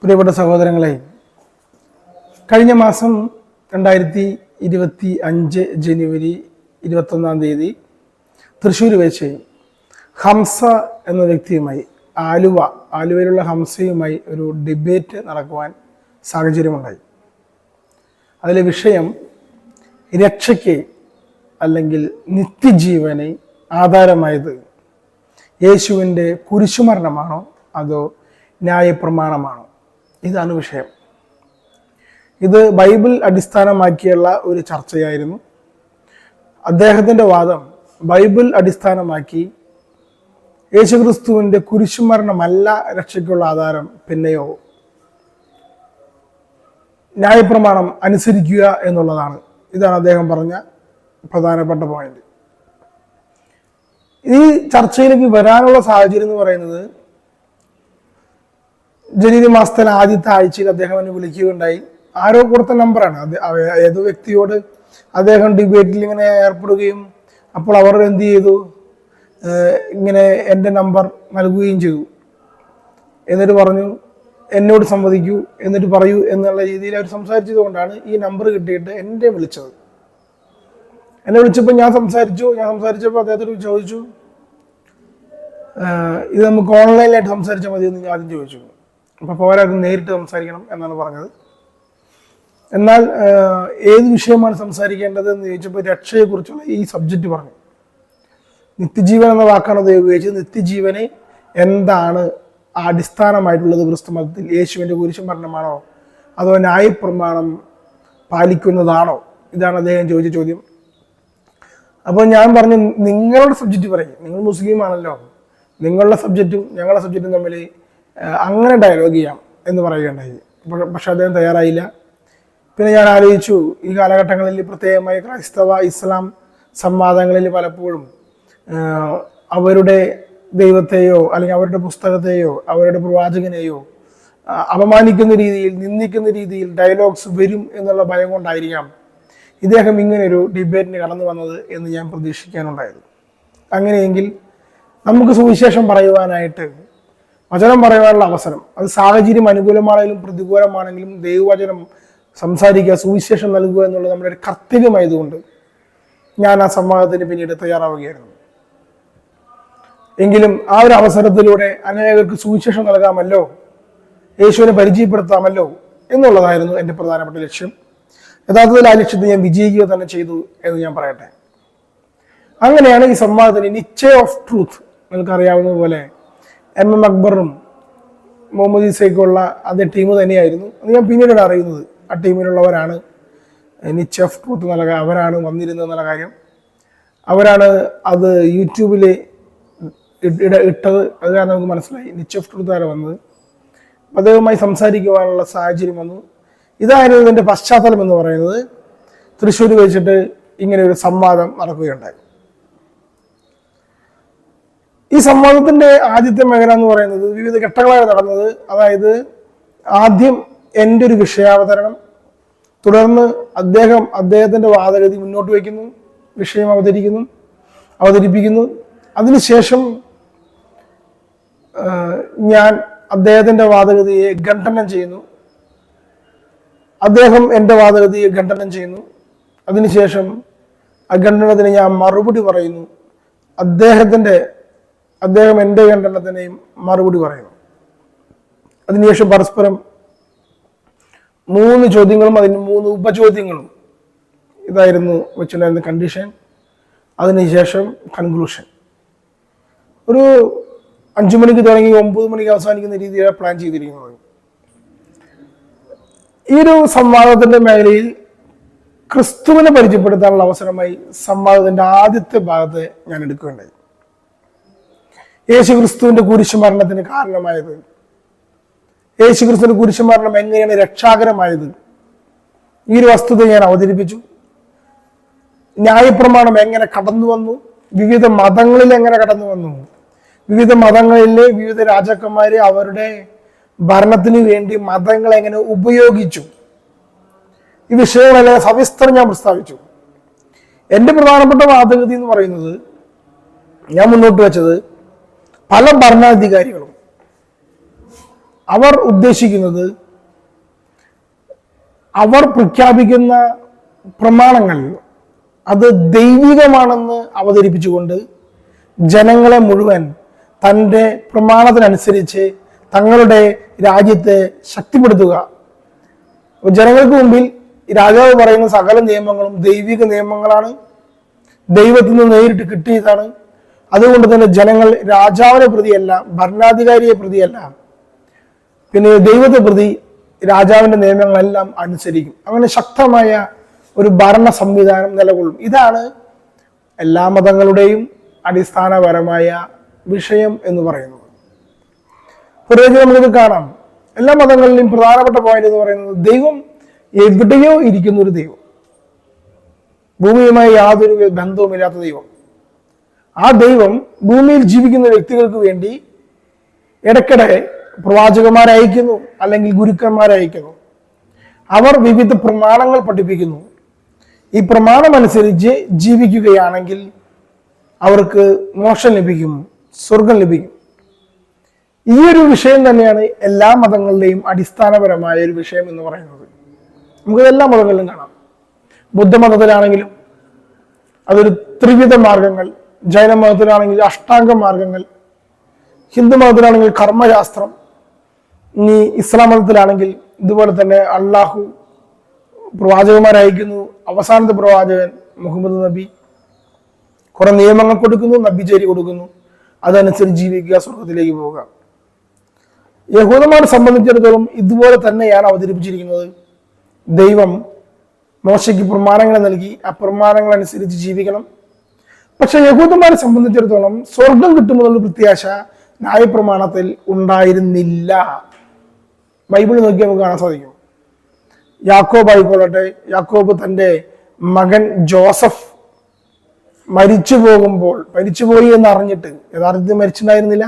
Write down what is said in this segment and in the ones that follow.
പ്രിയപ്പെട്ട സഹോദരങ്ങളെ, കഴിഞ്ഞ മാസം 2025 ജനുവരി 21 തൃശ്ശൂർ വെച്ച് ഹംസ എന്ന വ്യക്തിയുമായി ആലുവയിലുള്ള ഹംസയുമായി ഒരു ഡിബേറ്റ് നടക്കുവാൻ സാഹചര്യമുണ്ടായി. അതിലെ വിഷയം രക്ഷയ്ക്ക് അല്ലെങ്കിൽ നിത്യജീവന് ആധാരമായത് യേശുവിൻ്റെ കുരിശുമരണമാണോ അതോ ന്യായപ്രമാണമാണോ? ഇതാണ് വിഷയം. ഇത് ബൈബിൾ അടിസ്ഥാനമാക്കിയുള്ള ഒരു ചർച്ചയായിരുന്നു. അദ്ദേഹത്തിൻ്റെ വാദം ബൈബിൾ അടിസ്ഥാനമാക്കി യേശുക്രിസ്തുവിൻ്റെ കുരിശുമരണമല്ല രക്ഷയ്ക്കുള്ള ആധാരം, പിന്നെയോ ന്യായപ്രമാണം അനുസരിക്കുക എന്നുള്ളതാണ്. ഇതാണ് അദ്ദേഹം പറഞ്ഞ പ്രധാനപ്പെട്ട പോയിന്റ്. ഈ ചർച്ചയിലേക്ക് വരാനുള്ള സാഹചര്യം എന്ന് പറയുന്നത്, ജനുവരി മാസത്തിലെ ആദ്യത്തെ ആഴ്ചയിൽ അദ്ദേഹം എന്നെ വിളിക്കുകയുണ്ടായി. ആരോ കൊടുത്ത നമ്പറാണ്. ഏതോ വ്യക്തിയോട് അദ്ദേഹം ഡിബേറ്റിൽ ഇങ്ങനെ ഏർപ്പെടുകയും അപ്പോൾ അവർ എന്ത് ചെയ്തു, ഇങ്ങനെ എൻ്റെ നമ്പർ നൽകുകയും ചെയ്തു. എന്നിട്ട് പറഞ്ഞു, എന്നോട് സംവദിക്കൂ, എന്നിട്ട് പറയൂ എന്നുള്ള രീതിയിൽ അവർ സംസാരിച്ചത് കൊണ്ടാണ് ഈ നമ്പർ കിട്ടിയിട്ട് എന്നെ വിളിച്ചത്. എന്നെ വിളിച്ചപ്പോൾ ഞാൻ സംസാരിച്ചപ്പോൾ അദ്ദേഹത്തോട് ചോദിച്ചു, ഇത് നമുക്ക് ഓൺലൈനിലായിട്ട് സംസാരിച്ചാൽ മതി എന്ന് ഞാൻ ആദ്യം ചോദിച്ചു. അപ്പോൾ പോരാത് നേരിട്ട് സംസാരിക്കണം എന്നാണ് പറഞ്ഞത്. എന്നാൽ ഏത് വിഷയമാണ് സംസാരിക്കേണ്ടത് എന്ന് ചോദിച്ചപ്പോൾ രക്ഷയെക്കുറിച്ചുള്ള ഈ സബ്ജക്റ്റ് പറഞ്ഞു. നിത്യജീവൻ എന്ന വാക്കാണ് അത് ഉപയോഗിച്ചത്. നിത്യജീവനെ എന്താണ് അടിസ്ഥാനമായിട്ടുള്ളത് ക്രിസ്തു മതത്തിൽ? യേശുവിൻ്റെ കുരിശുമരണമാണോ അതോ ന്യായപ്രമാണം പാലിക്കുന്നതാണോ? ഇതാണ് അദ്ദേഹം ചോദിച്ച ചോദ്യം. അപ്പോൾ ഞാൻ പറഞ്ഞു, നിങ്ങളുടെ സബ്ജക്റ്റ് പറയും, നിങ്ങൾ മുസ്ലിം ആണല്ലോ, നിങ്ങളുടെ സബ്ജക്റ്റും ഞങ്ങളുടെ സബ്ജക്റ്റും തമ്മിൽ അങ്ങനെ ഡയലോഗ് ചെയ്യാം എന്ന് പറയുകയുണ്ടായി. പക്ഷെ അദ്ദേഹം തയ്യാറായില്ല. പിന്നെ ഞാൻ ആലോചിച്ചു, ഈ കാലഘട്ടങ്ങളിൽ പ്രത്യേകമായി ക്രൈസ്തവ ഇസ്ലാം സംവാദങ്ങളിൽ പലപ്പോഴും അവരുടെ ദൈവത്തെയോ അല്ലെങ്കിൽ അവരുടെ പുസ്തകത്തെയോ അവരുടെ പ്രവാചകനെയോ അപമാനിക്കുന്ന രീതിയിൽ, നിന്ദിക്കുന്ന രീതിയിൽ ഡയലോഗ്സ് വരും എന്നുള്ള ഭയം കൊണ്ടായിരിക്കാം ഇദ്ദേഹം ഇങ്ങനെയൊരു ഡിബേറ്റിന് കടന്നു വന്നത് എന്ന് ഞാൻ പ്രതീക്ഷിക്കാനുണ്ടായത്. അങ്ങനെയെങ്കിൽ നമുക്ക് സുവിശേഷം പറയുവാനായിട്ട്, വചനം പറയുവാനുള്ള അവസരം, അത് സാഹചര്യം അനുകൂലമാണെങ്കിലും പ്രതികൂലമാണെങ്കിലും ദൈവവചനം സംസാരിക്കുക, സുവിശേഷം നൽകുക എന്നുള്ളത് നമ്മുടെ ഒരു കർത്തവ്യമായതുകൊണ്ട് ഞാൻ ആ സംവാദത്തിന് പിന്നീട് തയ്യാറാവുകയായിരുന്നു. എങ്കിലും ആ ഒരു അവസരത്തിലൂടെ അനേകർക്ക് സുവിശേഷം നൽകാമല്ലോ, യേശുവിനെ പരിചയപ്പെടുത്താമല്ലോ എന്നുള്ളതായിരുന്നു എൻ്റെ പ്രധാനപ്പെട്ട ലക്ഷ്യം. യഥാർത്ഥത്തിൽ ആ ലക്ഷ്യത്തിൽ ഞാൻ വിജയിക്കുക തന്നെ ചെയ്തു എന്ന് ഞാൻ പറയട്ടെ. അങ്ങനെയാണ് ഈ സംവാദത്തിന് നിശ്ചയ ഓഫ് ട്രൂത്ത്, നിങ്ങൾക്കറിയാവുന്നതുപോലെ MM അക്ബറും മുഹമ്മദ് ഈസയ്ക്കുള്ള അതേ ടീം തന്നെയായിരുന്നു. അത് ഞാൻ പിന്നീടാണ് അറിയുന്നത്. ആ ടീമിലുള്ളവരാണ് നിശ്ചയ ഓഫ് ട്രൂത്ത് എന്നുള്ള, അവരാണ് വന്നിരുന്നത് എന്നുള്ള കാര്യം. അവരാണ് അത് യൂട്യൂബിൽ ഇട്ടത്. അത് കാരണം നമുക്ക് മനസ്സിലായി നിശ്ചയ ഓഫ് ട്രൂത്ത് ആരാണ് വന്നത്. അദ്ദേഹവുമായി സംസാരിക്കുവാനുള്ള സാഹചര്യം വന്നു. ഇതായിരുന്നു ഇതിൻ്റെ പശ്ചാത്തലം എന്ന് പറയുന്നത്. തൃശ്ശൂർ വെച്ചിട്ട് ഇങ്ങനെ ഒരു സംവാദം നടക്കുകയുണ്ടായി. ഈ സംവാദത്തിന്റെ ആദ്യത്തെ മേഖല എന്ന് പറയുന്നത് വിവിധ ഘട്ടങ്ങളാണ് നടന്നത്. അതായത് ആദ്യം എൻ്റെ ഒരു വിഷയാവതരണം, തുടർന്ന് അദ്ദേഹത്തിന്റെ വാദഗതി മുന്നോട്ട് വയ്ക്കുന്നു, വിഷയം അവതരിപ്പിക്കുന്നു. അതിനുശേഷം ഞാൻ അദ്ദേഹത്തിന്റെ വാദഗതിയെ ഖണ്ഡനം ചെയ്യുന്നു, അദ്ദേഹം എൻ്റെ വാദഗതിയെ ഖണ്ഡനം ചെയ്യുന്നു. അതിനുശേഷം ആ ഖണ്ഡനത്തിന് ഞാൻ മറുപടി പറയുന്നു, അദ്ദേഹം എൻ്റെ ഖണ്ഡനത്തിനെയും മറുപടി പറയുന്നു. അതിനുശേഷം പരസ്പരം 3 ചോദ്യങ്ങളും അതിന് 3 ഉപചോദ്യങ്ങളും, ഇതായിരുന്നു വെച്ചിട്ടുണ്ടായിരുന്ന കണ്ടീഷൻ. അതിനുശേഷം കൺക്ലൂഷൻ. ഒരു 5 മണിക്ക് തുടങ്ങി 9 മണിക്ക് അവസാനിക്കുന്ന രീതിയിലാണ് പ്ലാൻ ചെയ്തിരിക്കുന്നത്. ഈ ഒരു സംവാദത്തിന്റെ മേഖലയിൽ ക്രിസ്തുവിനെ പരിചയപ്പെടുത്താനുള്ള അവസരമായി സംവാദത്തിന്റെ ആദ്യത്തെ ഭാഗത്ത് ഞാൻ എടുക്കുകയുണ്ടായി. യേശുക്രിസ്തുവിന്റെ കുരിശുമരണത്തിന് കാരണമായത്, യേശുക്രിസ്തുവിന്റെ കുരിശുമരണം എങ്ങനെയാണ് രക്ഷാകരമായത്, ഈ ഒരു വസ്തുത ഞാൻ അവതരിപ്പിച്ചു. ന്യായപ്രമാണം എങ്ങനെ കടന്നു വന്നു, വിവിധ മതങ്ങളിൽ എങ്ങനെ കടന്നു വന്നു, വിവിധ മതങ്ങളിലെ വിവിധ രാജാക്കന്മാര് അവരുടെ ഭരണത്തിന് വേണ്ടി മതങ്ങൾ എങ്ങനെ ഉപയോഗിച്ചു, ഈ വിഷയങ്ങളെല്ലാം സവിസ്തരം ഞാൻ പ്രസ്താവിച്ചു. എൻ്റെ പ്രധാനപ്പെട്ട വാദഗതി എന്ന് പറയുന്നത്, ഞാൻ മുന്നോട്ട് വെച്ചത്, പല ഭരണാധികാരികളും അവർ ഉദ്ദേശിക്കുന്നത് അവർ പ്രഖ്യാപിക്കുന്ന പ്രമാണങ്ങൾ അത് ദൈവികമാണെന്ന് അവതരിപ്പിച്ചുകൊണ്ട് ജനങ്ങളെ മുഴുവൻ തൻ്റെ പ്രമാണത്തിനനുസരിച്ച് തങ്ങളുടെ രാജ്യത്തെ ശക്തിപ്പെടുത്തുക. ജനങ്ങൾക്ക് മുമ്പിൽ രാജാവ് പറയുന്ന സകല നിയമങ്ങളും ദൈവിക നിയമങ്ങളാണ്, ദൈവത്തിൽ നിന്ന് നേരിട്ട് കിട്ടിയതാണ്. അതുകൊണ്ട് തന്നെ ജനങ്ങൾ രാജാവിനെ പ്രതിയല്ല, ഭരണാധികാരിയെ പ്രതിയല്ല, പിന്നെ ദൈവത്തെ പ്രതി രാജാവിന്റെ നിയമങ്ങളെല്ലാം അനുസരിക്കും. അങ്ങനെ ശക്തമായ ഒരു ഭരണ സംവിധാനം നിലകൊള്ളും. ഇതാണ് എല്ലാ മതങ്ങളുടെയും അടിസ്ഥാനപരമായ വിഷയം എന്ന് പറയുന്നത്. പ്രത്യേകിച്ച് നമുക്കിത് കാണാം. എല്ലാ മതങ്ങളിലെയും പ്രധാനപ്പെട്ട പോയിന്റ് എന്ന് പറയുന്നത് ദൈവം എവിടെയോ ഇരിക്കുന്ന ഒരു ദൈവം, ഭൂമിയുമായി യാതൊരു ബന്ധവുമില്ലാത്ത ദൈവം. ആ ദൈവം ഭൂമിയിൽ ജീവിക്കുന്ന വ്യക്തികൾക്ക് വേണ്ടി ഇടയ്ക്കിടെ പ്രവാചകന്മാരെ അയക്കുന്നു, അല്ലെങ്കിൽ ഗുരുക്കന്മാരെ അയക്കുന്നു. അവർ വിവിധ പ്രമാണങ്ങൾ പഠിപ്പിക്കുന്നു. ഈ പ്രമാണം അനുസരിച്ച് ജീവിക്കുകയാണെങ്കിൽ അവർക്ക് മോക്ഷം ലഭിക്കും, സ്വർഗം ലഭിക്കും. ഈ ഒരു വിഷയം തന്നെയാണ് എല്ലാ മതങ്ങളുടെയും അടിസ്ഥാനപരമായ ഒരു വിഷയം എന്ന് പറയുന്നത്. നമുക്ക് എല്ലാ മതങ്ങളിലും കാണാം. ബുദ്ധമതത്തിലാണെങ്കിലും അതൊരു ത്രിവിധ മാർഗങ്ങൾ, ജൈന മതത്തിലാണെങ്കിൽ അഷ്ടാംഗ മാർഗങ്ങൾ, ഹിന്ദു മതത്തിലാണെങ്കിൽ കർമ്മശാസ്ത്രം, ഇനി ഇസ്ലാം മതത്തിലാണെങ്കിൽ ഇതുപോലെ തന്നെ അള്ളാഹു പ്രവാചകന്മാരെ അയക്കുന്നു, അവസാനത്തെ പ്രവാചകൻ മുഹമ്മദ് നബി കുറെ നിയമങ്ങൾ കൊടുക്കുന്നു, നബിചേരി കൊടുക്കുന്നു, അതനുസരിച്ച് ജീവിക്കുക, സ്വർഗത്തിലേക്ക് പോവുക. യഹൂദന്മാരെ സംബന്ധിച്ചിടത്തോളം ഇതുപോലെ തന്നെയാണ് അവതരിപ്പിച്ചിരിക്കുന്നത്. ദൈവം മോശയ്ക്ക് പ്രമാണങ്ങൾ നൽകി, ആ പ്രമാണങ്ങൾ അനുസരിച്ച് ജീവിക്കണം. പക്ഷെ യഹൂദന്മാരെ സംബന്ധിച്ചിടത്തോളം സ്വർഗം കിട്ടുമെന്നുള്ള പ്രത്യാശ ന്യായപ്രമാണത്തിൽ ഉണ്ടായിരുന്നില്ല. ബൈബിൾ നോക്കി നമുക്ക് കാണാൻ സാധിക്കും. യാക്കോബ് ആയിക്കൊള്ളട്ടെ, യാക്കോബ് തൻ്റെ മകൻ ജോസഫ് മരിച്ചുപോയി എന്ന് അറിഞ്ഞിട്ട് യഥാർത്ഥത്തിൽ മരിച്ചിട്ടുണ്ടായിരുന്നില്ല.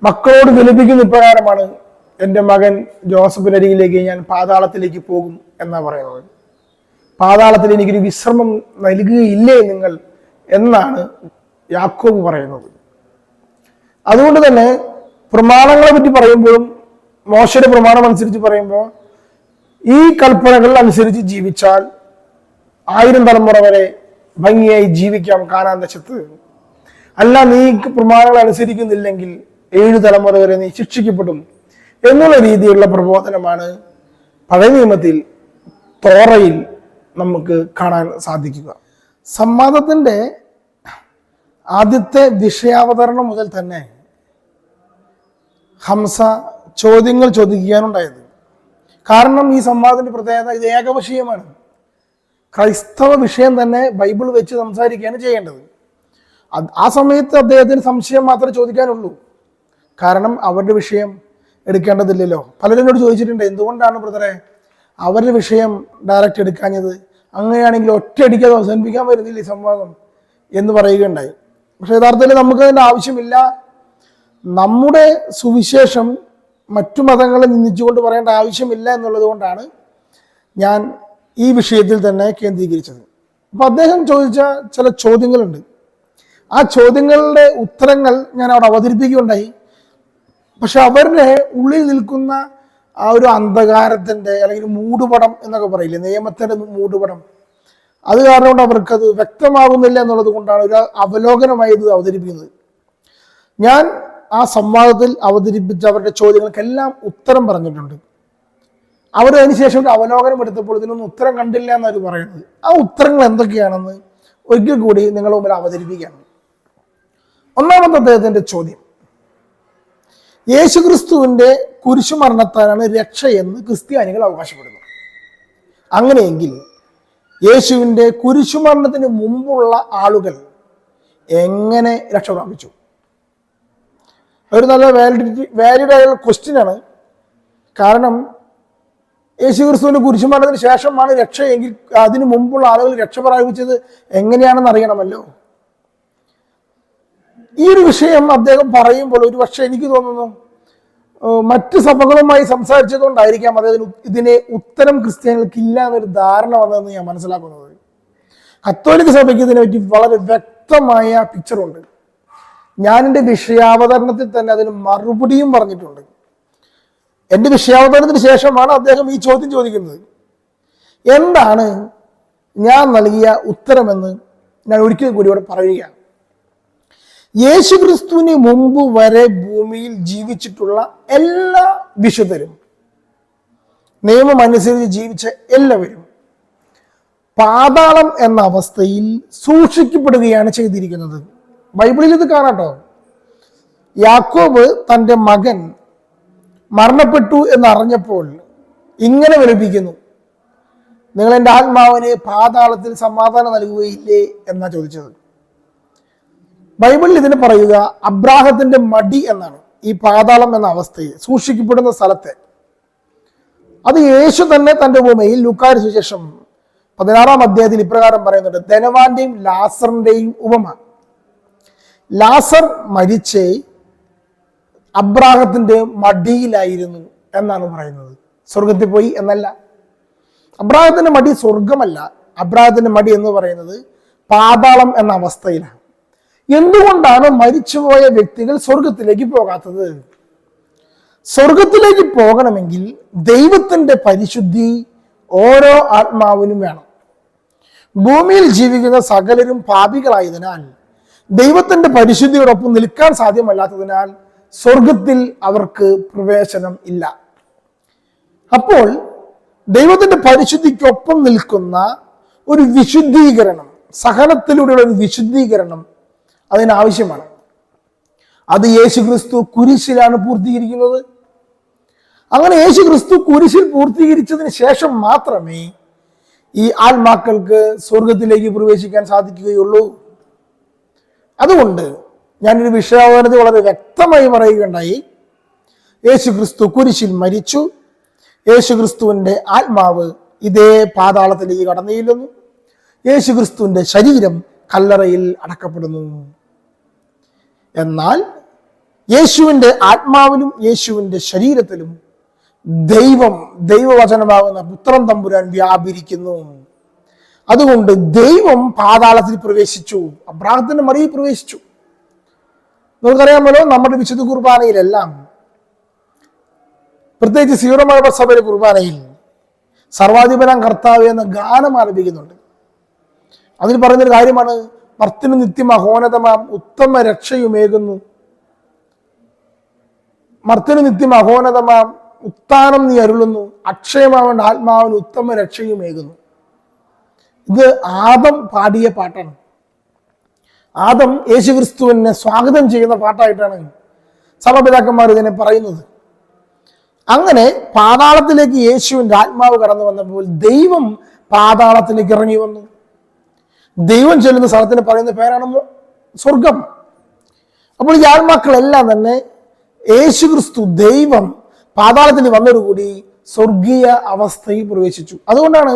മക്കളോട് വിലപിക്കുന്ന ഇപ്രകാരമാണ്, എൻ്റെ മകൻ ജോസഫിന്റെ അരികിലേക്ക് ഞാൻ പാതാളത്തിലേക്ക് പോകും എന്നാ പറയുന്നത്. പാതാളത്തിൽ എനിക്കൊരു വിശ്രമം നൽകുകയില്ലേ നിങ്ങൾ എന്നാണ് യാക്കോബ് പറയുന്നത്. അതുകൊണ്ട് തന്നെ പ്രമാണങ്ങളെ പറ്റി പറയുമ്പോഴും മോശയുടെ പ്രമാണം അനുസരിച്ച് പറയുമ്പോൾ ഈ കൽപ്പനകൾ അനുസരിച്ച് ജീവിച്ചാൽ 1000 തലമുറ വരെ ഭംഗിയായി ജീവിക്കാം കാനാൻ ദേശത്ത്. അല്ല, നീ പ്രമാണങ്ങൾ അനുസരിക്കുന്നില്ലെങ്കിൽ 7 തലമുറ വരെ നീ ശിക്ഷിക്കപ്പെടും എന്നുള്ള രീതിയിലുള്ള പ്രബോധനമാണ് പഴയ നിയമത്തിൽ തോറയിൽ നമുക്ക് കാണാൻ സാധിക്കുക. സംവാദത്തിന്റെ ആദ്യത്തെ വിഷയാവതരണം മുതൽ തന്നെ ഹംസ ചോദ്യങ്ങൾ ചോദിക്കാനുണ്ടായത്. കാരണം ഈ സംവാദത്തിന്റെ പ്രത്യേകത ഇത് ഏകവിഷയമാണ്. ക്രൈസ്തവ വിഷയം തന്നെ ബൈബിൾ വെച്ച് സംസാരിക്കുകയാണ് ചെയ്യേണ്ടത്. ആ സമയത്ത് അദ്ദേഹത്തിന് സംശയം മാത്രമേ ചോദിക്കാനുള്ളൂ. കാരണം അവരുടെ വിഷയം എടുക്കേണ്ടതില്ലല്ലോ. പലരും എന്നോട് ചോദിച്ചിട്ടുണ്ട്, എന്തുകൊണ്ടാണ് ബ്രദറെ അവരുടെ വിഷയം ഡയറക്റ്റ് എടുക്കാഞ്ഞത്? അങ്ങനെയാണെങ്കിൽ ഒറ്റയടിക്ക് അത് അവസാനിപ്പിക്കാൻ വരുന്നില്ല ഈ സംവാദം എന്ന് പറയുകയുണ്ടായി. പക്ഷെ യഥാർത്ഥത്തിൽ നമുക്ക് അതിൻ്റെ ആവശ്യമില്ല. നമ്മുടെ സുവിശേഷം മറ്റു മതങ്ങളെ നിന്ദിച്ചുകൊണ്ട് പറയേണ്ട ആവശ്യമില്ല എന്നുള്ളത് കൊണ്ടാണ് ഞാൻ ഈ വിഷയത്തിൽ തന്നെ കേന്ദ്രീകരിച്ചത്. അപ്പൊ അദ്ദേഹം ചോദിച്ച ചില ചോദ്യങ്ങളുണ്ട്. ആ ചോദ്യങ്ങളുടെ ഉത്തരങ്ങൾ ഞാൻ അവിടെ അവതരിപ്പിക്കുകയുണ്ടായി. പക്ഷെ അവരുടെ ഉള്ളിൽ നിൽക്കുന്ന ആ ഒരു അന്ധകാരത്തിന്റെ അല്ലെങ്കിൽ മൂടുപടം എന്നൊക്കെ പറയില്ലേ, നിയമത്തിന്റെ മൂടുപടം, അത് കാരണം കൊണ്ട് അവർക്കത് വ്യക്തമാകുന്നില്ല എന്നുള്ളത് കൊണ്ടാണ് ഒരു അവലോകനമായി ഇത് അവതരിപ്പിക്കുന്നത്. ഞാൻ ആ സംവാദത്തിൽ അവതരിപ്പിച്ച അവരുടെ ചോദ്യങ്ങൾക്കെല്ലാം ഉത്തരം പറഞ്ഞിട്ടുണ്ട്. അവർ അതിനുശേഷം ഒരു അവലോകനം എടുത്തപ്പോൾ ഇതിനൊന്നും ഉത്തരം കണ്ടില്ല എന്നവർ പറയുന്നത്. ആ ഉത്തരങ്ങൾ എന്തൊക്കെയാണെന്ന് ഒരിക്കൽ കൂടി നിങ്ങളുടെ മുമ്പിൽ അവതരിപ്പിക്കുകയാണ്. ഒന്നാമത്തെ അദ്ദേഹത്തിന്റെ ചോദ്യം, യേശുക്രിസ്തുവിന്റെ കുരിശുമരണത്താലാണ് രക്ഷയെന്ന് ക്രിസ്ത്യാനികൾ അവകാശപ്പെടുന്നു. അങ്ങനെയെങ്കിൽ യേശുവിന്റെ കുരിശുമരണത്തിന് മുമ്പുള്ള ആളുകൾ എങ്ങനെ രക്ഷ പ്രാപിച്ചു? ഒരു നല്ല വാലിഡ് ആയ ക്വസ്റ്റ്യൻ ആണ്. കാരണം യേശുക്രിസ്തുവിന്റെ കുരിശുമരണത്തിന് ശേഷമാണ് രക്ഷയെങ്കിൽ അതിനു മുമ്പുള്ള ആളുകൾ രക്ഷ പ്രാപിച്ചത് എങ്ങനെയാണെന്ന് അറിയണമല്ലോ. ഈ ഒരു വിഷയം അദ്ദേഹം പറയുമ്പോൾ ഒരു പക്ഷെ എനിക്ക് തോന്നുന്നു മറ്റ് സഭകളുമായി സംസാരിച്ചതുകൊണ്ടായിരിക്കാം അദ്ദേഹത്തിന് ഇതിനെ ഉത്തരം ക്രിസ്ത്യാനികൾക്കില്ല എന്നൊരു ധാരണ വന്നതെന്ന് ഞാൻ മനസ്സിലാക്കുന്നത്. കത്തോലിക്ക സഭയ്ക്ക് ഇതിനെപ്പറ്റി വളരെ വ്യക്തമായ പിക്ചറുണ്ട്. ഞാൻ എൻ്റെ വിഷയാവതരണത്തിൽ തന്നെ അതിന് മറുപടിയും പറഞ്ഞിട്ടുണ്ട്. എൻ്റെ വിഷയാവതരണത്തിന് ശേഷമാണ് അദ്ദേഹം ഈ ചോദ്യം ചോദിക്കുന്നത്. എന്താണ് ഞാൻ നൽകിയ ഉത്തരമെന്ന് ഞാൻ ഒരിക്കൽ കൂടി ഇവിടെ പറയുകയാണ്. യേശുക്രിസ്തുവിന് മുമ്പ് വരെ ഭൂമിയിൽ ജീവിച്ചിട്ടുള്ള എല്ലാ വിശുദ്ധരും, നിയമം അനുസരിച്ച് ജീവിച്ച എല്ലാവരും പാതാളം എന്ന അവസ്ഥയിൽ സൂക്ഷിക്കപ്പെടുകയാണ് ചെയ്തിരിക്കുന്നത്. ബൈബിളിൽ ഇത് കാണാട്ടോ. യാക്കോബ് തൻ്റെ മകൻ മരണപ്പെട്ടു എന്നറിഞ്ഞപ്പോൾ ഇങ്ങനെ വിലപിക്കുന്നു, നിങ്ങൾ എൻ്റെ ആത്മാവിന് പാതാളത്തിൽ സമാധാനം നൽകുകയില്ലേ എന്നാ ചോദിച്ചത്. ബൈബിളിൽ ഇതിന് പറയുക അബ്രാഹത്തിന്റെ മടി എന്നാണ്. ഈ പാതാളം എന്ന അവസ്ഥയിൽ സൂക്ഷിക്കപ്പെടുന്ന സ്ഥലത്തെ അത് യേശു തന്നെ തൻ്റെ ഭൂമിയിൽ ലൂക്കായുടെ സുവിശേഷം 16-ാം അധ്യായത്തിൽ ഇപ്രകാരം പറയുന്നുണ്ട്. ധനവാന്റെയും ലാസറിന്റെയും ഉപമ. ലാസർ മരിച്ച് അബ്രാഹത്തിന്റെ മടിയിലായിരുന്നു എന്നാണ് പറയുന്നത്. സ്വർഗത്തിൽ പോയി എന്നല്ല. അബ്രാഹത്തിന്റെ മടി സ്വർഗമല്ല. അബ്രാഹത്തിന്റെ മടി എന്ന് പറയുന്നത് പാതാളം എന്ന അവസ്ഥയിലാണ്. എന്തുകൊണ്ടാണ് മരിച്ചുപോയ വ്യക്തികൾ സ്വർഗത്തിലേക്ക് പോകാത്തത്? സ്വർഗത്തിലേക്ക് പോകണമെങ്കിൽ ദൈവത്തിന്റെ പരിശുദ്ധി ഓരോ ആത്മാവിനും വേണം. ഭൂമിയിൽ ജീവിക്കുന്ന സകലരും പാപികളായതിനാൽ ദൈവത്തിന്റെ പരിശുദ്ധിയോടൊപ്പം നിൽക്കാൻ സാധ്യമല്ലാത്തതിനാൽ സ്വർഗത്തിൽ അവർക്ക് പ്രവേശനം ഇല്ല. അപ്പോൾ ദൈവത്തിന്റെ പരിശുദ്ധിക്കൊപ്പം നിൽക്കുന്ന ഒരു വിശുദ്ധീകരണം, സഹനത്തിലൂടെയുള്ള ഒരു വിശുദ്ധീകരണം അതിനാവശ്യമാണ്. അത് യേശുക്രിസ്തു കുരിശിലാണ് പൂർത്തീകരിക്കുന്നത്. അങ്ങനെ യേശുക്രിസ്തു കുരിശിൽ പൂർത്തീകരിച്ചതിന് ശേഷം മാത്രമേ ഈ ആത്മാക്കൾക്ക് സ്വർഗത്തിലേക്ക് പ്രവേശിക്കാൻ സാധിക്കുകയുള്ളൂ. അതുകൊണ്ട് ഞാനൊരു വിഷയാവതരണത്തിൽ വളരെ വ്യക്തമായി പറയുകയുണ്ടായി. യേശുക്രിസ്തു കുരിശിൽ മരിച്ചു. യേശുക്രിസ്തുവിന്റെ ആത്മാവ് ഇതേ പാതാളത്തിലേക്ക് കടന്നുചെല്ലുന്നു. യേശുക്രിസ്തുവിന്റെ ശരീരം കല്ലറയിൽ അടക്കപ്പെടുന്നു. എന്നാൽ യേശുവിന്റെ ആത്മാവിലും യേശുവിന്റെ ശരീരത്തിലും ദൈവവചനമാകുന്ന പുത്രൻ തമ്പുരാൻ വ്യാപരിക്കുന്നു. അതുകൊണ്ട് ദൈവം പാതാളത്തിൽ പ്രവേശിച്ചു, അബ്രാഹത്തിന്റെ മടിയിൽ പ്രവേശിച്ചു. നമുക്കറിയാമല്ലോ, നമ്മുടെ വിശുദ്ധ കുർബാനയിലെല്ലാം, പ്രത്യേകിച്ച് സീറോ മലബാർ സഭയിലെ കുർബാനയിൽ സർവാധിപനാം കർത്താവ് എന്ന ഗാനം ആലപിക്കുന്നുണ്ട്. അതിൽ പറയുന്നൊരു കാര്യമാണ്, മർത്തിനു നിത്യം അഹോന്നതമാം ഉത്തമ രക്ഷയുമേകുന്നു. മർത്തിനു നിത്യം അഹോന്നതമാം ഉത്താനം നീ അരുളുന്നു, അക്ഷയമാവേണ്ട ആത്മാവിന് ഉത്തമ രക്ഷയുമേകുന്നു. ഇത് ആദം പാടിയ പാട്ടാണ്. ആദം യേശുക്രിസ്തുവിനെ സ്വാഗതം ചെയ്യുന്ന പാട്ടായിട്ടാണ് സഭാപിതാക്കന്മാർ ഇതിനെ പറയുന്നത്. അങ്ങനെ പാതാളത്തിലേക്ക് യേശുവിന്റെ ആത്മാവ് കടന്നു വന്നപ്പോൾ ദൈവം പാതാളത്തിലേക്ക് ഇറങ്ങി വന്നു. ദൈവം ചെല്ലുന്ന സ്ഥലത്തിന് പറയുന്ന പേരാണ് സ്വർഗം. അപ്പോൾ ഈ ആത്മാക്കളെല്ലാം തന്നെ യേശുക്രിസ്തു ദൈവം പാതാളത്തിൽ വന്നതോടുകൂടി സ്വർഗീയ അവസ്ഥയിൽ പ്രവേശിച്ചു. അതുകൊണ്ടാണ്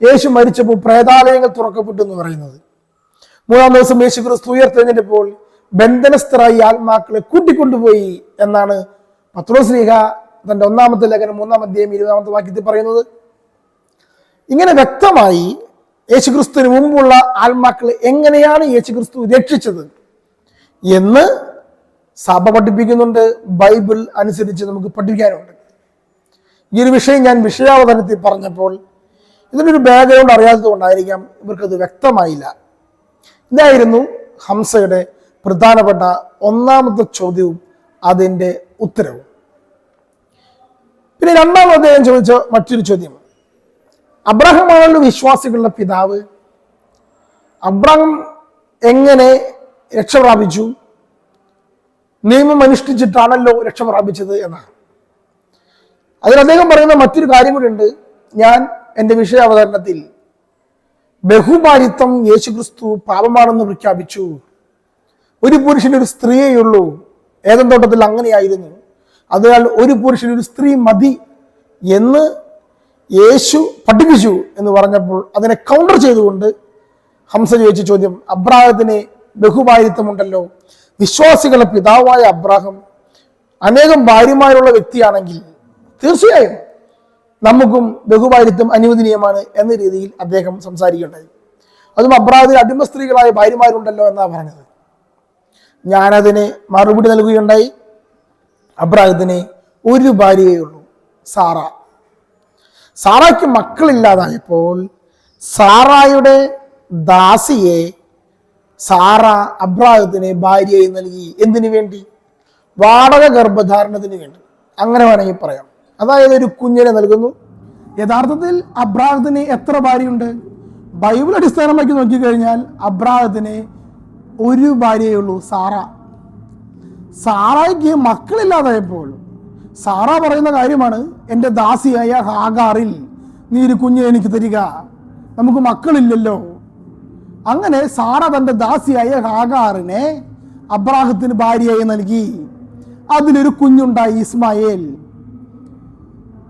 യേശു മരിച്ചപ്പോൾ പ്രേതാലയങ്ങൾ തുറക്കപ്പെട്ടു എന്ന് പറയുന്നത്. 3-ാം ദിവസം യേശുക്രിസ്തു ഉയർത്തെഴുന്നേറ്റപ്പോൾ ബന്ധനസ്ഥരായി ആത്മാക്കളെ കൂട്ടിക്കൊണ്ടുപോയി എന്നാണ് പത്രോസ് ശ്ലീഹ തന്റെ 1-ാമത്തെ ലേഖനം 3-ാം അധ്യായം 20-ാമത്തെ വാക്യത്തിൽ പറയുന്നത്. ഇങ്ങനെ വ്യക്തമായി യേശുക്രിസ്തുവിന് മുമ്പുള്ള ആത്മാക്കളെ എങ്ങനെയാണ് യേശുക്രിസ്തു രക്ഷിച്ചത് എന്ന് സഭ പഠിപ്പിക്കുന്നുണ്ട്. ബൈബിൾ അനുസരിച്ച് നമുക്ക് പഠിക്കാനുണ്ട്. ഈ ഒരു വിഷയം ഞാൻ വിഷയാവതരണത്തിൽ പറഞ്ഞപ്പോൾ ഇതിനൊരു ബാക്ക്ഗ്രൗണ്ട് അറിയാത്തത് കൊണ്ടായിരിക്കാം ഇവർക്കത് വ്യക്തമായില്ല. ഇതായിരുന്നു ഹംസയുടെ പ്രധാനപ്പെട്ട 1-ാമത്തെ ചോദ്യവും അതിൻ്റെ ഉത്തരവും. പിന്നെ 2-ാം അദ്ദേഹം ചോദിച്ച മറ്റൊരു ചോദ്യം, അബ്രഹാമാണല്ലോ വിശ്വാസികളുടെ പിതാവ്. അബ്രഹാം എങ്ങനെ രക്ഷ പ്രാപിച്ചു? നിയമം അനുഷ്ഠിച്ചിട്ടാണല്ലോ രക്ഷ പ്രാപിച്ചത് എന്നാണ്. അതിൽ അദ്ദേഹം പറയുന്ന മറ്റൊരു കാര്യം കൂടി ഉണ്ട്. ഞാൻ എൻ്റെ വിഷയാവതരണത്തിൽ ബഹുഭാരിത്വം യേശുക്രിസ്തു പാപമാണെന്ന് പ്രഖ്യാപിച്ചു. ഒരു പുരുഷന് ഒരു സ്ത്രീയേയുള്ളൂ. ഏദൻ തോട്ടത്തിൽ അങ്ങനെയായിരുന്നു. അതിനാൽ ഒരു പുരുഷന് ഒരു സ്ത്രീ മതി എന്ന് യേശു പഠിപ്പിച്ചു എന്ന് പറഞ്ഞപ്പോൾ അതിനെ കൗണ്ടർ ചെയ്തുകൊണ്ട് ഹംസ ചോദിച്ച ചോദ്യം, അബ്രാഹത്തിന് ബഹുഭാരിത്വമുണ്ടല്ലോ, വിശ്വാസികളുടെ പിതാവായ അബ്രാഹം അനേകം ഭാര്യമാരുള്ള വ്യക്തിയാണെങ്കിൽ തീർച്ചയായും നമുക്കും ബഹുഭാരിത്വം അനുവദനീയമാണ് എന്ന രീതിയിൽ അദ്ദേഹം സംസാരിക്കുകയുണ്ടായി. അതും അബ്രാഹത്തിന് അടിമ സ്ത്രീകളായ ഭാര്യമാരുണ്ടല്ലോ എന്നാണ് പറഞ്ഞത്. ഞാനതിന് മറുപടി നൽകുകയുണ്ടായി. അബ്രാഹത്തിന് ഒരു ഭാര്യയേ ഉള്ളൂ. സാറ. സാറായ്ക്ക് മക്കളില്ലാതായപ്പോൾ സാറായുടെ ദാസിയെ സാറ അബ്രാഹത്തിന് ഭാര്യയായി നൽകി. എന്തിനു വേണ്ടി? വാടക ഗർഭധാരണത്തിന് വേണ്ടി, അങ്ങനെ വേണമെങ്കിൽ പറയാം. അതായത് ഒരു കുഞ്ഞിനെ നൽകുന്നു. യഥാർത്ഥത്തിൽ അബ്രാഹത്തിന് എത്ര ഭാര്യയുണ്ട്? ബൈബിൾ അടിസ്ഥാനമാക്കി നോക്കിക്കഴിഞ്ഞാൽ അബ്രാഹത്തിന് ഒരു ഭാര്യയേ ഉള്ളൂ, സാറ. സാറായ്ക്ക് മക്കളില്ലാതായപ്പോൾ സാറ പറയുന്ന കാര്യമാണ്, എൻ്റെ ദാസിയായ ഹാഗാറിൽ നീ ഒരു കുഞ്ഞിനെ എനിക്ക് തരിക, നമുക്ക് മക്കളില്ലല്ലോ. അങ്ങനെ സാറ തൻ്റെ ദാസിയായ ഹാഗാറിനെ അബ്രാഹത്തിന് ഭാര്യയായി നൽകി. അതിലൊരു കുഞ്ഞുണ്ടായി, ഇസ്മായേൽ.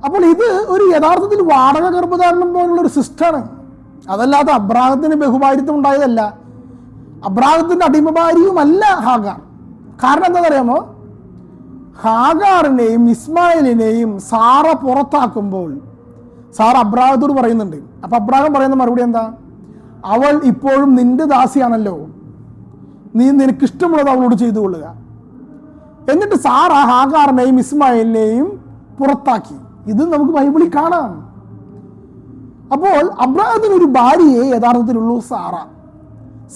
അപ്പോൾ ഇത് ഒരു യഥാർത്ഥത്തിൽ വാടക ഗർഭധാരണം പോലുള്ള ഒരു സിസ്റ്റമാണ്. അതല്ലാതെ അബ്രാഹത്തിന് ബഹുഭാര്യത്വം ഉണ്ടായതല്ല, അബ്രാഹത്തിന്റെ അടിമഭാര്യയുമല്ല ഹാഗാർ. കാരണം എന്താണെന്നറിയാമോ? ഹാഗാറിനെയും ഇസ്മായിലിനെയും സാറ പുറത്താക്കുമ്പോൾ സാറ അബ്രാഹത്തോട് പറയുന്നുണ്ട്. അപ്പൊ അബ്രാഹം പറയുന്ന മറുപടി എന്താ? അവൾ ഇപ്പോഴും നിന്റെ ദാസിയാണല്ലോ, നീ നിനക്കിഷ്ടമുള്ളത് അവളോട് ചെയ്തു കൊള്ളുക. എന്നിട്ട് സാറ ഹാഗാറിനെയും ഇസ്മായിലിനെയും പുറത്താക്കി. ഇത് നമുക്ക് ബൈബിളിൽ കാണാം. അപ്പോൾ അബ്രാഹത്തിന് ഒരു ഭാര്യയെ യഥാർത്ഥത്തിലുള്ളൂ, സാറ.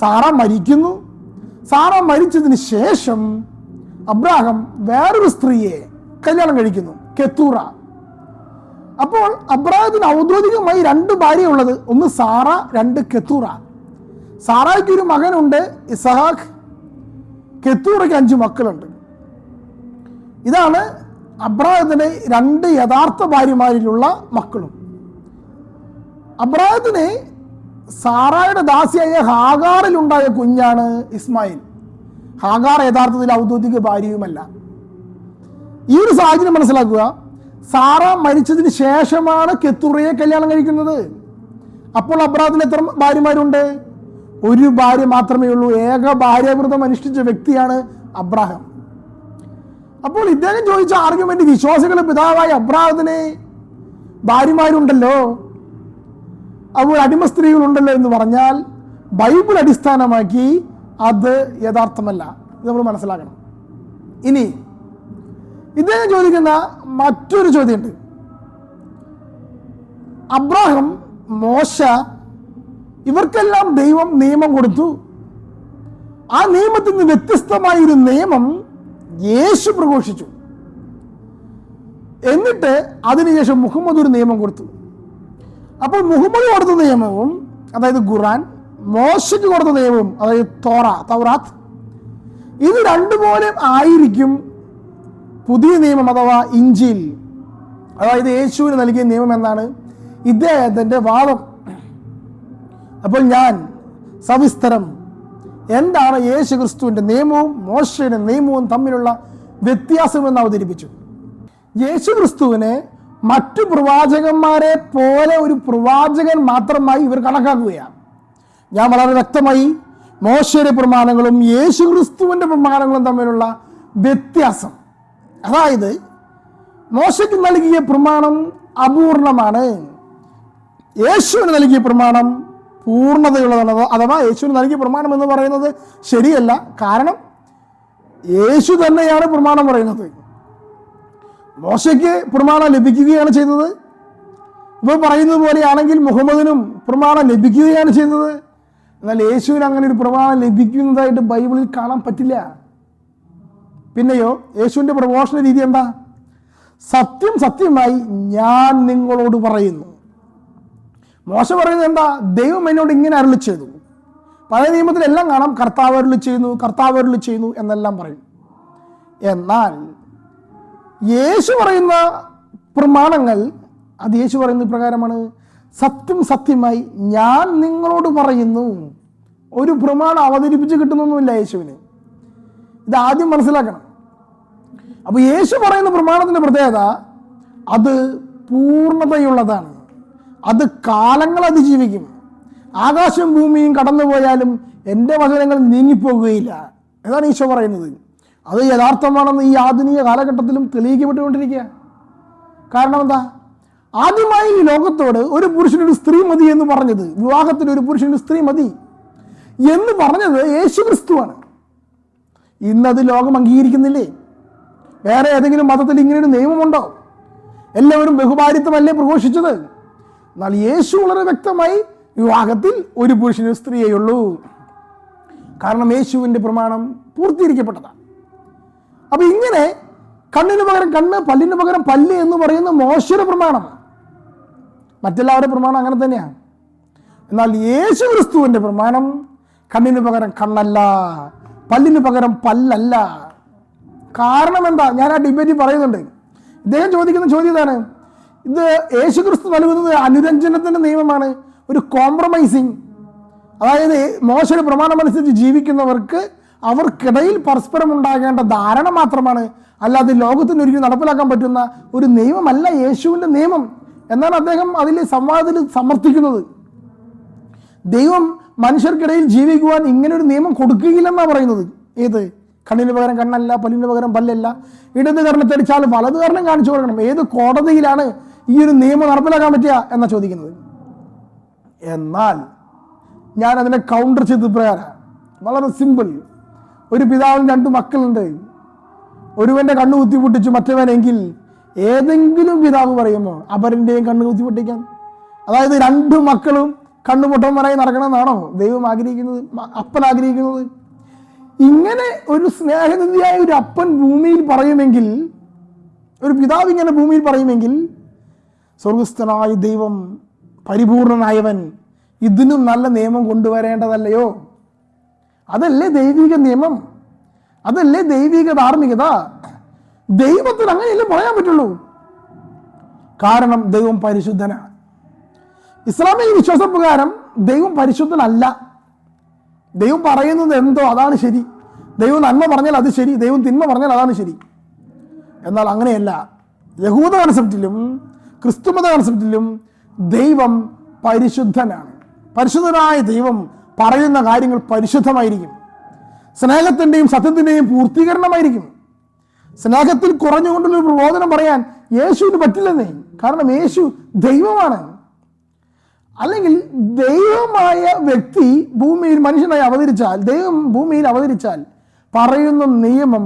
സാറ മരിക്കുന്നു. സാറ മരിച്ചതിന് ശേഷം അബ്രാഹം വേറൊരു സ്ത്രീയെ കല്യാണം കഴിക്കുന്നു, കെത്തൂറ. അപ്പോൾ അബ്രാഹത്തിന് ഔദ്യോഗികമായി 2 ഭാര്യയുള്ളത്, ഒന്ന് സാറ, 2 കെത്തൂറ. സാറായ്ക്ക് ഒരു മകനുണ്ട്, ഇസഹാക്ക്. കെത്തൂറയ്ക്ക് 5 മക്കളുണ്ട്. ഇതാണ് അബ്രാഹത്തിന് 2 യഥാർത്ഥ ഭാര്യമാരിലുള്ള മക്കളും. അബ്രാഹത്തിന് സാറായുടെ ദാസിയായ ഹാഗാറിലുണ്ടായ കുഞ്ഞാണ് ഇസ്മായിൽ. ഹാഗാർ യഥാർത്ഥത്തിൽ ഔദ്യോഗിക ഭാര്യയുമല്ല. ഈ ഒരു സാഹചര്യം മനസ്സിലാക്കുക. സാറ മരിച്ചതിന് ശേഷമാണ് കെത്തൂറയെ കല്യാണം കഴിക്കുന്നത്. അപ്പോൾ അബ്രാഹത്തിന് എത്ര ഭാര്യമാരുണ്ട്? ഒരു ഭാര്യ മാത്രമേ ഉള്ളൂ. ഏക ഭാര്യാവൃതം അനുഷ്ഠിച്ച വ്യക്തിയാണ് അബ്രാഹം. അപ്പോൾ ഇദ്ദേഹം ചോദിച്ച ആർഗ്യുമെന്റ്, വിശ്വാസികളുടെ പിതാവായ അബ്രാഹത്തിന് ഭാര്യമാരുണ്ടല്ലോ, അപ്പോൾ അടിമ സ്ത്രീകളുണ്ടല്ലോ എന്ന് പറഞ്ഞാൽ ബൈബിൾ അടിസ്ഥാനമാക്കി അത് യഥാർത്ഥമല്ല. ഇത് നമ്മൾ മനസ്സിലാക്കണം. ഇനി ഇദ്ദേഹം ചോദിക്കുന്ന മറ്റൊരു ചോദ്യമുണ്ട്. അബ്രാഹം, മോശ, ഇവർക്കെല്ലാം ദൈവം നിയമം കൊടുത്തു. ആ നിയമത്തിൽ നിന്ന് വ്യത്യസ്തമായ ഒരു നിയമം യേശു പ്രഘോഷിച്ചു. എന്നിട്ട് അതിനുശേഷം മുഹമ്മദ് ഒരു നിയമം കൊടുത്തു. അപ്പോൾ മുഹമ്മദ് കൊടുത്ത നിയമവും, അതായത് ഖുർആൻ, മോശയ്ക്ക് കൊടുത്ത നിയമവും, അതായത് തൗറാത്ത്, ഇത് 2 പോലെ ആയിരിക്കും പുതിയ നിയമം അഥവാ ഇഞ്ചീൽ, അതായത് യേശുവിന് നൽകിയ നിയമം എന്നാണ് ഇദ്ദേഹത്തിന്റെ വാദം. അപ്പോൾ ഞാൻ സവിസ്തരം എന്താണ് യേശു ക്രിസ്തുവിന്റെ നിയമവും മോശയുടെ നിയമവും തമ്മിലുള്ള വ്യത്യാസമെന്ന് അവതരിപ്പിച്ചു. യേശു ക്രിസ്തുവിനെ മറ്റു പ്രവാചകന്മാരെ പോലെ ഒരു പ്രവാചകൻ മാത്രമായി ഇവർ കണക്കാക്കുകയാണ്. ഞാൻ വളരെ വ്യക്തമായി മോശയുടെ പ്രമാണങ്ങളും യേശു ക്രിസ്തുവിന്റെ പ്രമാണങ്ങളും തമ്മിലുള്ള വ്യത്യാസം, അതായത് മോശയ്ക്ക് നൽകിയ പ്രമാണം അപൂർണമാണ്, യേശുവിന് നൽകിയ പ്രമാണം പൂർണ്ണതയുള്ളതാണ്. അഥവാ യേശുവിന് നൽകിയ പ്രമാണം എന്ന് പറയുന്നത് ശരിയല്ല. കാരണം യേശു തന്നെയാണ് പ്രമാണം പറയുന്നത്. മോശയ്ക്ക് പ്രമാണം ലഭിക്കുകയാണ് ചെയ്തത്. ഇപ്പോൾ പറയുന്നത് പോലെയാണെങ്കിൽ മുഹമ്മദിനും പ്രമാണം ലഭിക്കുകയാണ് ചെയ്തത്. എന്നാൽ യേശുവിന് അങ്ങനെ ഒരു പ്രമാണം ലഭിക്കുന്നതായിട്ട് ബൈബിളിൽ കാണാൻ പറ്റില്ല. പിന്നെയോ യേശുവിൻ്റെ പ്രഘോഷണ രീതി എന്താ? സത്യം സത്യമായി ഞാൻ നിങ്ങളോട് പറയുന്നു. മോശ പറയുന്നത് എന്താ? ദൈവം എന്നോട് ഇങ്ങനെ അരുളി ചെയ്തു. പഴയ നിയമത്തിലെല്ലാം കാണാം കർത്താവ് അരുളി ചെയ്യുന്നു, കർത്താവ് അരുളി ചെയ്യുന്നു എന്നെല്ലാം പറയും. എന്നാൽ യേശു പറയുന്ന പ്രമാണങ്ങൾ, അത് യേശു പറയുന്ന പ്രകാരമാണ്. സത്യം സത്യമായി ഞാൻ നിങ്ങളോട് പറയുന്നു. ഒരു പ്രമാണം അവതരിപ്പിച്ച് കിട്ടുന്നൊന്നുമില്ല യേശുവിന്. ഇത് ആദ്യം മനസ്സിലാക്കണം. അപ്പൊ യേശു പറയുന്ന പ്രമാണത്തിന്റെ പ്രത്യേകത, അത് പൂർണ്ണതയുള്ളതാണ്. അത് കാലങ്ങൾ അതിജീവിക്കും. ആകാശവും ഭൂമിയും കടന്നുപോയാലും എൻ്റെ വചനങ്ങൾ നീങ്ങിപ്പോകുകയില്ല. അതാണ് ഈശോ പറയുന്നത്. അത് യഥാർത്ഥമാണെന്ന് ഈ ആധുനിക കാലഘട്ടത്തിലും തെളിയിക്കപ്പെട്ടുകൊണ്ടിരിക്കുക. കാരണം എന്താ? ആദ്യമായി ഈ ലോകത്തോട് ഒരു പുരുഷനൊരു സ്ത്രീ മതി എന്ന് പറഞ്ഞത്, വിവാഹത്തിന് ഒരു പുരുഷനൊരു സ്ത്രീ മതി എന്ന് പറഞ്ഞത് യേശു ക്രിസ്തുവാണ്. ഇന്നത് ലോകം അംഗീകരിക്കുന്നില്ലേ? വേറെ ഏതെങ്കിലും മതത്തിൽ ഇങ്ങനെയൊരു നിയമമുണ്ടോ? എല്ലാവരും ബഹുഭാരിത്വമല്ലേ പ്രഘോഷിച്ചത്. എന്നാൽ യേശു വളരെ വ്യക്തമായി വിവാഹത്തിൽ ഒരു പുരുഷനും സ്ത്രീയേ ഉള്ളൂ. കാരണം യേശുവിൻ്റെ പ്രമാണം പൂർത്തീകരിക്കപ്പെട്ടതാണ്. അപ്പൊ ഇങ്ങനെ കണ്ണിന് പകരം കണ്ണ്, പല്ലിന് പകരം പല്ല് എന്ന് പറയുന്ന മോശയുടെ പ്രമാണം. മറ്റെല്ലാവരുടെ പ്രമാണം അങ്ങനെ തന്നെയാണ്. എന്നാൽ യേശു ക്രിസ്തുവിൻ്റെ പ്രമാണം കണ്ണിന് പകരം കണ്ണല്ല, പല്ലിന് പകരം പല്ലല്ല. കാരണം എന്താ? ഞാൻ ആ ഡിബേറ്റ് പറയുന്നുണ്ട്. ഇദ്ദേഹം ചോദിക്കുന്ന ചോദ്യം ഇതാണ്: ഇത് യേശു ക്രിസ്തു നൽകുന്നത് അനുരഞ്ജനത്തിൻ്റെ നിയമമാണ്, ഒരു കോംപ്രമൈസിങ്. അതായത് മോശയുടെ പ്രമാണം അനുസരിച്ച് ജീവിക്കുന്നവർക്ക് അവർക്കിടയിൽ പരസ്പരം ഉണ്ടാകേണ്ട ധാരണ മാത്രമാണ്, അല്ലാതെ ലോകത്തിന് ഒരിക്കലും നടപ്പിലാക്കാൻ പറ്റുന്ന ഒരു നിയമമല്ല യേശുവിൻ്റെ നിയമം എന്നാണ് അദ്ദേഹം അതിൽ സംവാദത്തിൽ സമർത്ഥിക്കുന്നത്. ദൈവം മനുഷ്യർക്കിടയിൽ ജീവിക്കുവാൻ ഇങ്ങനൊരു നിയമം കൊടുക്കുകയില്ലെന്നാണ് പറയുന്നത്. ഏത്? കണ്ണിന് പകരം കണ്ണല്ല, പല്ലിന് പകരം പല്ലല്ല, ഇടത് കർണത്തടിച്ചാൽ വലത് കർണം കാണിച്ചു കൊടുക്കണം. ഏത് കോടതിയിലാണ് ഈ ഒരു നിയമം നടപ്പിലാക്കാൻ പറ്റുക എന്നാ ചോദിക്കുന്നത്. എന്നാൽ ഞാൻ അതിനെ കൗണ്ടർ ചെയ്ത് പ്രകാരം വളരെ സിമ്പിൾ. ഒരു പിതാവിന് 2 മക്കളുണ്ട്. ഒരുവന്റെ കണ്ണ് കുത്തിപ്പൊട്ടിച്ചു മറ്റവനെങ്കിൽ ഏതെങ്കിലും പിതാവ് പറയുമോ അപരന്റെയും കണ്ണ് കുത്തിപ്പൊട്ടിക്കാൻ? അതായത് 2 മക്കളും കണ്ണുപൊട്ടന്മാരായി നടക്കണമെന്നാണോ ദൈവം ആഗ്രഹിക്കുന്നത്, അപ്പൻ ആഗ്രഹിക്കുന്നത്? ഇങ്ങനെ ഒരു സ്നേഹനിധിയായ ഒരു അപ്പൻ ഭൂമിയിൽ പറയുമെങ്കിൽ, ഒരു പിതാവ് ഇങ്ങനെ ഭൂമിയിൽ പറയുമെങ്കിൽ, സ്വർഗസ്ഥനായ ദൈവം പരിപൂർണനായവൻ ഇതിനും നല്ല നിയമം കൊണ്ടുവരേണ്ടതല്ലയോ? അതല്ലേ ദൈവിക നിയമം, അതല്ലേ ദൈവിക ധാർമ്മികത? ദൈവത്തിന് അങ്ങനെയല്ലേ പറയാൻ പറ്റുള്ളൂ. കാരണം ദൈവം പരിശുദ്ധനാണ്. ഇസ്ലാമിക വിശ്വാസപ്രകാരം ദൈവം പരിശുദ്ധനല്ല. ദൈവം പറയുന്നത് എന്തോ അതാണ് ശരി, ദൈവം നന്മ പറഞ്ഞാൽ അത് ശരി, ദൈവം തിന്മ പറഞ്ഞാൽ അതാണ് ശരി. എന്നാൽ അങ്ങനെയല്ല. യഹൂദ കൺസെപ്റ്റിലും ക്രിസ്തുമത കൺസെപ്റ്റിലും ദൈവം പരിശുദ്ധനാണ്. പരിശുദ്ധനായ ദൈവം പറയുന്ന കാര്യങ്ങൾ പരിശുദ്ധമായിരിക്കും. സ്നേഹത്തിൻ്റെയും സത്യത്തിൻ്റെയും പൂർത്തീകരണമായിരിക്കും. സ്നേഹത്തിൽ കുറഞ്ഞുകൊണ്ടുള്ളൊരു പ്രബോധനം പറയാൻ യേശുവിന് പറ്റില്ലെന്നേ. കാരണം യേശു ദൈവമാണ്. അല്ലെങ്കിൽ ദൈവമായ വ്യക്തി ഭൂമിയിൽ മനുഷ്യനായി അവതരിച്ചാൽ, ദൈവം ഭൂമിയിൽ അവതരിച്ചാൽ പറയുന്ന നിയമം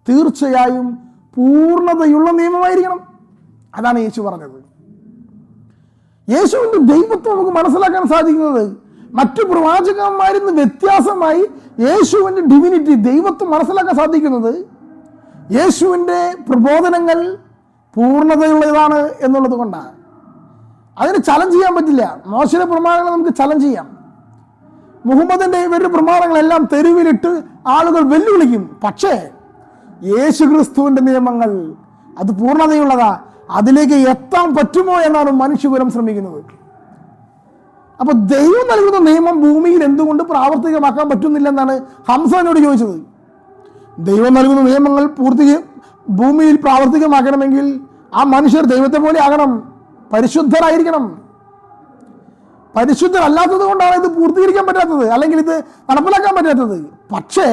തീർച്ചയായും പൂർണ്ണതയുള്ള നിയമമായിരിക്കണം. അതാണ് യേശു പറഞ്ഞത്. യേശുവിൻ്റെ ദൈവത്വം നമുക്ക് മനസ്സിലാക്കാൻ സാധിക്കുന്നത് മറ്റു പ്രവാചകന്മാരിൽ നിന്ന് വ്യത്യാസമായി യേശുവിൻ്റെ ഡിവിനിറ്റി, ദൈവത്വം മനസ്സിലാക്കാൻ സാധിക്കുന്നത് യേശുവിൻ്റെ പ്രബോധനങ്ങൾ പൂർണ്ണതയുള്ളതാണ് എന്നുള്ളത് കൊണ്ടാണ്. അതിന് ചലഞ്ച് ചെയ്യാൻ പറ്റില്ല. മോശയുടെ പ്രമാണങ്ങൾ നമുക്ക് ചലഞ്ച് ചെയ്യാം. മുഹമ്മദിന്റെ ഇവരുടെ പ്രമാണങ്ങളെല്ലാം തെരുവിലിട്ട് ആളുകൾ വെല്ലുവിളിക്കും. പക്ഷേ യേശു ക്രിസ്തുവിന്റെ നിയമങ്ങൾ അത് പൂർണ്ണതയുള്ളതാ. അതിലേക്ക് എത്താൻ പറ്റുമോ എന്നാണ് മനുഷ്യകുലം ശ്രമിക്കുന്നത്. അപ്പൊ ദൈവം നൽകുന്ന നിയമം ഭൂമിയിൽ എന്തുകൊണ്ട് പ്രാവർത്തികമാക്കാൻ പറ്റുന്നില്ലെന്നാണ് ഹംസനോട് ചോദിച്ചത്. ദൈവം നൽകുന്ന നിയമങ്ങൾ ഭൂമിയിൽ പ്രാവർത്തികമാക്കണമെങ്കിൽ ആ മനുഷ്യർ ദൈവത്തെ പോലെ ആകണം, പരിശുദ്ധരായിരിക്കണം. പരിശുദ്ധരല്ലാത്തത് കൊണ്ടാണ് ഇത് പൂർത്തീകരിക്കാൻ പറ്റാത്തത്, അല്ലെങ്കിൽ ഇത് നടപ്പിലാക്കാൻ പറ്റാത്തത്. പക്ഷേ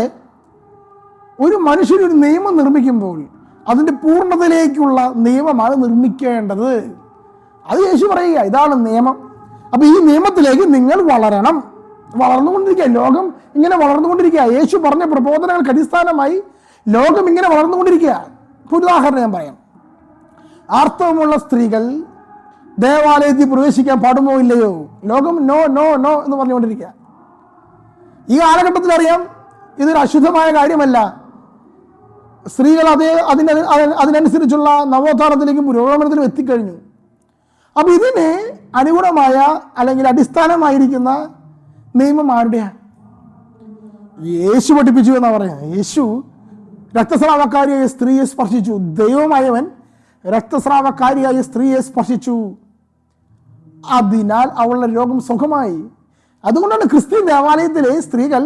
ഒരു മനുഷ്യനൊരു നിയമം നിർമ്മിക്കുമ്പോൾ അതിൻ്റെ പൂർണ്ണതയിലേക്കുള്ള നിയമമാണ് നിർമ്മിക്കേണ്ടത്. അത് യേശു പറയുക, ഇതാണ് നിയമം. അപ്പൊ ഈ നിയമത്തിലേക്ക് നിങ്ങൾ വളരണം, വളർന്നുകൊണ്ടിരിക്കുക. ലോകം ഇങ്ങനെ വളർന്നുകൊണ്ടിരിക്കുക. യേശു പറഞ്ഞ പ്രബോധനങ്ങൾക്ക് അടിസ്ഥാനമായി ലോകം ഇങ്ങനെ വളർന്നുകൊണ്ടിരിക്കുക. ഉദാഹരണം ഞാൻ പറയാം. ആർത്തവമുള്ള സ്ത്രീകൾ ദേവാലയത്തിൽ പ്രവേശിക്കാൻ പാടുമോ ഇല്ലയോ? ലോകം നോ നോ നോ എന്ന് പറഞ്ഞുകൊണ്ടിരിക്കുക. ഈ കാലഘട്ടത്തിൽ അറിയാം ഇതൊരു അശുദ്ധമായ കാര്യമല്ല. സ്ത്രീകൾ അതിനനുസരിച്ചുള്ള നവോത്ഥാനത്തിലേക്കും പുരോഗമനത്തിലും എത്തിക്കഴിഞ്ഞു. അപ്പൊ ഇതിന് അനുഗുണമായ അല്ലെങ്കിൽ അടിസ്ഥാനമായിരിക്കുന്ന നിയമം ആരുടെയാണ്? യേശു പഠിപ്പിച്ചു എന്നാ പറയുന്നത്. യേശു രക്തസ്രാവക്കാരിയായ സ്ത്രീയെ സ്പർശിച്ചു. ദൈവമായവൻ രക്തസ്രാവക്കാരിയായ സ്ത്രീയെ സ്പർശിച്ചു. അതിനാൽ അവളുടെ രോഗം സുഖമായി. അതുകൊണ്ടാണ് ക്രിസ്ത്യൻ ദേവാലയത്തിലെ സ്ത്രീകൾ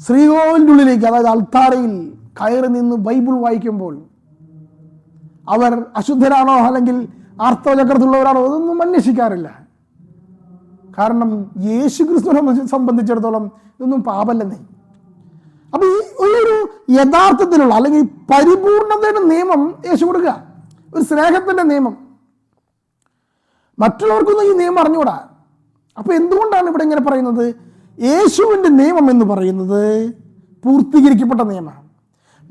ശ്രീകോവിലിൻ്റെ ഉള്ളിലേക്ക്, അതായത് അൾത്താരയിൽ കയറി നിന്ന് ബൈബിൾ വായിക്കുമ്പോൾ അവർ അശുദ്ധരാണോ അല്ലെങ്കിൽ ആർത്തവചക്രത്തിലുള്ളവരാണോ അതൊന്നും അന്വേഷിക്കാറില്ല. കാരണം യേശു ക്രിസ്തുവിനെ സംബന്ധിച്ചിടത്തോളം ഇതൊന്നും പാപമല്ലെന്നേ. അപ്പൊ ഈ ഒരു യഥാർത്ഥത്തിലുള്ള അല്ലെങ്കിൽ പരിപൂർണതയുടെ നിയമം യേശു കൊടുക്കുക, ഒരു സ്നേഹത്തിന്റെ നിയമം. മറ്റുള്ളവർക്കൊന്നും ഈ നിയമം അറിഞ്ഞുകൂടാ. അപ്പൊ എന്തുകൊണ്ടാണ് ഇവിടെ ഇങ്ങനെ പറയുന്നത്? യേശുവിൻ്റെ നിയമം എന്ന് പറയുന്നത് പൂർത്തീകരിക്കപ്പെട്ട നിയമമാണ്.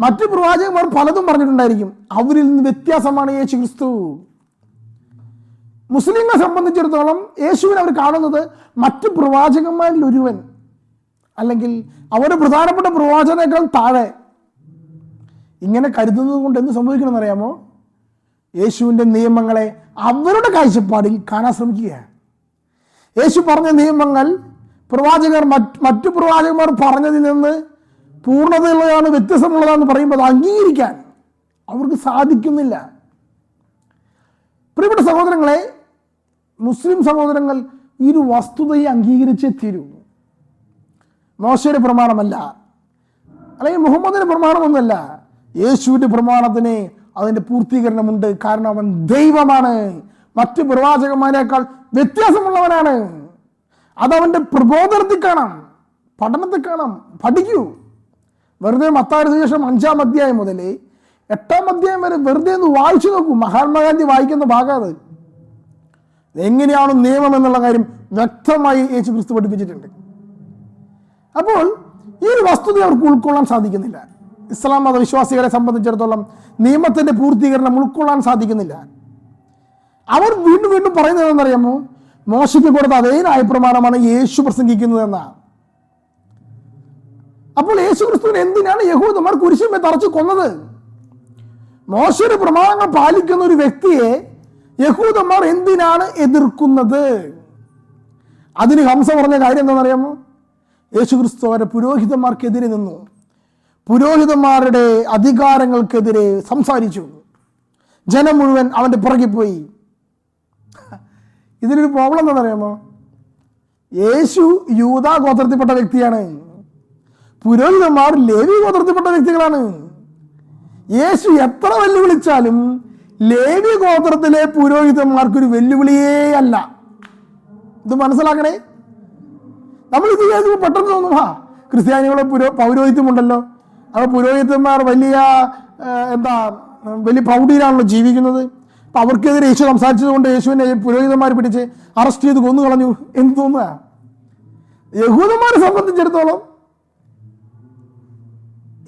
മറ്റു പ്രവാചകന്മാർ പലതും പറഞ്ഞിട്ടുണ്ടായിരിക്കും. അവരിൽ നിന്ന് വ്യത്യാസമാണ് യേശു ക്രിസ്തു. മുസ്ലിങ്ങളെ സംബന്ധിച്ചിടത്തോളം യേശുവിനെ അവർ കാണുന്നത് മറ്റു പ്രവാചകന്മാരിൽ ഒരുവൻ, അല്ലെങ്കിൽ അവരുടെ പ്രധാനപ്പെട്ട പ്രവാചകനേക്കാൾ താഴെ. ഇങ്ങനെ കരുതുന്നത് കൊണ്ട് എന്ത് സംഭവിക്കണമെന്ന് അറിയാമോ? യേശുവിൻ്റെ നിയമങ്ങളെ അവരുടെ കാഴ്ചപ്പാടിൽ കാണാൻ ശ്രമിക്കുക. യേശു പറഞ്ഞ നിയമങ്ങൾ മറ്റു പ്രവാചകന്മാർ പറഞ്ഞതിൽ നിന്ന് പൂർണ്ണതയുള്ളതാണ്, വ്യത്യസ്തമുള്ളതാണെന്ന് പറയുമ്പോൾ അത് അംഗീകരിക്കാൻ അവർക്ക് സാധിക്കുന്നില്ല. പ്രിയപ്പെട്ട സഹോദരങ്ങളെ, മുസ്ലിം സഹോദരങ്ങൾ ഈ ഒരു വസ്തുതയെ അംഗീകരിച്ചേ തീരൂ. മോശയുടെ പ്രമാണമല്ല, അല്ലെങ്കിൽ മുഹമ്മദിന്റെ പ്രമാണമൊന്നുമല്ല. യേശുവിൻ്റെ പ്രമാണത്തിന് അതിൻ്റെ പൂർത്തീകരണമുണ്ട്. കാരണം അവൻ ദൈവമാണ്, മറ്റു പ്രവാചകന്മാരെക്കാൾ വ്യത്യാസമുള്ളവനാണ്. അതവൻ്റെ പ്രബോധനത്തിൽ കാണാം, പഠനത്തിൽ കാണാം. പഠിക്കൂ. വെറുതെ മത്തായിയുടെ സുവിശേഷം 5-ാം അധ്യായം മുതൽ 8-ാം അധ്യായം വരെ വെറുതെ ഒന്ന് വായിച്ചു നോക്കൂ. മഹാത്മാഗാന്ധി വായിക്കുന്ന ഭാഗം അത്. എങ്ങനെയാണ് നിയമം എന്നുള്ള കാര്യം വ്യക്തമായി യേശു ക്രിസ്തു പഠിപ്പിച്ചിട്ടുണ്ട്. അപ്പോൾ ഈ ഒരു വസ്തുത അവർക്ക് ഉൾക്കൊള്ളാൻ സാധിക്കുന്നില്ല. ഇസ്ലാം മതവിശ്വാസികളെ സംബന്ധിച്ചിടത്തോളം നിയമത്തിന്റെ പൂർത്തീകരണം ഉൾക്കൊള്ളാൻ സാധിക്കുന്നില്ല. അവർ വീണ്ടും വീണ്ടും പറയുന്നത് എന്താണെന്നറിയാമോ? മോശയ്ക്ക് കൊടുത്ത അതേ ന്യായപ്രമാണമാണ് യേശു പ്രസംഗിക്കുന്നതെന്നാണ്. അപ്പോൾ യേശു ക്രിസ്തുവിനെ എന്തിനാണ് യഹൂദന്മാർ കുരിശിന്മേൽ തറച്ചു കൊന്നത്? മോശയുടെ പ്രമാണങ്ങൾ പാലിക്കുന്ന ഒരു വ്യക്തിയെ യഹൂദന്മാർ എന്തിനാണ് എതിർക്കുന്നത്? അതിന് ഹംസ പറഞ്ഞ കാര്യം എന്താണെന്നറിയാമോ? യേശു ക്രിസ്തു അവരെ പുരോഹിതന്മാർക്കെതിരെ നിന്നു, പുരോഹിതന്മാരുടെ അധികാരങ്ങൾക്കെതിരെ സംസാരിച്ചു. ജനം മുഴുവൻ അവൻ്റെ പുറകിൽ പോയി. ഇതിനൊരു പ്രോബ്ലം എന്താണെന്നറിയാമോ? യേശു യൂദാ ഗോത്രത്തിൽപ്പെട്ട വ്യക്തിയാണ്, പുരോഹിതന്മാർ ലേവി ഗോത്രത്തിൽപ്പെട്ട വ്യക്തികളാണ്. യേശു എത്ര വെല്ലുവിളിച്ചാലും ലേവി ഗോത്രത്തിലെ പുരോഹിതന്മാർക്കൊരു വെല്ലുവിളിയേ അല്ല. ഇത് മനസ്സിലാക്കണേ. നമ്മൾ ഇത് കേൾക്കുമ്പോൾ പെട്ടെന്ന് തോന്നും, ക്രിസ്ത്യാനികളെ പൗരോഹിത്യമുണ്ടല്ലോ, അപ്പോൾ പുരോഹിതന്മാർ വലിയ പ്രൗഢിയിലാണല്ലോ ജീവിക്കുന്നത്. അപ്പം അവർക്കെതിരെ യേശു സംസാരിച്ചത് കൊണ്ട് യേശുവിനെ പുരോഹിതന്മാർ പിടിച്ച് അറസ്റ്റ് ചെയ്ത് കൊന്നു കളഞ്ഞു എന്ന് തോന്നുക. യഹൂദന്മാരെ സംബന്ധിച്ചിടത്തോളം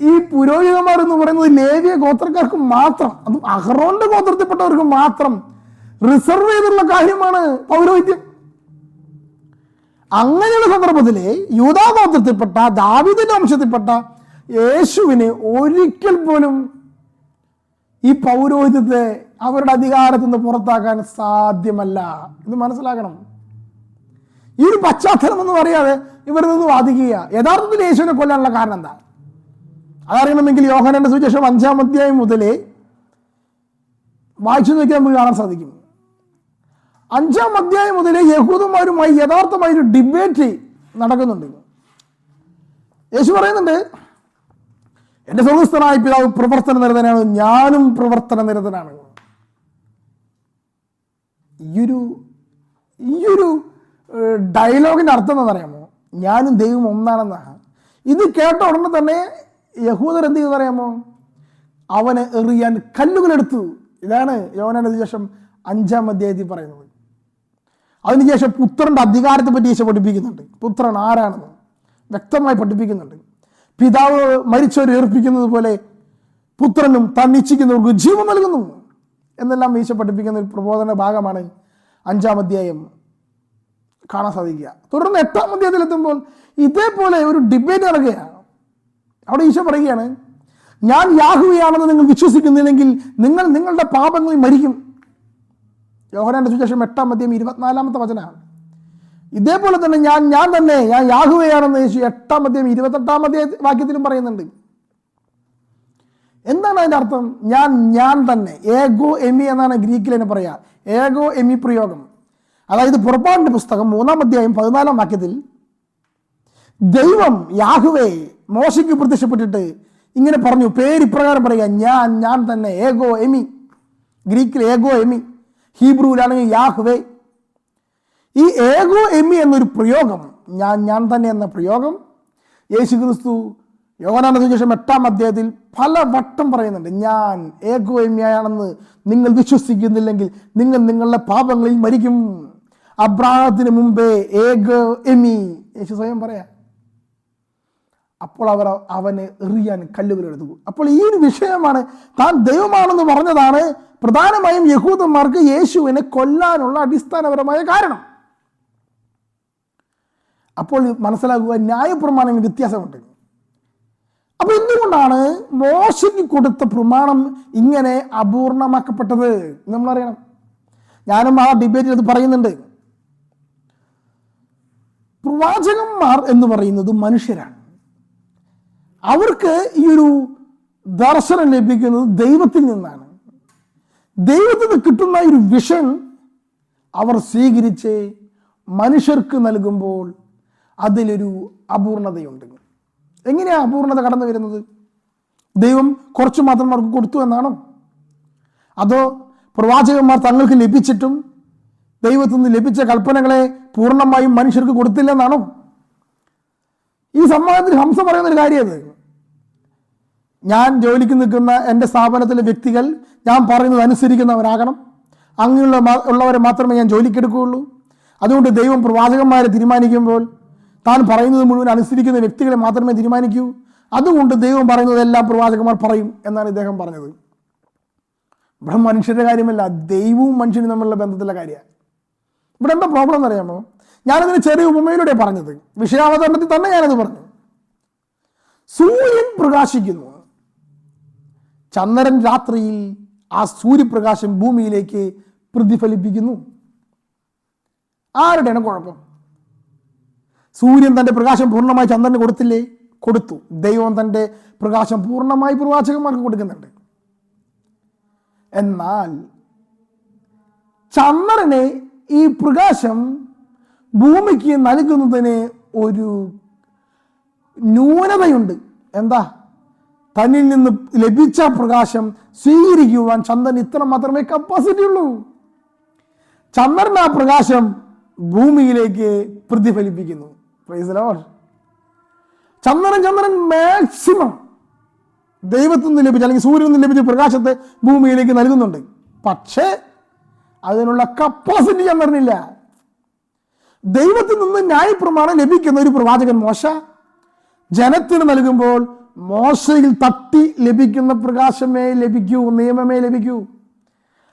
ഈ പുരോഹിതന്മാർ എന്ന് പറയുന്നത് ലേവിയ ഗോത്രക്കാർക്ക് മാത്രം, അതും അഹ്റോന്റെ ഗോത്രത്തിൽപ്പെട്ടവർക്ക് മാത്രം റിസർവ് ചെയ്തിട്ടുള്ള കാര്യമാണ് പൗരോഹിത്യം. അങ്ങനെയുള്ള സന്ദർഭത്തില് യൂദാ ഗോത്രത്തിൽപ്പെട്ട ദാവീദിന്റെ വംശത്തിൽപ്പെട്ട യേശുവിന് ഒരിക്കൽ പോലും ഈ പൗരോഹിത്യത്തെ അവരുടെ അധികാരത്തിൽ നിന്ന് പുറത്താക്കാൻ സാധ്യമല്ല എന്ന് മനസ്സിലാക്കണം. ഈ ഒരു പശ്ചാത്തലം ഒന്നും അറിയാതെ ഇവരിൽ നിന്ന് വാദിക്കുക. യഥാർത്ഥത്തിൽ യേശുവിനെ കൊല്ലാനുള്ള കാരണം എന്താ? അതറിയണമെങ്കിൽ യോഹന്നാന്റെ സുവിശേഷം 5-ാം അധ്യായം മുതൽ വായിച്ചു നോക്കിയാൽ നമുക്ക് കാണാൻ സാധിക്കും. 5-ാം അധ്യായം മുതൽ യഹൂദന്മാരുമായി യഥാർത്ഥമായൊരു ഡിബേറ്റ് നടക്കുന്നുണ്ട്. യേശു പറയുന്നുണ്ട്, എൻ്റെ സ്വർഗ്ഗസ്ഥനായ പിതാവ് പ്രവർത്തന നിരതനാണ്, ഞാനും പ്രവർത്തന നിരതനാണ്. ഈയൊരു ഡയലോഗിന്റെ അർത്ഥം എന്താണെന്നറിയാമോ? ഞാനും ദൈവം ഒന്നാണെന്നാണ്. ഇത് കേട്ട ഉടനെ തന്നെ യഹൂദർ എന്ത് ചെയ്തു അറിയാമോ? അവനെ എറിയാൻ കല്ലുകളെടുത്തു. ഇതാണ് യോഹന്നാന്റെ സുവിശേഷം 5-ാം അധ്യായത്തിൽ പറയുന്നത്. അതിനുശേഷം പുത്രന്റെ അധികാരത്തെ പറ്റി യേശു പഠിപ്പിക്കുന്നുണ്ട്. പുത്രൻ ആരാണെന്ന് വ്യക്തമായി പഠിപ്പിക്കുന്നുണ്ട്. പിതാവ് മരിച്ചവരെ ഏർപ്പിക്കുന്നത് പോലെ പുത്രനും താൻ നിശ്ചയിക്കുന്നവർക്ക് ജീവൻ നൽകുന്നു എന്നെല്ലാം യേശു പഠിപ്പിക്കുന്ന ഒരു പ്രബോധന ഭാഗമാണ് 5-ാം അധ്യായം കാണാൻ സാധിക്കുക. തുടർന്ന് 8-ാം അധ്യായത്തിലെത്തുമ്പോൾ ഇതേപോലെ ഒരു ഡിബേറ്റ് നടക്കുകയാണ്. അവിടെ ഈശോ പറയുകയാണ്, ഞാൻ യാഹ്വയാണെന്ന് നിങ്ങൾ വിശ്വസിക്കുന്നില്ലെങ്കിൽ നിങ്ങൾ നിങ്ങളുടെ പാപങ്ങളിൽ മരിക്കും. യോഹന്നാന്റെ സുവിശേഷം 8-ാം അധ്യായം 24-ാമത്തെ വചനമാണ്. ഇതേപോലെ തന്നെ ഞാൻ യാഹ്വയാണെന്ന് യേശു 8-ാം അധ്യായം 28-ാം വാക്യത്തിലും പറയുന്നുണ്ട്. എന്താണ് അതിന്റെ അർത്ഥം? ഞാൻ തന്നെ, ഏഗോ എമി എന്നാണ് ഗ്രീക്കിൽ തന്നെ പറയാ. ഏഗോ എമി പ്രയോഗം. അതായത് പുറപ്പാടിന്റെ പുസ്തകം 3-ാം അധ്യായം 14-ാം വാക്യത്തിൽ ദൈവം യാഹ്വേ മോശയ്ക്ക് പ്രത്യക്ഷപ്പെട്ടിട്ട് ഇങ്ങനെ പറഞ്ഞു, പേരിപ്രകാരം പറയുക, ഞാൻ തന്നെ, ഏഗോ എമി. ഗ്രീക്കിൽ ഏഗോ എമി, ഹീബ്രുവിലാണെങ്കിൽ യാഹ്വേ. ഈ ഏഗോ എമി എന്നൊരു പ്രയോഗം, ഞാൻ തന്നെ എന്ന പ്രയോഗം യേശു ക്രിസ്തു യോഹന്നാന്റെ സുവിശേഷം 8-ാം അധ്യായത്തിൽ പല വട്ടം പറയുന്നുണ്ട്. ഞാൻ ഏഗോ എമിയാണെന്ന് നിങ്ങൾ വിശ്വസിക്കുന്നില്ലെങ്കിൽ നിങ്ങൾ നിങ്ങളുടെ പാപങ്ങളിൽ മരിക്കും. അബ്രാഹത്തിന് മുമ്പേ ഏഗോ എമി യേശു സ്വയം പറയാം. അപ്പോൾ അവർ അവനെ എറിയാൻ കല്ലുകൾ എടുത്തു. അപ്പോൾ ഈ ഒരു വിഷയമാണ്, താൻ ദൈവമാണെന്ന് പറഞ്ഞതാണ് പ്രധാനമായും യഹൂദന്മാർക്ക് യേശുവിനെ കൊല്ലാനുള്ള അടിസ്ഥാനപരമായ കാരണം. അപ്പോൾ മനസ്സിലാക്കുക, ന്യായപ്രമാണങ്ങൾ വ്യത്യാസമുണ്ട്. അപ്പൊ എന്തുകൊണ്ടാണ് മോശയ്ക്ക് കൊടുത്ത പ്രമാണം ഇങ്ങനെ അപൂർണമാക്കപ്പെട്ടത് നമ്മളറിയണം. ഞാനും ആ ഡിബേറ്റിൽ അത് പറയുന്നുണ്ട്. പ്രവാചകന്മാർ എന്ന് പറയുന്നത് മനുഷ്യരാണ്. അവർക്ക് ഈ ഒരു ദർശനം ലഭിക്കുന്നത് ദൈവത്തിൽ നിന്നാണ്. ദൈവത്തിൽ നിന്ന് കിട്ടുന്ന ഒരു വിഷൻ അവർ സ്വീകരിച്ച് മനുഷ്യർക്ക് നൽകുമ്പോൾ അതിലൊരു അപൂർണതയുണ്ട്. എങ്ങനെയാണ് അപൂർണത കടന്നു വരുന്നത്? ദൈവം കുറച്ച് മാത്രം അവർക്ക് കൊടുത്തു എന്നാണോ? അതോ പ്രവാചകന്മാർ തങ്ങൾക്ക് ലഭിച്ചിട്ടും ദൈവത്തിൽ നിന്ന് ലഭിച്ച കൽപ്പനകളെ പൂർണ്ണമായും മനുഷ്യർക്ക് കൊടുത്തില്ലെന്നാണോ? ഈ സംവാദത്തിൽ ഹംസ പറയുന്നൊരു കാര്യത്, ഞാൻ ജോലിക്ക് നിൽക്കുന്ന എൻ്റെ സ്ഥാപനത്തിലെ വ്യക്തികൾ ഞാൻ പറയുന്നത് അനുസരിക്കുന്നവരാകണം, അങ്ങനെയുള്ളവരെ മാത്രമേ ഞാൻ ജോലിക്കെടുക്കുകയുള്ളൂ. അതുകൊണ്ട് ദൈവം പ്രവാചകന്മാരെ തീരുമാനിക്കുമ്പോൾ താൻ പറയുന്നത് മുഴുവൻ അനുസരിക്കുന്ന വ്യക്തികളെ മാത്രമേ തീരുമാനിക്കൂ. അതുകൊണ്ട് ദൈവം പറയുന്നതെല്ലാം പ്രവാചകന്മാർ പറയും എന്നാണ് ഇദ്ദേഹം പറഞ്ഞത്. ഇവിടെ മനുഷ്യരുടെ കാര്യമല്ല, ദൈവവും മനുഷ്യനും തമ്മിലുള്ള ബന്ധത്തിലുള്ള കാര്യമാണ്. ഇവിടെ എന്താ പ്രോബ്ലം എന്നറിയാമോ? ഞാനതിന് ചെറിയ ഉപമയിലൂടെ പറഞ്ഞത്, വിഷയാവതരണത്തിൽ തന്നെ ഞാനത് പറഞ്ഞു. സൂര്യൻ പ്രകാശിക്കുന്നു, ചന്ദ്രൻ രാത്രിയിൽ ആ സൂര്യപ്രകാശം ഭൂമിയിലേക്ക് പ്രതിഫലിപ്പിക്കുന്നു. ആരുടെയാണ് കുഴപ്പം? സൂര്യൻ തൻ്റെ പ്രകാശം പൂർണ്ണമായി ചന്ദ്രന് കൊടുത്തില്ലേ? കൊടുത്തു. ദൈവം തൻ്റെ പ്രകാശം പൂർണ്ണമായി പ്രവാചകന്മാർക്ക് കൊടുക്കുന്നുണ്ട്. എന്നാൽ ചന്ദ്രനെ ഈ പ്രകാശം ഭൂമിക്ക് നൽകുന്നതിന് ഒരു ന്യൂനതയുണ്ട്. എന്താ? തന്നിൽ നിന്ന് ലഭിച്ച പ്രകാശം സ്വീകരിക്കുവാൻ ചന്ദ്രൻ ഇത്ര മാത്രമേ കപ്പാസിറ്റി ഉള്ളൂ. ചന്ദ്രൻ ആ പ്രകാശം ഭൂമിയിലേക്ക് പ്രതിഫലിപ്പിക്കുന്നു. Praise the Lord. Chandran maximum ദൈവത്തിൽ നിന്ന് ലഭിച്ച അല്ലെങ്കിൽ സൂര്യനിൽ നിന്ന് ലഭിച്ച പ്രകാശത്തെ ഭൂമിയിലേക്ക് നൽകുന്നുണ്ട്. പക്ഷേ അതിനുള്ള കപ്പാസിറ്റി ചന്ദ്രനില്ല. ദൈവത്തിൽ നിന്ന് ന്യായപ്രമാണം ലഭിക്കുന്ന ഒരു പ്രവാചകൻ മോശ ജനത്തിന് നൽകുമ്പോൾ മോശയിൽ തട്ടി ലഭിക്കുന്ന പ്രകാശമേ ലഭിക്കൂ, നിയമമേ ലഭിക്കൂ.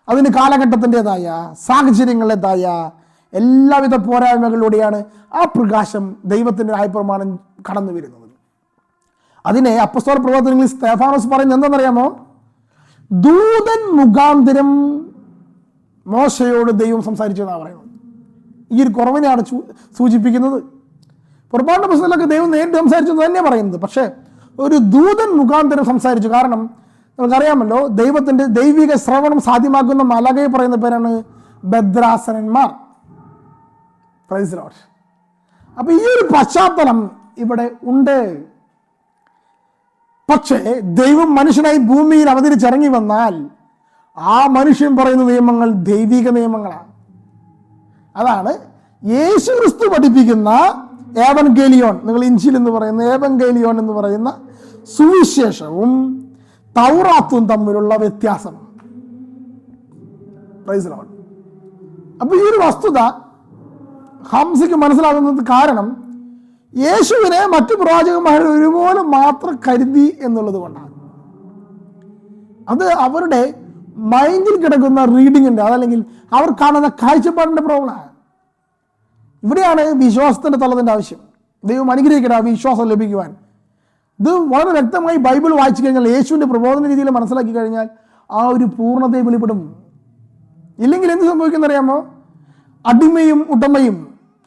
അതിന് കാലഘട്ടത്തിൻ്റെതായ സാഹചര്യങ്ങളുടേതായ എല്ലാവിധ പോരായ്മകളിലൂടെയാണ് ആ പ്രകാശം ദൈവത്തിൻ്റെ ന്യായപ്രമാണം കടന്നു വരുന്നത്. അതിനെ അപ്പസ്തോല പ്രവർത്തനങ്ങളിൽ സ്തെഫാനോസ് പറയുന്നത് എന്താണെന്നറിയാമോ? ദൂതൻ മുഖാന്തരം മോശയോട് ദൈവം സംസാരിച്ചു എന്നാണ് പറയുന്നത്. ഈ ഒരു കുറവിനെയാണ് സൂചിപ്പിക്കുന്നത്. പുറപ്പാടിന്റെ പുസ്തകത്തിലൊക്കെ ദൈവം നേരിട്ട് സംസാരിച്ചു എന്ന് തന്നെ പറയുന്നത്. പക്ഷേ ഒരു ദൂതൻ മുഖാന്തരം സംസാരിച്ചു. കാരണം നമുക്കറിയാമല്ലോ, ദൈവത്തിൻ്റെ ദൈവിക ശ്രവണം സാധ്യമാക്കുന്ന മലകയെ പറയുന്ന പേരാണ് ഭദ്രാസനന്മാർ. Praise the Lord. അപ്പൊ ഈ ഒരു പശ്ചാത്തലം ഇവിടെ ഉണ്ട്. പക്ഷേ ദൈവം മനുഷ്യനായി ഭൂമിയിൽ അവതരിച്ചിറങ്ങി വന്നാൽ ആ മനുഷ്യൻ പറയുന്ന നിയമങ്ങൾ ദൈവിക നിയമങ്ങളാണ്. അതാണ് യേശു ക്രിസ്തു പഠിപ്പിക്കുന്ന ഏവൻഗേലിയോൺ, നിങ്ങൾ ഇഞ്ചിൽ എന്ന് പറയുന്ന ഏവൻഗേലിയോൺ എന്ന് പറയുന്ന സുവിശേഷവും തൗറാത്തും തമ്മിലുള്ള വ്യത്യാസം. Praise the Lord. അപ്പൊ ഈ ഒരു വസ്തുത ഹംസയ്ക്ക് മനസ്സിലാകുന്നത് കാരണം യേശുവിനെ മറ്റു പ്രവാചകന്മാർ ഒരുപോലെ മാത്രം കരുതി എന്നുള്ളത് കൊണ്ടാണ്. അത് അവരുടെ മൈൻഡിൽ കിടക്കുന്ന റീഡിങ്ങിൻ്റെ, അതല്ലെങ്കിൽ അവർ കാണുന്ന കാഴ്ചപ്പാടിൻ്റെ പ്രോബ്ലമാണ്. ഇവിടെയാണ് വിശ്വാസത്തിൻ്റെ തലത്തിൻ്റെ ആവശ്യം. ദൈവം അനുഗ്രഹിക്കട്ടെ ആ വിശ്വാസം ലഭിക്കുവാൻ. ഇത് വളരെ വ്യക്തമായി ബൈബിൾ വായിച്ചു കഴിഞ്ഞാൽ, യേശുവിൻ്റെ പ്രബോധന രീതിയിൽ മനസ്സിലാക്കി കഴിഞ്ഞാൽ ആ ഒരു പൂർണ്ണതയെ വെളിപ്പെടും. ഇല്ലെങ്കിൽ എന്ത് സംഭവിക്കുന്നറിയാമോ? അടിമയും ഉടമയും,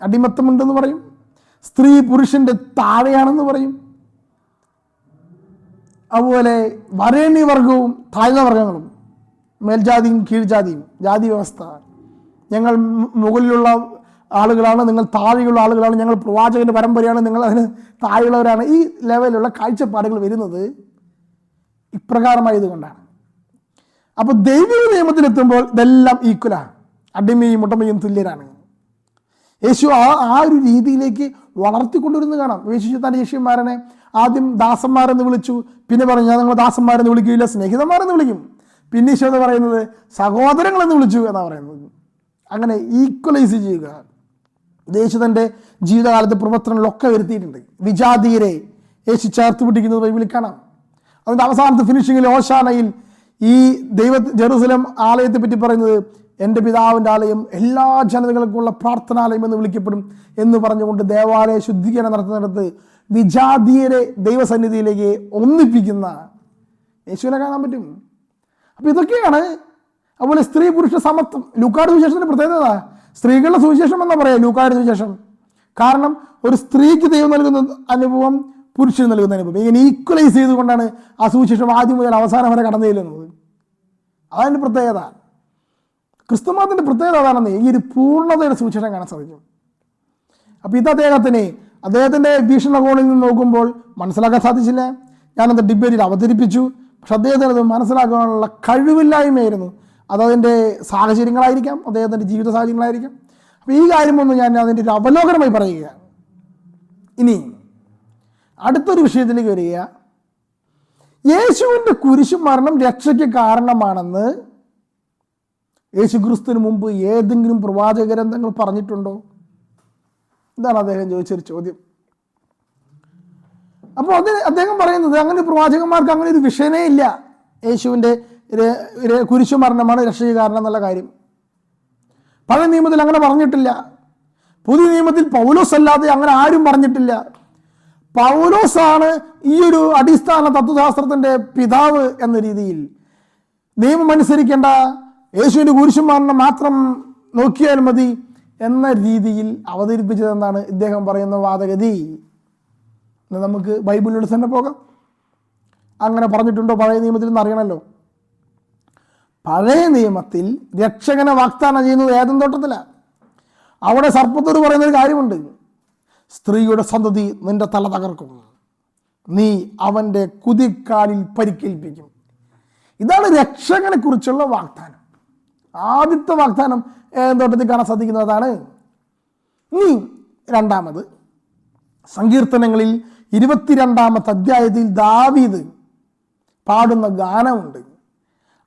അടിമത്തമുണ്ടെന്ന് പറയും, സ്ത്രീ പുരുഷന്റെ താഴെയാണെന്ന് പറയും, അതുപോലെ വരേണ്യവർഗവും താഴ്ന്ന വർഗങ്ങളും, മേൽജാതിയും കീഴ്ജാതിയും, ജാതി വ്യവസ്ഥ, ഞങ്ങൾ മുകളിലുള്ള ആളുകളാണ്, നിങ്ങൾ താഴെയുള്ള ആളുകളാണ്, ഞങ്ങൾ പ്രവാചകന്റെ പരമ്പരയാണ്, നിങ്ങൾ അതിന് താഴെയുള്ളവരാണ്. ഈ ലെവലിലുള്ള കാഴ്ചപ്പാടുകൾ വരുന്നത് ഇപ്രകാരമായതുകൊണ്ടാണ്. അപ്പോൾ ദൈവിക നിയമത്തിലെത്തുമ്പോൾ ഇതെല്ലാം ഈക്വലാണ്, അടിമയും ഉടമയും തുല്യരാണ്. യേശു ആ ഒരു രീതിയിലേക്ക് വളർത്തിക്കൊണ്ടിരുന്ന് കാണാം. യേശു തൻ്റെ ശിഷ്യന്മാരനെ ആദ്യം ദാസന്മാരെന്ന് വിളിച്ചു, പിന്നെ പറഞ്ഞു ഞാൻ നിങ്ങൾ ദാസന്മാരെന്ന് വിളിക്കുകയില്ല, സ്നേഹിതന്മാരെന്ന് വിളിക്കും. പിന്നെ ഈശോ എന്ന് പറയുന്നത് സഹോദരങ്ങളെന്ന് വിളിച്ചു എന്നാണ് പറയുന്നത്. അങ്ങനെ ഈക്വലൈസ് ചെയ്യുക യേശു തൻ്റെ ജീവിതകാലത്തെ പ്രവർത്തനങ്ങളിലൊക്കെ വരുത്തിയിട്ടുണ്ട്. വിജാതീയരെ യേശു ചേർത്ത് പിടിക്കുന്നത് ബൈബിളിൽ കാണാം. അതിൻ്റെ അവസാനത്തെ ഫിനിഷിങ്ങിൽ ഓശാനയിൽ ഈ ജെറുസലേം ആലയത്തെ പറ്റി പറയുന്നത് എൻ്റെ പിതാവിൻ്റെ ആലയം എല്ലാ ജനതകൾക്കുള്ള പ്രാർത്ഥനാലയം എന്ന് വിളിക്കപ്പെടും എന്ന് പറഞ്ഞുകൊണ്ട് ദേവാലയ ശുദ്ധീകരണം നടത്തുന്നിടത്ത് വിജാതീയരെ ദൈവസന്നിധിയിലേക്ക് ഒന്നിപ്പിക്കുന്ന യേശുവിനെ കാണാൻ പറ്റും. അപ്പം ഇതൊക്കെയാണ്. അതുപോലെ സ്ത്രീ പുരുഷ സമത്വം, ലൂക്കായുടെ സുവിശേഷത്തിൻ്റെ പ്രത്യേകത സ്ത്രീകളുടെ സുവിശേഷം എന്നാ പറയാം ലൂക്കായുടെ സുവിശേഷം. കാരണം ഒരു സ്ത്രീക്ക് ദൈവം നൽകുന്ന അനുഭവം പുരുഷന് നൽകുന്ന അനുഭവം ഇങ്ങനെ ഈക്വലൈസ് ചെയ്തുകൊണ്ടാണ് ആ സുവിശേഷം ആദ്യം മുതൽ അവസാനം വരെ കടന്നു ചെല്ലുന്നത്. അതതിൻ്റെ പ്രത്യേകത. ക്രിസ്തുമതത്തിൻ്റെ പ്രത്യേകത അതാണെന്ന് ഈ ഒരു പൂർണ്ണതയുടെ സുവിശേഷം കാണാൻ സാധിക്കും. അപ്പം ഇത് അദ്ദേഹത്തിൻ്റെ വീക്ഷണകോണിൽ നിന്ന് നോക്കുമ്പോൾ മനസ്സിലാക്കാൻ സാധിച്ചില്ല. ഞാനത് ഡിബേറ്റിൽ അവതരിപ്പിച്ചു. പക്ഷെ അദ്ദേഹത്തിന് അത് മനസ്സിലാക്കാനുള്ള കഴിവില്ലായ്മയായിരുന്നു. അതതിൻ്റെ സാഹചര്യങ്ങളായിരിക്കാം, അദ്ദേഹത്തിൻ്റെ ജീവിത സാഹചര്യങ്ങളായിരിക്കാം. അപ്പോൾ ഈ കാര്യമൊന്നും ഞാൻ അതിൻ്റെ ഒരു അവലോകനമായി പറയുകയാണ്. ഇനി അടുത്തൊരു വിഷയത്തിലേക്ക് വരിക. യേശുവിൻ്റെ കുരിശുമരണം രക്ഷയ്ക്ക് കാരണമാണെന്ന് യേശു ക്രിസ്തുവിന് മുമ്പ് ഏതെങ്കിലും പ്രവാചക ഗ്രന്ഥങ്ങൾ പറഞ്ഞിട്ടുണ്ടോ? ഇതാണ് അദ്ദേഹം ചോദിച്ചൊരു ചോദ്യം. അപ്പോൾ അദ്ദേഹം പറയുന്നത് അങ്ങനെ പ്രവാചകന്മാർക്ക് അങ്ങനെ ഒരു വിഷയമേ ഇല്ല, യേശുവിൻ്റെ കുരിശുമരണമാണ് രക്ഷയ്ക്ക് കാരണം എന്നുള്ള കാര്യം. പഴയ നിയമത്തിൽ അങ്ങനെ പറഞ്ഞിട്ടില്ല. പുതിയ നിയമത്തിൽ പൗലോസ് അല്ലാതെ അങ്ങനെ ആരും പറഞ്ഞിട്ടില്ല. പൗലോസാണ് ഈ ഒരു അടിസ്ഥാന തത്വശാസ്ത്രത്തിൻ്റെ പിതാവ് എന്ന രീതിയിൽ നിയമം അനുസരിക്കേണ്ട, യേശുവിൻ്റെ കുരിശുമരണം മാത്രം നോക്കിയാൽ മതി എന്ന രീതിയിൽ അവതരിപ്പിച്ചതെന്നാണ് ഇദ്ദേഹം പറയുന്ന വാദഗതി. നമുക്ക് ബൈബിളിലൂടെ തന്നെ പോകാം. അങ്ങനെ പറഞ്ഞിട്ടുണ്ടോ പഴയ നിയമത്തിൽ എന്ന് അറിയണമല്ലോ. പഴയ നിയമത്തിൽ രക്ഷകനെ വാഗ്ദാനം ചെയ്യുന്നത് ഏദൻ തോട്ടത്തിലാണ്. അവിടെ സർപ്പത്തോട് പറയുന്നൊരു കാര്യമുണ്ട്, സ്ത്രീയുടെ സന്തതി നിന്റെ തല തകർക്കും, നീ അവൻ്റെ കുതിക്കാലിൽ പരിക്കേൽപ്പിക്കും. ഇതാണ് രക്ഷകനെ കുറിച്ചുള്ള വാഗ്ദാനം. ആദ്യത്തെ വാഗ്ദാനം ഏദൻ തോട്ടത്തിൽ കാണാൻ സാധിക്കുന്നതാണ്. ഇനി രണ്ടാമത് സങ്കീർത്തനങ്ങളിൽ 22-ാമത്തെ അധ്യായത്തിൽ ദാവീദ് പാടുന്ന ഗാനമുണ്ട്.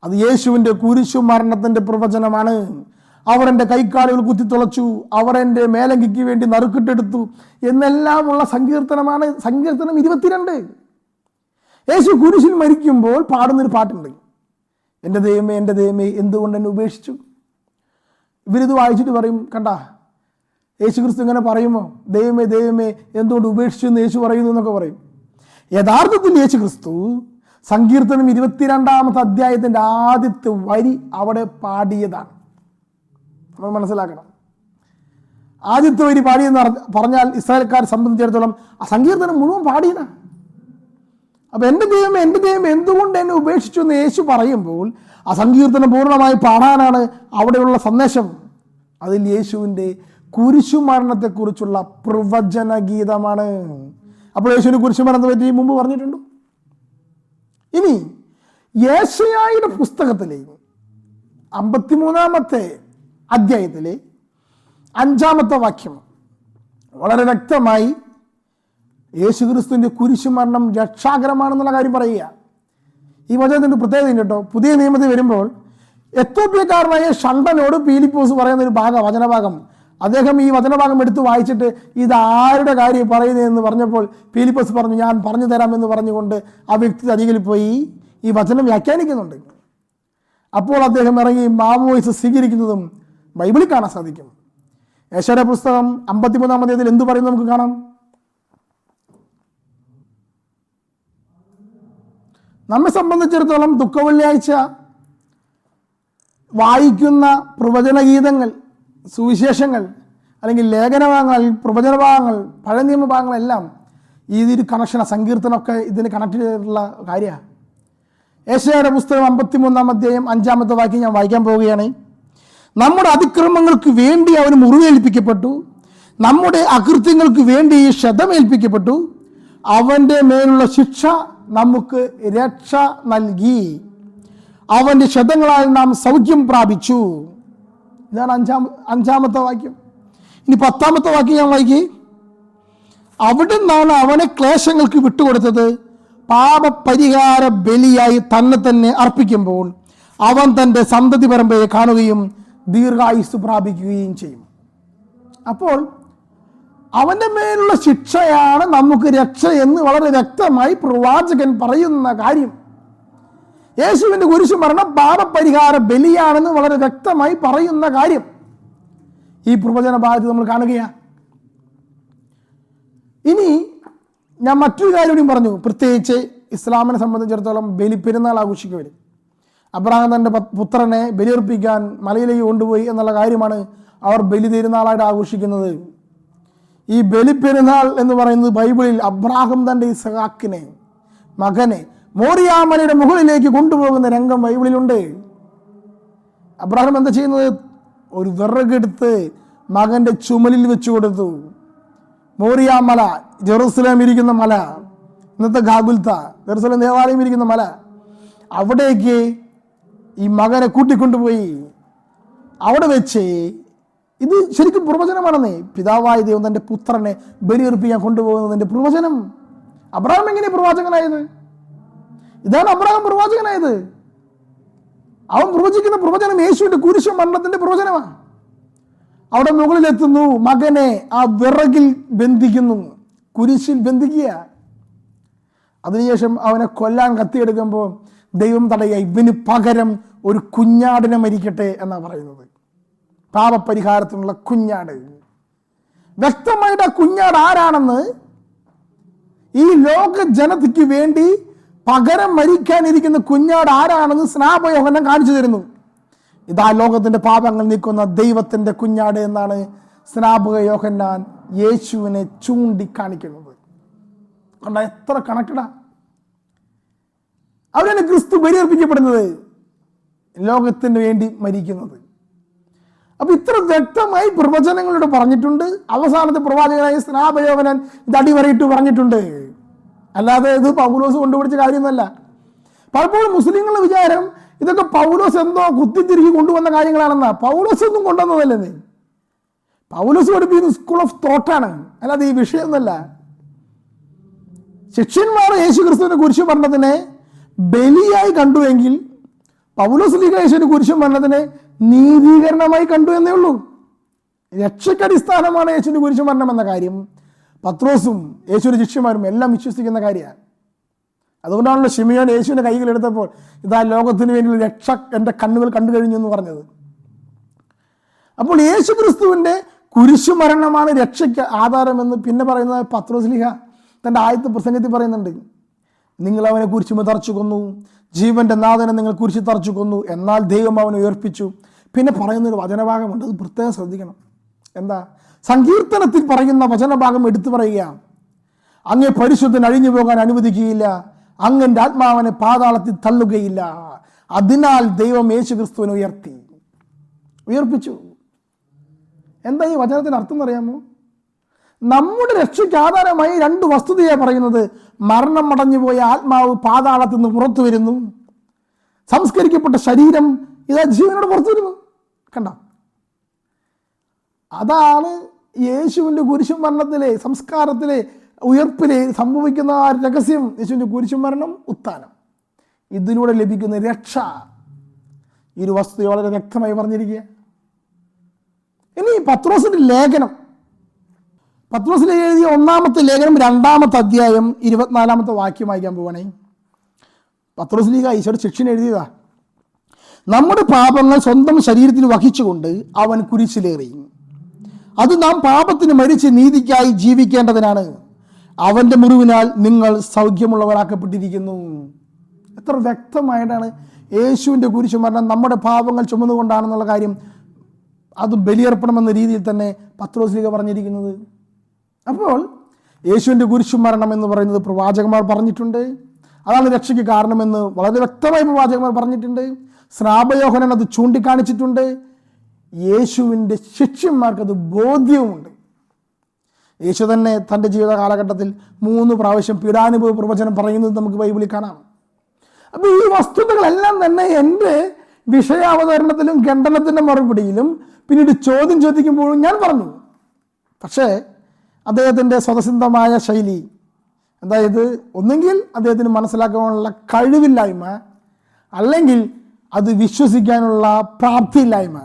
അത് യേശുവിൻ്റെ കുരിശുമരണത്തിൻ്റെ പ്രവചനമാണ്. അവർ എൻ്റെ കൈക്കാലുകൾ കുത്തിത്തുളച്ചു, അവർ എൻ്റെ മേലങ്കിക്ക് വേണ്ടി നറുക്കിട്ടെടുത്തു എന്നെല്ലാമുള്ള സങ്കീർത്തനമാണ്. സങ്കീർത്തനം 22. യേശു കുരിശിൽ മരിക്കുമ്പോൾ പാടുന്നൊരു പാട്ടുണ്ട്, എൻ്റെ ദൈവമേ എൻ്റെ ദൈവമേ എന്തുകൊണ്ട് എന്നെ ഉപേക്ഷിച്ചു. ഇവരിത് വായിച്ചിട്ട് പറയും, കണ്ട യേശു ക്രിസ്തു ഇങ്ങനെ പറയുമോ, ദൈവമേ ദൈവമേ എന്തുകൊണ്ട് ഉപേക്ഷിച്ചു എന്ന് യേശു പറയുന്നു എന്നൊക്കെ പറയും. യഥാർത്ഥത്തിൽ യേശു ക്രിസ്തു സങ്കീർത്തനം 22-ാമത്തെ അധ്യായത്തിൻ്റെ ആദ്യത്തെ വരി അവിടെ പാടിയതാണ്. നമ്മൾ മനസ്സിലാക്കണം. ആദ്യത്തെ വരി പാടിയെന്ന് പറഞ്ഞാൽ ഇസ്രായേൽക്കാരെ സംബന്ധിച്ചിടത്തോളം ആ സങ്കീർത്തനം മുഴുവൻ പാടിയതാണ്. അപ്പം എൻ്റെ ദൈവമേ എന്തുകൊണ്ട് എന്നെ ഉപേക്ഷിച്ചു എന്ന് യേശു പറയുമ്പോൾ ആ സങ്കീർത്തനം പൂർണ്ണമായി പാടാനാണ് അവിടെയുള്ള സന്ദേശം. അതിൽ യേശുവിൻ്റെ കുരിശുമരണത്തെക്കുറിച്ചുള്ള പ്രവചന ഗീതമാണ്. അപ്പോൾ യേശുവിന് കുരിശുമരണത്തെ പറ്റി മുമ്പ് പറഞ്ഞിട്ടുണ്ട്. ഇനി യെശയ്യായുടെ പുസ്തകത്തിലെ 53-ാമത്തെ അധ്യായത്തിലെ 5-ാമത്തെ വാക്യം വളരെ വ്യക്തമായി യേശുക്രിസ്തുവിൻ്റെ കുരിശുമരണം രക്ഷാകരമാണെന്നുള്ള കാര്യം പറയുക. ഈ വചനത്തിൻ്റെ പ്രത്യേകത കേട്ടോ. പുതിയ നിയമത്തിൽ വരുമ്പോൾ എത്യോപ്യക്കാരനായ ഷണ്ടനോട് പീലിപ്പോസ് പറയുന്ന ഒരു വചനഭാഗം, അദ്ദേഹം ഈ വചനഭാഗം എടുത്ത് വായിച്ചിട്ട് ഇത് ആരുടെ കാര്യം പറയുന്നതെന്ന് പറഞ്ഞപ്പോൾ പീലിപ്പോസ് പറഞ്ഞു, ഞാൻ പറഞ്ഞു തരാമെന്ന് പറഞ്ഞുകൊണ്ട് ആ വ്യക്തി അരികിൽ പോയി ഈ വചനം വ്യാഖ്യാനിക്കുന്നുണ്ട്. അപ്പോൾ അദ്ദേഹം ഇറങ്ങി മാമോയിസ് സ്വീകരിക്കുന്നതും ബൈബിളിൽ കാണാൻ സാധിക്കും. യെശയ്യായുടെ പുസ്തകം 53-ാം അധ്യായത്തിൽ എന്ത് പറയുന്നു നമുക്ക് കാണാം. നമ്മെ സംബന്ധിച്ചിടത്തോളം ദുഃഖവെള്ളിയാഴ്ച വായിക്കുന്ന പ്രവചനഗീതങ്ങൾ, സുവിശേഷങ്ങൾ, അല്ലെങ്കിൽ ലേഖനഭാഗങ്ങൾ, പ്രവചനഭാഗങ്ങൾ, പഴയ നിയമഭാഗങ്ങളെല്ലാം ഇതൊരു കണക്ഷനാണ്. സങ്കീർത്തനമൊക്കെ ഇതിന് കണക്ട് ചെയ്തിട്ടുള്ള കാര്യമാണ്. യെശയ്യായുടെ പുസ്തകം 53-ാം അധ്യായം 5-ാമത്തെ വാക്യം ഞാൻ വായിക്കാൻ പോവുകയാണ്. നമ്മുടെ അതിക്രമങ്ങൾക്ക് വേണ്ടി അവൻ മുറിവേൽപ്പിക്കപ്പെട്ടു, നമ്മുടെ അകൃത്യങ്ങൾക്ക് വേണ്ടി ക്ഷതമേൽപ്പിക്കപ്പെട്ടു, അവൻ്റെ മേലുള്ള ശിക്ഷ നമുക്ക് രക്ഷ നൽകി, അവൻ്റെ ക്ഷതങ്ങളാൽ നാം സൗഖ്യം പ്രാപിച്ചു. ഇതാണ് 5-ാമത്തെ വാക്യം. ഇനി 10-ാമത്തെ വാക്യം ഞാൻ വായിക്കേ. അവിടെ നിന്നാണ് അവനെ ക്ലേശങ്ങൾക്ക് വിട്ടുകൊടുത്തത്, പാപപരിഹാര ബലിയായി തന്നെ അർപ്പിക്കുമ്പോൾ അവൻ തൻ്റെ സന്തതി പരമ്പരയെ കാണുകയും ദീർഘായുസ് പ്രാപിക്കുകയും ചെയ്യും. അപ്പോൾ അവൻ്റെ മേലുള്ള ശിക്ഷയാണ് നമുക്ക് രക്ഷ എന്ന് വളരെ വ്യക്തമായി പ്രവാചകൻ പറയുന്ന കാര്യം. യേശുവിൻ്റെ കുരിശുമരണം പാപപരിഹാര ബലിയാണെന്ന് വളരെ വ്യക്തമായി പറയുന്ന കാര്യം ഈ പ്രവചന ഭാഗത്ത് നമ്മൾ കാണുകയാണ്. ഇനി ഞാൻ മറ്റൊരു കാര്യം കൂടി പറഞ്ഞു. പ്രത്യേകിച്ച് ഇസ്ലാമിനെ സംബന്ധിച്ചിടത്തോളം ബലിപ്പെരുന്നാൾ ആഘോഷിക്കുവർ. അബ്രഹാം തൻ്റെ പുത്രനെ ബലിയർപ്പിക്കാൻ മലയിലേക്ക് കൊണ്ടുപോയി എന്നുള്ള കാര്യമാണ് അവർ ബലി പെരുന്നാളായിട്ട് ആഘോഷിക്കുന്നത്. ഈ ബലിപ്പെരുന്നാൾ എന്ന് പറയുന്നത് ബൈബിളിൽ അബ്രഹാം തൻ്റെ ഇസ്ഹാക്കിനെ, മകനെ മോറിയാമലയുടെ മുകളിലേക്ക് കൊണ്ടുപോകുന്ന രംഗം ബൈബിളിലുണ്ട്. അബ്രഹാം എന്താ ചെയ്യുന്നത്? ഒരു വിറകെടുത്ത് മകൻ്റെ ചുമലിൽ വെച്ചു കൊടുത്തു. മോറിയാമല, ജെറുസലേം ഇരിക്കുന്ന മല, ഇന്നത്തെ ഗാഗുൽത്ത, ജെറുസലേം ദേവാലയം ഇരിക്കുന്ന മല, അവിടേക്ക് ഈ മകനെ കൂട്ടിക്കൊണ്ടുപോയി. അവിടെ വെച്ച് ഇത് ശരിക്കും പ്രവചനമാണെന്നേ. പിതാവായ ദൈവം തൻ്റെ പുത്രനെ ബലിയർപ്പിക്കാൻ കൊണ്ടുപോകുന്നതിൻ്റെ പ്രവചനം. അബ്രഹാം എങ്ങനെ പ്രവാചകനായത്? ഇതാണ് അബ്രഹാം പ്രവാചകനായത്. അവൻ പ്രവചിക്കുന്ന പ്രവചനം യേശുവിൻ്റെ കുരിശു മരണത്തിൻ്റെ പ്രവചനമാണ്. അവിടെ മുകളിലെത്തുന്നു, മകനെ ആ വിറകിൽ ബന്ധിക്കുന്നു, കുരിശിൽ ബന്ധിക്കുക. അതിനുശേഷം അവനെ കൊല്ലാൻ കത്തിയെടുക്കുമ്പോൾ ദൈവം തടയുക. ഇവന് പകരം ഒരു കുഞ്ഞാടിനെ മരിക്കട്ടെ എന്നാണ് പറയുന്നത്. പാപപരിഹാരത്തിനുള്ള കുഞ്ഞാട്. വ്യക്തമായിട്ട് ആ കുഞ്ഞാട് ആരാണെന്ന് ഈ ലോക ജനതയ്ക്ക് വേണ്ടി പകരം മരിക്കാനിരിക്കുന്ന കുഞ്ഞാട് ആരാണെന്ന് സ്നാപക യോഹന്നാൻ കാണിച്ചു തരുന്നു. ഇതാ ലോകത്തിന്റെ പാപങ്ങൾ നീക്കുന്ന ദൈവത്തിന്റെ കുഞ്ഞാട് എന്നാണ് സ്നാപക യോഹന്നാൻ യേശുവിനെ ചൂണ്ടിക്കാണിക്കുന്നത്. കണ്ട എത്ര കണക്റ്റഡാ. അവരാണ് ക്രിസ്തു ബലിയർപ്പിക്കപ്പെടുന്നത്, ലോകത്തിന് വേണ്ടി മരിക്കുന്നത്. അപ്പൊ ഇത്ര വ്യക്തമായി പ്രവചനങ്ങളിലൂടെ പറഞ്ഞിട്ടുണ്ട്. അവസാനത്തെ പ്രവാചകനായ സ്നാപക യോഹന്നാൻ ഇത് അടിവരയിട്ട് പറഞ്ഞിട്ടുണ്ട്. അല്ലാതെ ഇത് പൗലോസ് കൊണ്ടുപിടിച്ച കാര്യമൊന്നുമല്ല. പലപ്പോഴും മുസ്ലിങ്ങളുടെ വിചാരം ഇതൊക്കെ പൗലോസ് എന്തോ കുത്തിത്തിരിക്കി കൊണ്ടുവന്ന കാര്യങ്ങളാണെന്നാ. പൗലോസ് ഒന്നും കൊണ്ടുവന്നതല്ലേ. പൗലോസ് പഠിപ്പിക്കുന്ന സ്കൂൾ ഓഫ് തോട്ടാണ്, അല്ലാതെ ഈ വിഷയമൊന്നുമല്ല. ശിഷ്യന്മാർ യേശു ക്രിസ്തുവിന്റെ കുരിശു മരണത്തിനെ ബലിയായി കണ്ടുവെങ്കിൽ പൗലോസ് ലീഗ യേശുവിന്റെ കുരിശു മരണത്തിനെ നീതീകരണമായി കണ്ടു എന്നേ ഉള്ളൂ. രക്ഷയ്ക്കടിസ്ഥാനമാണ് യേശുവിന്റെ കുരിശു മരണം എന്ന കാര്യം പത്രോസും യേശുവിന്റെ ശിഷ്യന്മാരും എല്ലാം വിശ്വസിക്കുന്ന കാര്യമാണ്. അതുകൊണ്ടാണല്ലോ ശിമിയോൻ യേശുവിന്റെ കൈകൾ എടുത്തപ്പോൾ ഇതാ ലോകത്തിന് വേണ്ടിയുള്ള രക്ഷ എൻ്റെ കണ്ണുകൾ കണ്ടു കഴിഞ്ഞു എന്ന് പറഞ്ഞത്. അപ്പോൾ യേശു ക്രിസ്തുവിന്റെ കുരിശു മരണമാണ് രക്ഷയ്ക്ക് ആധാരമെന്ന് പിന്നെ പറയുന്നത് പത്രോസ് ലീഗ തൻ്റെ ആദ്യത്തെ പ്രസംഗത്തിൽ പറയുന്നുണ്ട്. നിങ്ങൾ അവനെ കുരിശുമ തറച്ചു കൊന്നു, ജീവന്റെ നാഥനെ നിങ്ങൾ കുരിശി തറച്ചു കൊന്നു, എന്നാൽ ദൈവം അവനെ ഉയർപ്പിച്ചു. പിന്നെ പറയുന്നൊരു വചനഭാഗമുണ്ട്, അത് പ്രത്യേകം ശ്രദ്ധിക്കണം. എന്താ? സങ്കീർത്തനത്തിൽ പറയുന്ന വചനഭാഗം എടുത്തു പറയുക. അങ്ങേ പരിശുദ്ധൻ അഴിഞ്ഞു പോകാൻ അനുവദിക്കുകയില്ല, അങ്ങൻ്റെ ആത്മാവനെ പാതാളത്തിൽ തള്ളുകയില്ല. അതിനാൽ ദൈവം യേശു ക്രിസ്തുവിനെ ഉയർപ്പിച്ചു. എന്താ ഈ വചനത്തിന് അർത്ഥം എന്നറിയാമോ? നമ്മുടെ രക്ഷയ്ക്ക് ആധാരമായി രണ്ട് വസ്തുതയാണ് പറയുന്നത്. മരണം അടഞ്ഞുപോയ ആത്മാവ് പാതാളത്തിൽ നിന്ന് പുറത്തു വരുന്നു, സംസ്കരിക്കപ്പെട്ട ശരീരം ഇതാ ജീവനോട് പുറത്തു വരുന്നു. കണ്ട, അതാണ് യേശുവിൻ്റെ കുരിശു മരണത്തിലെ സംസ്കാരത്തിലെ ഉയർപ്പിലെ സംഭവിക്കുന്ന ആ രഹസ്യം. യേശുവിൻ്റെ കുരിശു മരണം, ഉത്ഥാനം, ഇതിലൂടെ ലഭിക്കുന്ന രക്ഷ. ഈ ഒരു വസ്തുത വളരെ വ്യക്തമായി പറഞ്ഞിരിക്കുക. ഇനി പത്രോസിന്റെ ലേഖനം, പത്രോസിൽ എഴുതിയ ഒന്നാമത്തെ ലേഖനം 2-ാമത്തെ അധ്യായം 24-ാമത്തെ വാക്യം വായിക്കാൻ പോവാണേ. പത്രോസ് ലീഗ ഈശോയുടെ ശിഷ്യൻ എഴുതിയതാ. നമ്മുടെ പാപങ്ങൾ സ്വന്തം ശരീരത്തിൽ വഹിച്ചുകൊണ്ട് അവൻ കുരിശിലേറി. അത് നാം പാപത്തിന് മരിച്ച് നീതിക്കായി ജീവിക്കേണ്ടതിനാണ്. അവൻ്റെ മുറിവിനാൽ നിങ്ങൾ സൗഖ്യമുള്ളവരാക്കപ്പെട്ടിരിക്കുന്നു. എത്ര വ്യക്തമായിട്ടാണ് യേശുവിൻ്റെ കുരിശു മരണം നമ്മുടെ പാപങ്ങൾ ചുമന്നുകൊണ്ടാണെന്നുള്ള കാര്യം അത് ബലിയർപ്പണമെന്ന രീതിയിൽ തന്നെ പത്രോസ് ലീഗ പറഞ്ഞിരിക്കുന്നത്. അപ്പോൾ യേശുവിൻ്റെ കുരിശു മരണം എന്ന് പറയുന്നത് പ്രവാചകന്മാർ പറഞ്ഞിട്ടുണ്ട്. അതാണ് രക്ഷയ്ക്ക് കാരണമെന്ന് വളരെ വ്യക്തമായി പ്രവാചകന്മാർ പറഞ്ഞിട്ടുണ്ട്. സ്നാപക യോഹന്നാൻ അത് ചൂണ്ടിക്കാണിച്ചിട്ടുണ്ട്. യേശുവിൻ്റെ ശിഷ്യന്മാർക്കത് ബോധ്യവുമുണ്ട്. യേശു തന്നെ തൻ്റെ ജീവിത കാലഘട്ടത്തിൽ 3 പ്രാവശ്യം പീഡാനുഭവ പ്രവചനം പറയുന്നത് നമുക്ക് ബൈബിളിൽ കാണാം. അപ്പോൾ ഈ വസ്തുതകളെല്ലാം തന്നെ എൻ്റെ വിഷയാവതരണത്തിലും ഖണ്ഡനത്തിൻ്റെ മറുപടിയിലും പിന്നീട് ചോദ്യം ചോദിക്കുമ്പോഴും ഞാൻ പറഞ്ഞു. പക്ഷേ അദ്ദേഹത്തിൻ്റെ സ്വതസിദ്ധമായ ശൈലി, അതായത് ഒന്നെങ്കിൽ അദ്ദേഹത്തിന് മനസ്സിലാക്കാനുള്ള കഴിവില്ലായ്മ, അല്ലെങ്കിൽ അത് വിശ്വസിക്കാനുള്ള പ്രാപ്തിയില്ലായ്മ.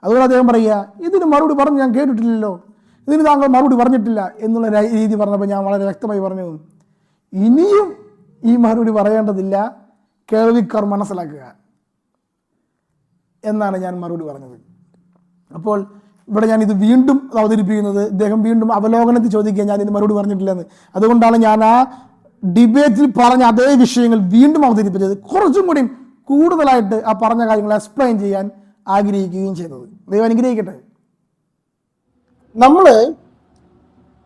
അതുകൊണ്ട് അദ്ദേഹം പറയുക, ഇതിന് മറുപടി പറഞ്ഞ് ഞാൻ കേട്ടിട്ടില്ലല്ലോ, ഇതിന് താങ്കൾ മറുപടി പറഞ്ഞിട്ടില്ല എന്നുള്ള രീതി പറഞ്ഞപ്പോൾ ഞാൻ വളരെ വ്യക്തമായി പറഞ്ഞു, ഇനിയും ഈ മറുപടി പറയേണ്ടതില്ല, കേൾവിക്കാർ മനസ്സിലാക്കുക എന്നാണ് ഞാൻ മറുപടി പറഞ്ഞത്. അപ്പോൾ ഇവിടെ ഞാൻ ഇത് വീണ്ടും അവതരിപ്പിക്കുന്നത്, ഇദ്ദേഹം വീണ്ടും അവലോകനത്തിൽ ചോദിക്കുക ഞാൻ ഇത് മറുപടി പറഞ്ഞിട്ടില്ലെന്ന്. അതുകൊണ്ടാണ് ഞാൻ ആ ഡിബേറ്റിൽ പറഞ്ഞ അതേ വിഷയങ്ങൾ വീണ്ടും അവതരിപ്പിച്ചത്, കുറച്ചും കൂടി കൂടുതലായിട്ട് ആ പറഞ്ഞ കാര്യങ്ങൾ എക്സ്പ്ലെയിൻ ചെയ്യാൻ ആഗ്രഹിക്കുകയും ചെയ്തത്. ദൈവം അനുഗ്രഹിക്കട്ടെ. നമ്മൾ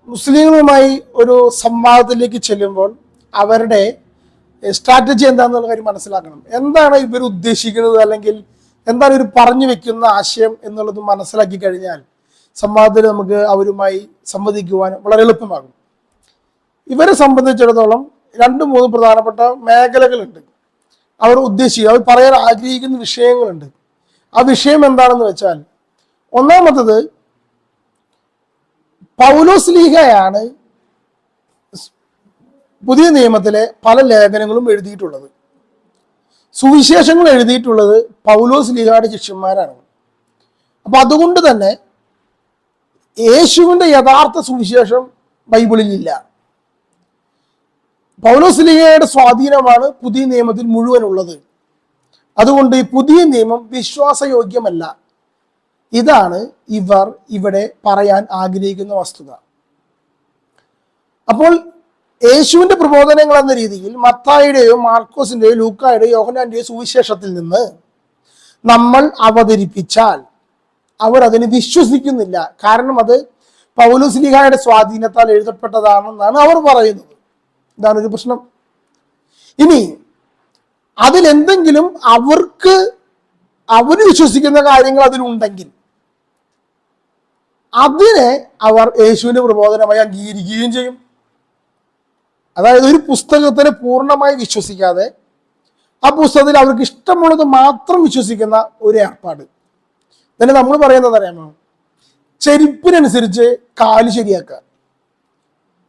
മുസ്ലിങ്ങളുമായി ഒരു സംവാദത്തിലേക്ക് ചെല്ലുമ്പോൾ അവരുടെ സ്ട്രാറ്റജി എന്താണെന്നുള്ള കാര്യം മനസ്സിലാക്കണം. എന്താണ് ഇവർ ഉദ്ദേശിക്കുന്നത്, അല്ലെങ്കിൽ എന്താണ് ഇവർ പറഞ്ഞു വെക്കുന്ന ആശയം എന്നുള്ളത് മനസ്സിലാക്കി കഴിഞ്ഞാൽ സംവാദത്തിൽ നമുക്ക് അവരുമായി സംവദിക്കുവാൻ വളരെ എളുപ്പമാകും. ഇവരെ സംബന്ധിച്ചിടത്തോളം 2-3 പ്രധാനപ്പെട്ട മേഖലകളുണ്ട്. അവർ ഉദ്ദേശിക്കുക, അവർ പറയാൻ ആഗ്രഹിക്കുന്ന വിഷയങ്ങളുണ്ട്. ആ വിഷയം എന്താണെന്ന് വെച്ചാൽ, ഒന്നാമത്തത് പൗലോസ്ലീഹയാണ് പുതിയ നിയമത്തിലെ പല ലേഖനങ്ങളും എഴുതിയിട്ടുള്ളത്. സുവിശേഷങ്ങൾ എഴുതിയിട്ടുള്ളത് പൗലോസ്ലീഹയുടെ ശിഷ്യന്മാരാണ്. അപ്പൊ അതുകൊണ്ട് തന്നെ യേശുവിന്റെ യഥാർത്ഥ സുവിശേഷം ബൈബിളിൽ ഇല്ല. പൗലോസ്ലീഹയുടെ സ്വാധീനമാണ് പുതിയ നിയമത്തിൽ മുഴുവനുള്ളത്. അതുകൊണ്ട് ഈ പുതിയ നിയമം വിശ്വാസയോഗ്യമല്ല. ഇതാണ് ഇവർ ഇവിടെ പറയാൻ ആഗ്രഹിക്കുന്ന വസ്തുത. അപ്പോൾ യേശുവിന്റെ പ്രബോധനങ്ങൾ എന്ന രീതിയിൽ മത്തായിയുടെയോ മാർക്കോസിന്റെയോ ലൂക്കായുടെയോ യോഹന്നാന്റെയോ സുവിശേഷത്തിൽ നിന്ന് നമ്മൾ അവതരിപ്പിച്ചാൽ അവർ അതിന് വിശ്വസിക്കുന്നില്ല. കാരണം അത് പൗലോസ്ലീഹയുടെ സ്വാധീനത്താൽ എഴുതപ്പെട്ടതാണെന്നാണ് അവർ പറയുന്നത്. ഇതാണ് ഒരു പ്രശ്നം. ഇനി അതിലെന്തെങ്കിലും അവർ വിശ്വസിക്കുന്ന കാര്യങ്ങൾ അതിലുണ്ടെങ്കിൽ അതിനെ അവർ യേശുവിന്റെ പ്രബോധനമായി അംഗീകരിക്കുകയും ചെയ്യും. അതായത് ഒരു പുസ്തകത്തിനെ പൂർണ്ണമായി വിശ്വസിക്കാതെ ആ പുസ്തകത്തിൽ അവർക്ക് ഇഷ്ടമുള്ളത് മാത്രം വിശ്വസിക്കുന്ന ഒരു ഏർപ്പാട്. തന്നെ നമ്മൾ പറയുന്നത് അറിയാമോ? ചെരുപ്പിനനുസരിച്ച് കാല് ശരിയാക്കുക.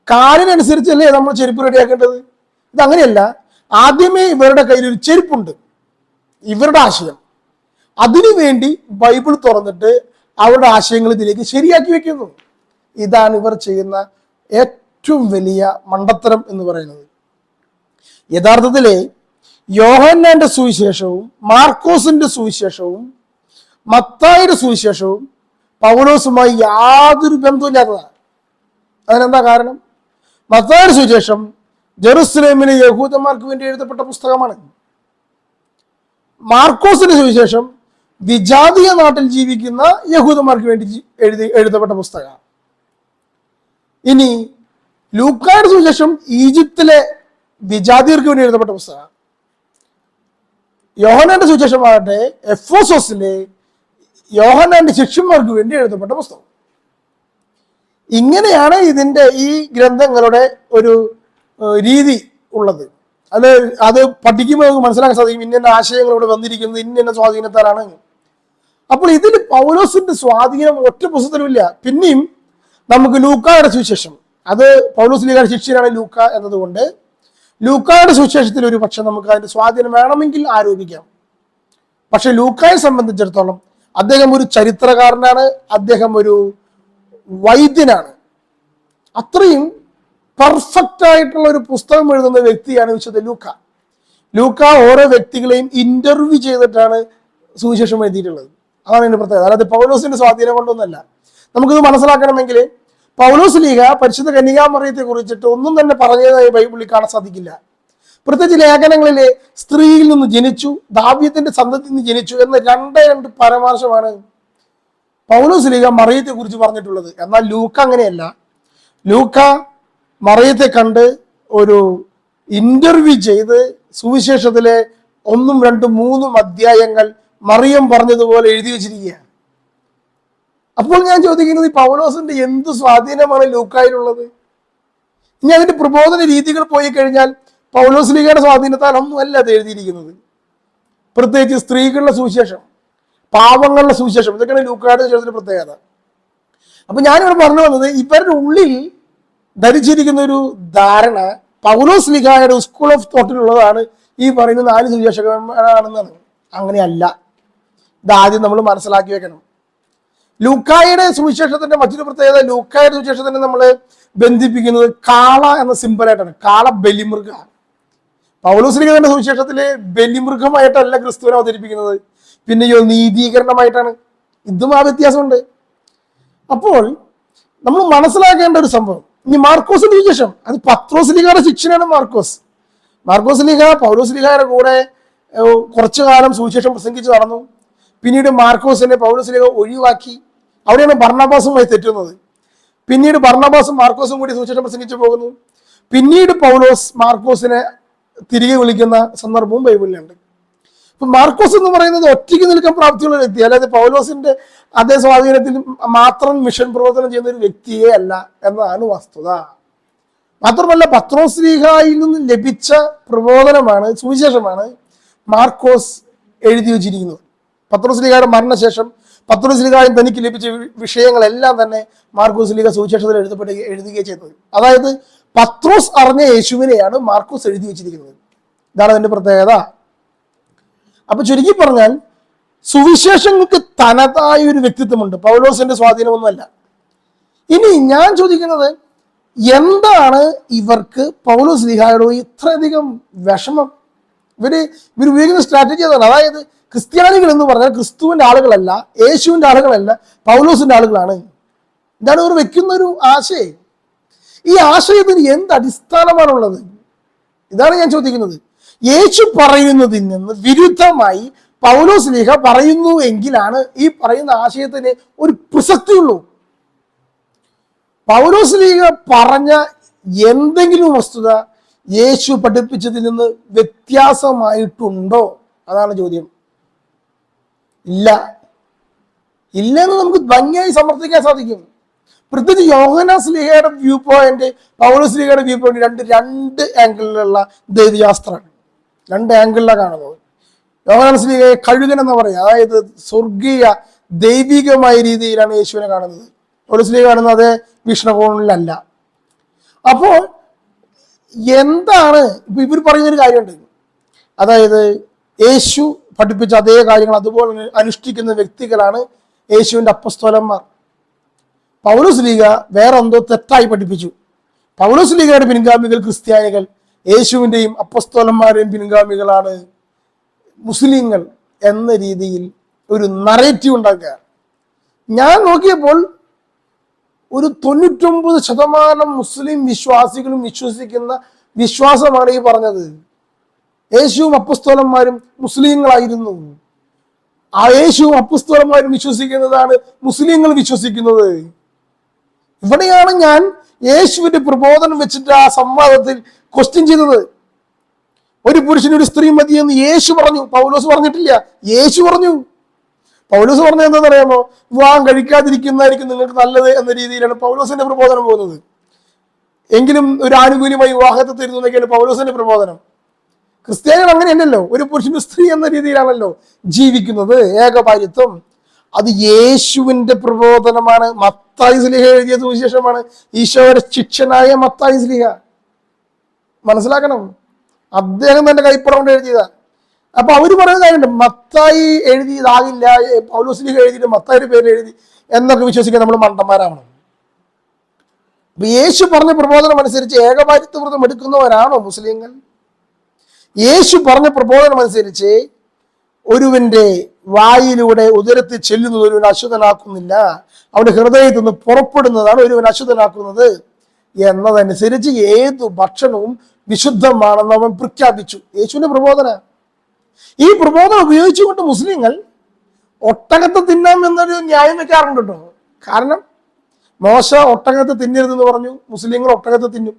കാലിനനുസരിച്ചല്ലേ നമ്മൾ ചെരുപ്പ് റെഡിയാക്കേണ്ടത്. ഇതങ്ങനെയല്ല. ആദ്യമേ ഇവരുടെ കയ്യിൽ ഒരു ചെരുപ്പുണ്ട്, ഇവരുടെ ആശയം. അതിനു വേണ്ടി ബൈബിൾ തുറന്നിട്ട് അവരുടെ ആശയങ്ങൾ ഇതിലേക്ക് ശരിയാക്കി വെക്കുന്നു. ഇതാണ് ഇവർ ചെയ്യുന്ന ഏറ്റവും വലിയ മണ്ടത്തരം എന്ന് പറയുന്നത്. യഥാർത്ഥത്തിലെ യോഹന്നാന്റെ സുവിശേഷവും മാർക്കോസിന്റെ സുവിശേഷവും മത്തായിയുടെ സുവിശേഷവും പൗലോസുമായി യാതൊരു ബന്ധമില്ലാത്തതാണ്. അതിനെന്താ കാരണം? മത്തായിയുടെ സുവിശേഷം ജെറുസലേമിലെ യഹൂദന്മാർക്ക് വേണ്ടി എഴുതപ്പെട്ട പുസ്തകമാണ്. മാർക്കോസിന്റെ സുവിശേഷം വിജാതീയ നാട്ടിൽ ജീവിക്കുന്ന യഹൂദന്മാർക്ക് വേണ്ടി എഴുതപ്പെട്ട പുസ്തകമാണ്. ഇനി ലൂക്കായുടെ സുവിശേഷം ഈജിപ്തിലെ വിജാതിയർക്ക് വേണ്ടി എഴുതപ്പെട്ട പുസ്തകമാണ്. യോഹന്നാന്റെ സുവിശേഷമാകട്ടെ എഫോസോസിലെ യോഹന്നാന്റെ ശിഷ്യന്മാർക്ക് വേണ്ടി എഴുതപ്പെട്ട പുസ്തകം. ഇങ്ങനെയാണ് ഇതിന്റെ ഈ ഗ്രന്ഥങ്ങളുടെ ഒരു രീതി ഉള്ളത്. അത് പഠിക്കുമ്പോൾ നമുക്ക് മനസ്സിലാക്കാൻ സാധിക്കും ഇന്ന ആശയങ്ങൾ ഇവിടെ വന്നിരിക്കുന്നത് ഇന്ന സ്വാധീനത്താലാണ്. അപ്പോൾ ഇതിൽ പൗലോസിന്റെ സ്വാധീനം ഒറ്റ പുസ്തകത്തിലുമില്ല. പിന്നെയും നമുക്ക് ലൂക്കായുടെ സുവിശേഷം, അത് പൗലോസ്ലീഹയുടെ ശിഷ്യനാണ് ലൂക്ക എന്നതുകൊണ്ട് ലൂക്കായുടെ സുവിശേഷത്തിൽ ഒരു പക്ഷെ നമുക്ക് അതിന്റെ സ്വാധീനം വേണമെങ്കിൽ ആരോപിക്കാം. പക്ഷെ ലൂക്കായെ സംബന്ധിച്ചിടത്തോളം അദ്ദേഹം ഒരു ചരിത്രകാരനാണ്, അദ്ദേഹം ഒരു വൈദ്യനാണ്. അത്രയും പെർഫെക്റ്റ് ആയിട്ടുള്ള ഒരു പുസ്തകം എഴുതുന്ന വ്യക്തിയാണ് വിശുദ്ധ ലൂക്ക. ലൂക്ക ഓരോ വ്യക്തികളെയും ഇന്റർവ്യൂ ചെയ്തിട്ടാണ് സുവിശേഷം എഴുതിയിട്ടുള്ളത്. അതാണ് ഇതിന്റെ പ്രത്യേകത. അതായത് പൗലോസിന്റെ സ്വാധീനം കൊണ്ടൊന്നല്ല. നമുക്കിത് മനസ്സിലാക്കണമെങ്കിൽ പൗലോസ്ലീഹ പരിശുദ്ധ കന്യകാമറിയത്തെ കുറിച്ചിട്ട് ഒന്നും തന്നെ പറഞ്ഞതായി ബൈബിളിൽ കാണാൻ സാധിക്കില്ല. പ്രത്യേകിച്ച് ലേഖനങ്ങളിലെ സ്ത്രീയിൽ നിന്ന് ജനിച്ചു, ദാവീദിന്റെ സന്തതിയിൽ നിന്ന് ജനിച്ചു എന്ന രണ്ട് പരാമർശമാണ് പൗലോസ്ലീഹ മറിയത്തെ കുറിച്ച് പറഞ്ഞിട്ടുള്ളത്. എന്നാൽ ലൂക്ക അങ്ങനെയല്ല. ലൂക്ക മറിയത്തെ കണ്ട് ഒരു ഇന്റർവ്യൂ ചെയ്ത് സുവിശേഷത്തിലെ 1, 2, 3 അധ്യായങ്ങൾ മറിയം പറഞ്ഞതുപോലെ എഴുതി വെച്ചിരിക്കുകയാണ്. അപ്പോൾ ഞാൻ ചോദിക്കുന്നത്, ഈ പൗലോസിന്റെ എന്ത് സ്വാധീനമാണ് ലൂക്കായിലുള്ളത്? ഇനി അതിന്റെ പ്രബോധന രീതികൾ പോയി കഴിഞ്ഞാൽ പൗലോസ്ലീഹയുടെ സ്വാധീനത്താൽ ഒന്നുമല്ല അത് എഴുതിയിരിക്കുന്നത്. പ്രത്യേകിച്ച് സ്ത്രീകളുടെ സുവിശേഷം, പാവങ്ങളുടെ സുവിശേഷം, ഇതൊക്കെയാണ് ലൂക്കായുടെ സുവിശേഷത്തിന്റെ പ്രത്യേകത. അപ്പൊ ഞാനിവിടെ പറഞ്ഞു വന്നത്, ഇവരുടെ ഉള്ളിൽ ധരിച്ചിരിക്കുന്ന ഒരു ധാരണ പൗലോസ്ലീഹയുടെ സ്കൂൾ ഓഫ് തോട്ടിലുള്ളതാണ് ഈ പറയുന്ന 4 സുവിശേഷകന്മാരാണെന്നാണ്. അങ്ങനെയല്ല. ഇതാദ്യം നമ്മൾ മനസ്സിലാക്കി വെക്കണം. ലൂക്കായുടെ സുവിശേഷത്തിന്റെ മറ്റൊരു പ്രത്യേകത, ലൂക്കായുടെ സുവിശേഷത്തിന്റെ നമ്മൾ ബന്ധിപ്പിക്കുന്നത് കാള എന്ന സിമ്പലായിട്ടാണ്. കാള ബലിമൃഗ. പൗലോസ്ലീഹയുടെ സുവിശേഷത്തിലെ ബലിമൃഗമായിട്ടല്ല ക്രിസ്തുവിനെ അവതരിപ്പിക്കുന്നത്, പിന്നെയോ നീതീകരണമായിട്ടാണ്. ഇതും ആ വ്യത്യാസമുണ്ട്. അപ്പോൾ നമ്മൾ മനസ്സിലാക്കേണ്ട ഒരു സംഭവം, ഇനി മാർക്കോസിന്റെ സുവിശേഷം, അത് പത്രോസ്ലീഹയുടെ ശിഷ്യനാണ് മാർക്കോസ്. മാർക്കോസ്ലീഹ പൗലോസ്ലീഹയുടെ കൂടെ കുറച്ചു കാലം സുവിശേഷം പ്രസംഗിച്ച് നടന്നു. പിന്നീട് മാർക്കോസിനെ പൗലോസ്ലീഹ ഒഴിവാക്കി. അവിടെയാണ് ബർണ്ണബാസുമായി തെറ്റുന്നത്. പിന്നീട് ബർണ്ണബാസും മാർക്കോസും കൂടി സുവിശേഷം പ്രസംഗിച്ചു പോകുന്നു. പിന്നീട് പൗലോസ് മാർക്കോസിനെ തിരികെ വിളിക്കുന്ന സന്ദർഭവും ബൈബിളിലുണ്ട്. ഇപ്പൊ മാർക്കോസ് എന്ന് പറയുന്നത് ഒറ്റയ്ക്ക് നിൽക്കാൻ പ്രാപ്തിയുള്ള വ്യക്തി, അല്ലാതെ പൗലോസിന്റെ അതേ സ്വാധീനത്തിൽ മാത്രം മിഷൻ പ്രവർത്തനം ചെയ്യുന്ന ഒരു വ്യക്തിയെ അല്ല എന്നതാണ് വസ്തുത. മാത്രമല്ല, പത്രോസ്ലീഹായിൽ നിന്ന് ലഭിച്ച പ്രബോധനമാണ്, സുവിശേഷമാണ് മാർക്കോസ് എഴുതി വെച്ചിരിക്കുന്നത്. പത്രോസ്ലീഹയുടെ മരണശേഷം പത്രോസ്ലീഹായും തനിക്ക് ലഭിച്ച വിഷയങ്ങളെല്ലാം തന്നെ മാർക്കോസ്ലീഹ സുവിശേഷത്തിൽ എഴുതുകയും ചെയ്തത്. അതായത് പത്രോസ് അറിഞ്ഞ യേശുവിനെയാണ് മാർക്കോസ് എഴുതി വെച്ചിരിക്കുന്നത്. ഇതാണ് അതിന്റെ പ്രത്യേകത. അപ്പൊ ചുരുക്കി പറഞ്ഞാൽ സുവിശേഷങ്ങൾക്ക് തനതായ ഒരു വ്യക്തിത്വമുണ്ട്, പൗലോസിന്റെ സ്വാധീനമൊന്നുമല്ല. ഇനി ഞാൻ ചോദിക്കുന്നത്, എന്താണ് ഇവർക്ക് പൗലോസ്ലീഹായോട് ഇത്രയധികം വിഷമം? ഇവര് ഉപയോഗിക്കുന്ന സ്ട്രാറ്റജി അതാണ്. അതായത് ക്രിസ്ത്യാനികൾ എന്ന് പറഞ്ഞാൽ ക്രിസ്തുവിന്റെ ആളുകളല്ല, യേശുവിന്റെ ആളുകളല്ല, പൗലോസിന്റെ ആളുകളാണ്. ഇതാണ് ഇവർ വെക്കുന്ന ഒരു ആശയം. ഈ ആശയത്തിന് എന്ത് അടിസ്ഥാനമാണുള്ളത്? ഇതാണ് ഞാൻ ചോദിക്കുന്നത്. യേശു പറയുന്നതിൽ നിന്ന് വിരുദ്ധമായി പൗലോസ്ലീഹ പറയുന്നു എങ്കിലാണ് ഈ പറയുന്ന ആശയത്തിന് ഒരു പ്രസക്തിയുള്ളൂ. പൗലോസ്ലീഹ പറഞ്ഞ എന്തെങ്കിലും വസ്തുത യേശു പഠിപ്പിച്ചതിൽ നിന്ന് വ്യത്യാസമായിട്ടുണ്ടോ? അതാണ് ചോദ്യം. ഇല്ലെന്ന് നമുക്ക് ഭംഗിയായി സമർത്ഥിക്കാൻ സാധിക്കും. പ്രത്യേകിച്ച് യോഹന്നാൻ സ്ലീഹയുടെ വ്യൂ പോയിന്റ്, പൗലോസ്ലീഹയുടെ വ്യൂ പോയിന്റ്, രണ്ട് ആംഗിളിലുള്ള ദൈവശാസ്ത്രമാണ്. രണ്ട് ആംഗിളിലാണ് കാണുന്നത്. യോഹന്നാൻ സ്ലീഹയെ കഴുകൻ എന്ന് പറയുക, അതായത് സ്വർഗീയ ദൈവികമായ രീതിയിലാണ് യേശുവിനെ കാണുന്നത്. പൗലോസ്ലീഹ കാണുന്നത് അതേ വീക്ഷണകോണിലല്ല. അപ്പോൾ എന്താണ് ഇപ്പൊ ഇവർ പറയുന്നൊരു കാര്യമുണ്ട്, അതായത് യേശു പഠിപ്പിച്ച അതേ കാര്യങ്ങൾ അതുപോലെ അനുഷ്ഠിക്കുന്ന വ്യക്തികളാണ് യേശുവിന്റെ അപ്പസ്തോലന്മാർ. പൗലോസ്ലീഹ വേറെ എന്തോ തെറ്റായി പഠിപ്പിച്ചു. പൗലോസ്ലീഹയുടെ പിൻഗാമികൾ ക്രിസ്ത്യാനികൾ, യേശുവിൻ്റെയും അപ്പസ്തോലന്മാരെയും പിൻഗാമികളാണ് മുസ്ലിങ്ങൾ എന്ന രീതിയിൽ ഒരു നറേറ്റീവ് ഉണ്ടാക്കുക. ഞാൻ നോക്കിയപ്പോൾ ഒരു 99% മുസ്ലിം വിശ്വാസികളും വിശ്വസിക്കുന്ന വിശ്വാസമാണ് ഈ പറഞ്ഞത്. യേശുവും അപ്പസ്തോലന്മാരും മുസ്ലിങ്ങളായിരുന്നു. ആ യേശുവും അപ്പസ്തോലന്മാരും വിശ്വസിക്കുന്നതാണ് മുസ്ലിങ്ങൾ വിശ്വസിക്കുന്നത്. ഇവിടെയാണ് ഞാൻ യേശുവിന്റെ പ്രബോധനം വെച്ചിട്ട് ആ സംവാദത്തിൽ ക്വസ്റ്റ്യൻ ചെയ്തത്. ഒരു പുരുഷന് ഒരു സ്ത്രീ മതിയെന്ന് യേശു പറഞ്ഞു, പൗലോസ് പറഞ്ഞിട്ടില്ല. യേശു പറഞ്ഞു. പൗലോസ് പറഞ്ഞത് എന്താണെന്ന് അറിയാമോ? വിവാഹം കഴിക്കാതിരിക്കുന്നതായിരിക്കും നിങ്ങൾക്ക് നല്ലത് എന്ന രീതിയിലാണ് പൗലോസിന്റെ പ്രബോധനം പോകുന്നത്. എങ്കിലും ഒരു ആനുകൂല്യമായി വിവാഹത്തെ തരുന്നു എന്നൊക്കെയാണ് പൗലോസിന്റെ പ്രബോധനം. ക്രിസ്ത്യാനികൾ അങ്ങനെയല്ലല്ലോ, ഒരു പുരുഷന് സ്ത്രീ എന്ന രീതിയിലാണല്ലോ ജീവിക്കുന്നത്. ഏകഭാര്യത്വം അത് യേശുവിന്റെ പ്രബോധനമാണ്. മത്തായി സ്ലീഹ എഴുതിയ സുവിശേഷമാണ്. ഈശോയുടെ ശിഷ്യനായ മത്തായി സ്ലീഹ, മനസ്സിലാക്കണം, അദ്ദേഹം തന്റെ കൈപ്പടം കൊണ്ട് എഴുതിയതാ. അപ്പൊ അവര് പറയുന്ന കാര്യമുണ്ട്, മത്തായി എഴുതിയതാകില്ല, പൗലോസ്ലീഹ എഴുതിയിട്ട് മത്തായിയുടെ പേര് എഴുതി എന്നൊക്കെ വിശ്വസിക്കാൻ നമ്മൾ മണ്ടന്മാരാവണം. അപ്പൊ യേശു പറഞ്ഞ പ്രബോധനം അനുസരിച്ച് ഏകഭാര്യത്വ വ്രതം എടുക്കുന്നവരാണോ മുസ്ലിങ്ങൾ? യേശു പറഞ്ഞ പ്രബോധനം അനുസരിച്ച് ഒരുവന്റെ വായിലൂടെ ഉദരത്തിൽ ചെല്ലുന്നത് ഒരുവൻ അശുദ്ധനാക്കുന്നില്ല, അവന്റെ ഹൃദയത്തിൽ നിന്ന് പുറപ്പെടുന്നതാണ് ഒരുവൻ അശുദ്ധനാക്കുന്നത് എന്നതനുസരിച്ച് ഏതു ഭക്ഷണവും വിശുദ്ധമാണെന്ന് അവൻ പ്രഖ്യാപിച്ചു. യേശുവിന്റെ പ്രബോധന. ഈ പ്രബോധനം ഉപയോഗിച്ചുകൊണ്ട് മുസ്ലിങ്ങൾ ഒട്ടകത്തെ തിന്നാം എന്നൊരു ന്യായം വെക്കാറുണ്ട് കേട്ടോ. കാരണം മോശ ഒട്ടകത്തെ തിന്നരുതെന്ന് പറഞ്ഞു, മുസ്ലിങ്ങൾ ഒട്ടകത്തെ തിന്നും.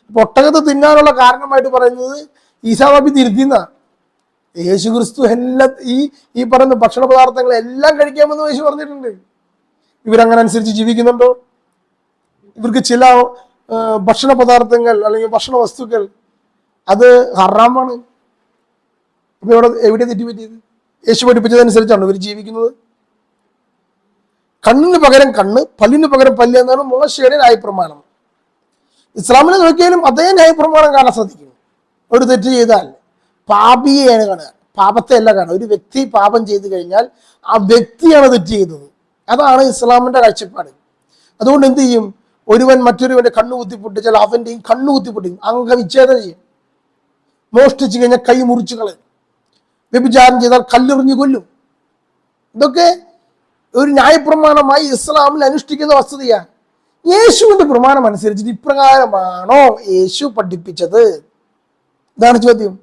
അപ്പൊ ഒട്ടകത്തെ തിന്നാനുള്ള കാരണമായിട്ട് പറയുന്നത് ഈസാ നബി തിരുത്തിന്ന. യേശു ക്രിസ്തു എല്ലാം ഈ പറയുന്ന ഭക്ഷണ പദാർത്ഥങ്ങൾ എല്ലാം കഴിക്കാമെന്ന് യേശു പറഞ്ഞിട്ടുണ്ട്. ഇവരങ്ങനെ അനുസരിച്ച് ജീവിക്കുന്നുണ്ടോ? ഇവർക്ക് ചില ഭക്ഷണ പദാർത്ഥങ്ങൾ അല്ലെങ്കിൽ ഭക്ഷണ വസ്തുക്കൾ അത് ഹറാമാണ്. അപ്പൊ എവിടെ തെറ്റുപറ്റിയത്? യേശു പഠിപ്പിച്ചതനുസരിച്ചാണ് ഇവർ ജീവിക്കുന്നത്. കണ്ണിന് പകരം കണ്ണ്, പല്ലിന് പകരം പല്ല് എന്നാണ് മോശയുടെ ന്യായപ്രമാണം. ഇസ്ലാമിനെ നോക്കിയാലും അതേ ന്യായപ്രമാണം കാണാൻ സാധിക്കും. ഒരു തെറ്റ് ചെയ്താൽ പാപിയെയാണ് കാണുക, പാപത്തെ അല്ല കാണുക. ഒരു വ്യക്തി പാപം ചെയ്തു കഴിഞ്ഞാൽ ആ വ്യക്തിയാണ് തെറ്റ് ചെയ്തത്. അതാണ് ഇസ്ലാമിന്റെ കാഴ്ചപ്പാട്. അതുകൊണ്ട് എന്ത് ചെയ്യും? ഒരുവൻ മറ്റൊരുവന്റെ കണ്ണു കുത്തിപ്പൊട്ടിച്ചാൽ അവന്റെയും കണ്ണു കുത്തിപ്പൊട്ടിക്കും, അംഗവിച്ഛേദം ചെയ്യും. മോഷ്ടിച്ചു കഴിഞ്ഞാൽ കൈ മുറിച്ചു കളയും, വ്യഭിചാരം ചെയ്താൽ കല്ലെറിഞ്ഞു കൊല്ലും. ഇതൊക്കെ ഒരു ന്യായപ്രമാണമായി ഇസ്ലാമിൽ അനുഷ്ഠിക്കുന്ന വസ്തുതയാണ്. യേശുവിന്റെ പ്രമാണം അനുസരിച്ചിട്ട് ഇപ്രകാരമാണോ യേശു പഠിപ്പിച്ചത്? ഇതാണ് ചോദ്യം.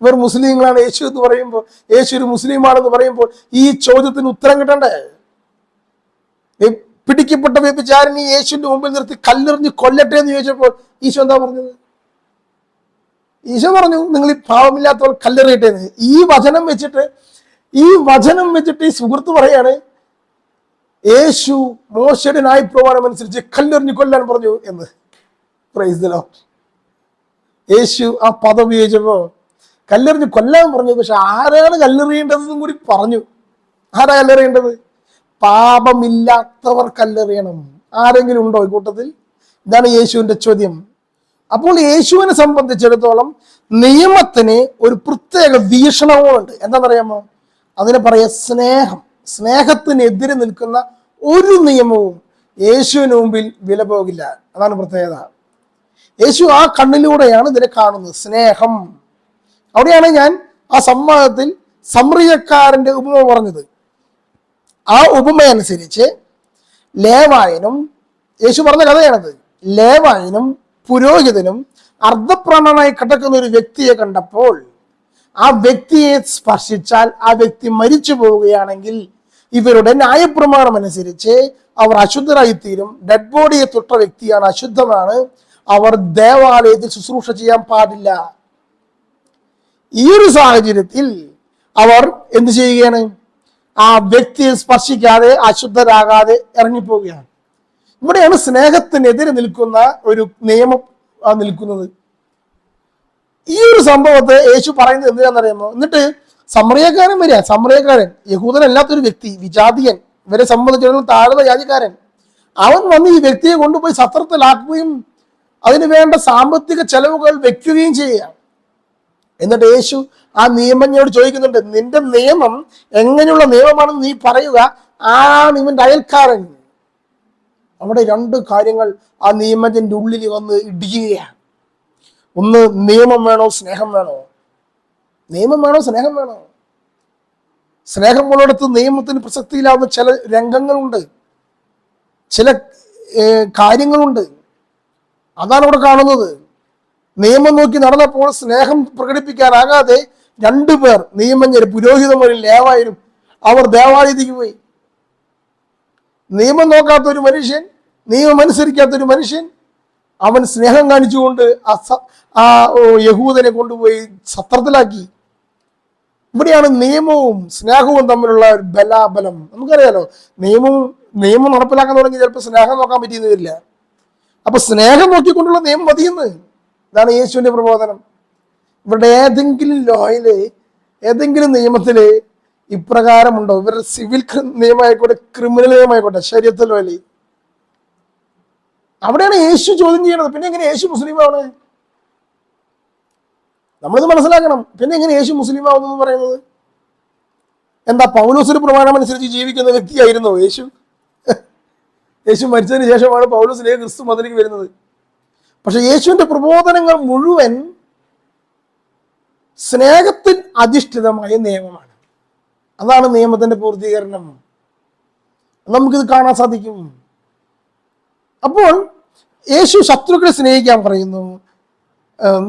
ഇവർ മുസ്ലിങ്ങളാണ് യേശു എന്ന് പറയുമ്പോൾ, യേശു ഒരു മുസ്ലിമാണെന്ന് പറയുമ്പോൾ ഈ ചോദ്യത്തിന് ഉത്തരം കിട്ടണ്ടേ? പിടിക്കപ്പെട്ട വ്യഭിചാരിണി യേശുവിന്റെ മുമ്പിൽ നിർത്തി കല്ലെറിഞ്ഞ് കൊല്ലട്ടെ എന്ന് ചോദിച്ചപ്പോൾ ഈശോ എന്താ പറഞ്ഞത്? ഈശോ പറഞ്ഞു, നിങ്ങൾ ഈ പാവമില്ലാത്തവർ കല്ലെറിയട്ടെ എന്ന്. ഈ വചനം വെച്ചിട്ട് ഈ സുഹൃത്ത് പറയാണ്, യേശു മോശയുടെ ന്യായപ്രമാണം അനുസരിച്ച് കല്ലെറിഞ്ഞ് കൊല്ലാൻ പറഞ്ഞു എന്ന്. Praise the Lord. യേശു ആ പദം ഉപയോഗിച്ചപ്പോ കല്ലെറിഞ്ഞ് കൊല്ലാൻ പറഞ്ഞു. പക്ഷെ ആരാണ് കല്ലെറിയേണ്ടതെന്നും കൂടി പറഞ്ഞു. ആരാ കല്ലെറിയേണ്ടത്? പാപമില്ലാത്തവർ കല്ലെറിയണം. ആരെങ്കിലും ഉണ്ടോ ഈ കൂട്ടത്തിൽ? ഇതാണ് യേശുവിന്റെ ചോദ്യം. അപ്പോൾ യേശുവിനെ സംബന്ധിച്ചിടത്തോളം നിയമത്തിന് ഒരു പ്രത്യേക വീക്ഷണവുമുണ്ട്. എന്താണെന്നറിയാമോ? അതിനെ പറയാ സ്നേഹം. സ്നേഹത്തിനെതിരെ നിൽക്കുന്ന ഒരു നിയമവും യേശുവിന് മുമ്പിൽ വില പോകില്ല. അതാണ് പ്രത്യേകത. യേശു ആ കണ്ണിലൂടെയാണ് ഇതിനെ കാണുന്നത്, സ്നേഹം. അവിടെയാണ് ഞാൻ ആ സംവാദത്തിൽ സമറിയക്കാരന്റെ ഉപമ പറഞ്ഞത്. ആ ഉപമയനുസരിച്ച് ലേവായനും, യേശു പറഞ്ഞ കഥയാണത്, ലേവായനും പുരോഹിതനും അർദ്ധപ്രാണനായി കിടക്കുന്ന ഒരു വ്യക്തിയെ കണ്ടപ്പോൾ ആ വ്യക്തിയെ സ്പർശിച്ചാൽ ആ വ്യക്തി മരിച്ചു പോവുകയാണെങ്കിൽ ഇവരുടെ ന്യായപ്രമാണം അനുസരിച്ച് അവർ അശുദ്ധരായിത്തീരും. ഡെഡ് ബോഡിയെ തൊട്ട വ്യക്തിയാണ്, അശുദ്ധമാണ്, അവർ ദേവാലയത്തിൽ ശുശ്രൂഷ ചെയ്യാൻ പാടില്ല. ഈ ഒരു സാഹചര്യത്തിൽ അവർ എന്ത് ചെയ്യുകയാണ്? ആ വ്യക്തിയെ സ്പർശിക്കാതെ അശുദ്ധരാകാതെ ഇറങ്ങിപ്പോവുകയാണ്. ഇവിടെയാണ് സ്നേഹത്തിനെതിരെ നിൽക്കുന്ന ഒരു നിയമം നിൽക്കുന്നത്. ഈ ഒരു സംഭവത്തെ യേശു പറയുന്നത് എന്തിനാണെന്നറിയാമോ? എന്നിട്ട് സമറിയക്കാരൻ വരിക. സമറിയക്കാരൻ യഹൂദനല്ലാത്തൊരു വ്യക്തി, വിജാതിയൻ, ഇവരെ സംബന്ധിച്ചിടത്തോളം താഴ്ന്ന ജാതിക്കാരൻ. അവൻ വന്ന് ഈ വ്യക്തിയെ കൊണ്ടുപോയി സത്രത്തിലാക്കുകയും അതിന് വേണ്ട സാമ്പത്തിക ചെലവുകൾ വെക്കുകയും ചെയ്യുകയാണ്. എന്നിട്ട് യേശു ആ നിയമജ്ഞയോട് ചോദിക്കുന്നുണ്ട്, നിന്റെ നിയമം എങ്ങനെയുള്ള നിയമമാണെന്ന് നീ പറയുക, ആരാണ് ഇവന്റെ അയൽക്കാരൻ? അവിടെ രണ്ട് കാര്യങ്ങൾ ആ നിയമജ്ഞന്റെ ഉള്ളിൽ വന്ന് ഇടിക്കുകയാണ്. ഒന്ന്, നിയമം വേണോ സ്നേഹം വേണോ? നിയമം വേണോ സ്നേഹം വേണോ? സ്നേഹം ഉള്ളിടത്ത് നിയമത്തിന് പ്രസക്തിയില്ലാവുന്ന ചില രംഗങ്ങളുണ്ട്, ചില കാര്യങ്ങളുണ്ട്. അതാണ് ഇവിടെ കാണുന്നത്. നിയമം നോക്കി നടന്നപ്പോൾ സ്നേഹം പ്രകടിപ്പിക്കാനാകാതെ രണ്ടുപേർ, നിയമജ്ഞർ, പുരോഹിതന്മാരും ലേവായരും, അവർ ദേവാലയത്തിലേക്ക് പോയി. നിയമം നോക്കാത്തൊരു മനുഷ്യൻ, നിയമം അനുസരിക്കാത്തൊരു മനുഷ്യൻ, അവൻ സ്നേഹം കാണിച്ചുകൊണ്ട് ആ യഹൂദനെ കൊണ്ടുപോയി സത്രത്തിലാക്കി. ഇവിടെയാണ് നിയമവും സ്നേഹവും തമ്മിലുള്ള ഒരു ബലാബലം. നമുക്കറിയാലോ, നിയമം നടപ്പിലാക്കാൻ തുടങ്ങി ചിലപ്പോൾ സ്നേഹം നോക്കാൻ പറ്റിയെന്ന് വരില്ല. അപ്പൊ സ്നേഹം നോക്കിക്കൊണ്ടുള്ള നിയമം മതിയെന്ന്. ഇതാണ് യേശുവിന്റെ പ്രബോധനം. ഇവരുടെ ഏതെങ്കിലും ലോയില്, ഏതെങ്കിലും നിയമത്തില് ഇപ്രകാരമുണ്ടോ? ഇവരുടെ സിവിൽ നിയമമായിക്കോട്ടെ, ക്രിമിനൽ നിയമമായിക്കോട്ടെ, ശരീഅത്ത് ലോയില്, അവിടെയാണ് യേശു ചോദ്യം ചെയ്യണത്. പിന്നെ എങ്ങനെ യേശു മുസ്ലിമാണ്? നമ്മളിത് മനസ്സിലാക്കണം. പിന്നെ എങ്ങനെ യേശു മുസ്ലിം ആവുന്നു പറയുന്നത്? എന്താ, പൗലോസിന്റെ പ്രമാണം അനുസരിച്ച് ജീവിക്കുന്ന വ്യക്തിയായിരുന്നോ യേശു? യേശു മരിച്ചതിന് ശേഷമാണ് പൗലോസിലേക്ക് ക്രിസ്തു മതത്തിലേക്ക് വരുന്നത്. പക്ഷെ യേശുവിന്റെ പ്രബോധനങ്ങൾ മുഴുവൻ സ്നേഹത്തിൽ അധിഷ്ഠിതമായ നിയമമാണ്. അതാണ് നിയമത്തിന്റെ പൂർത്തീകരണം. നമുക്കിത് കാണാൻ സാധിക്കും. അപ്പോൾ യേശു ശത്രുക്കളെ സ്നേഹിക്കാൻ പറയുന്നു,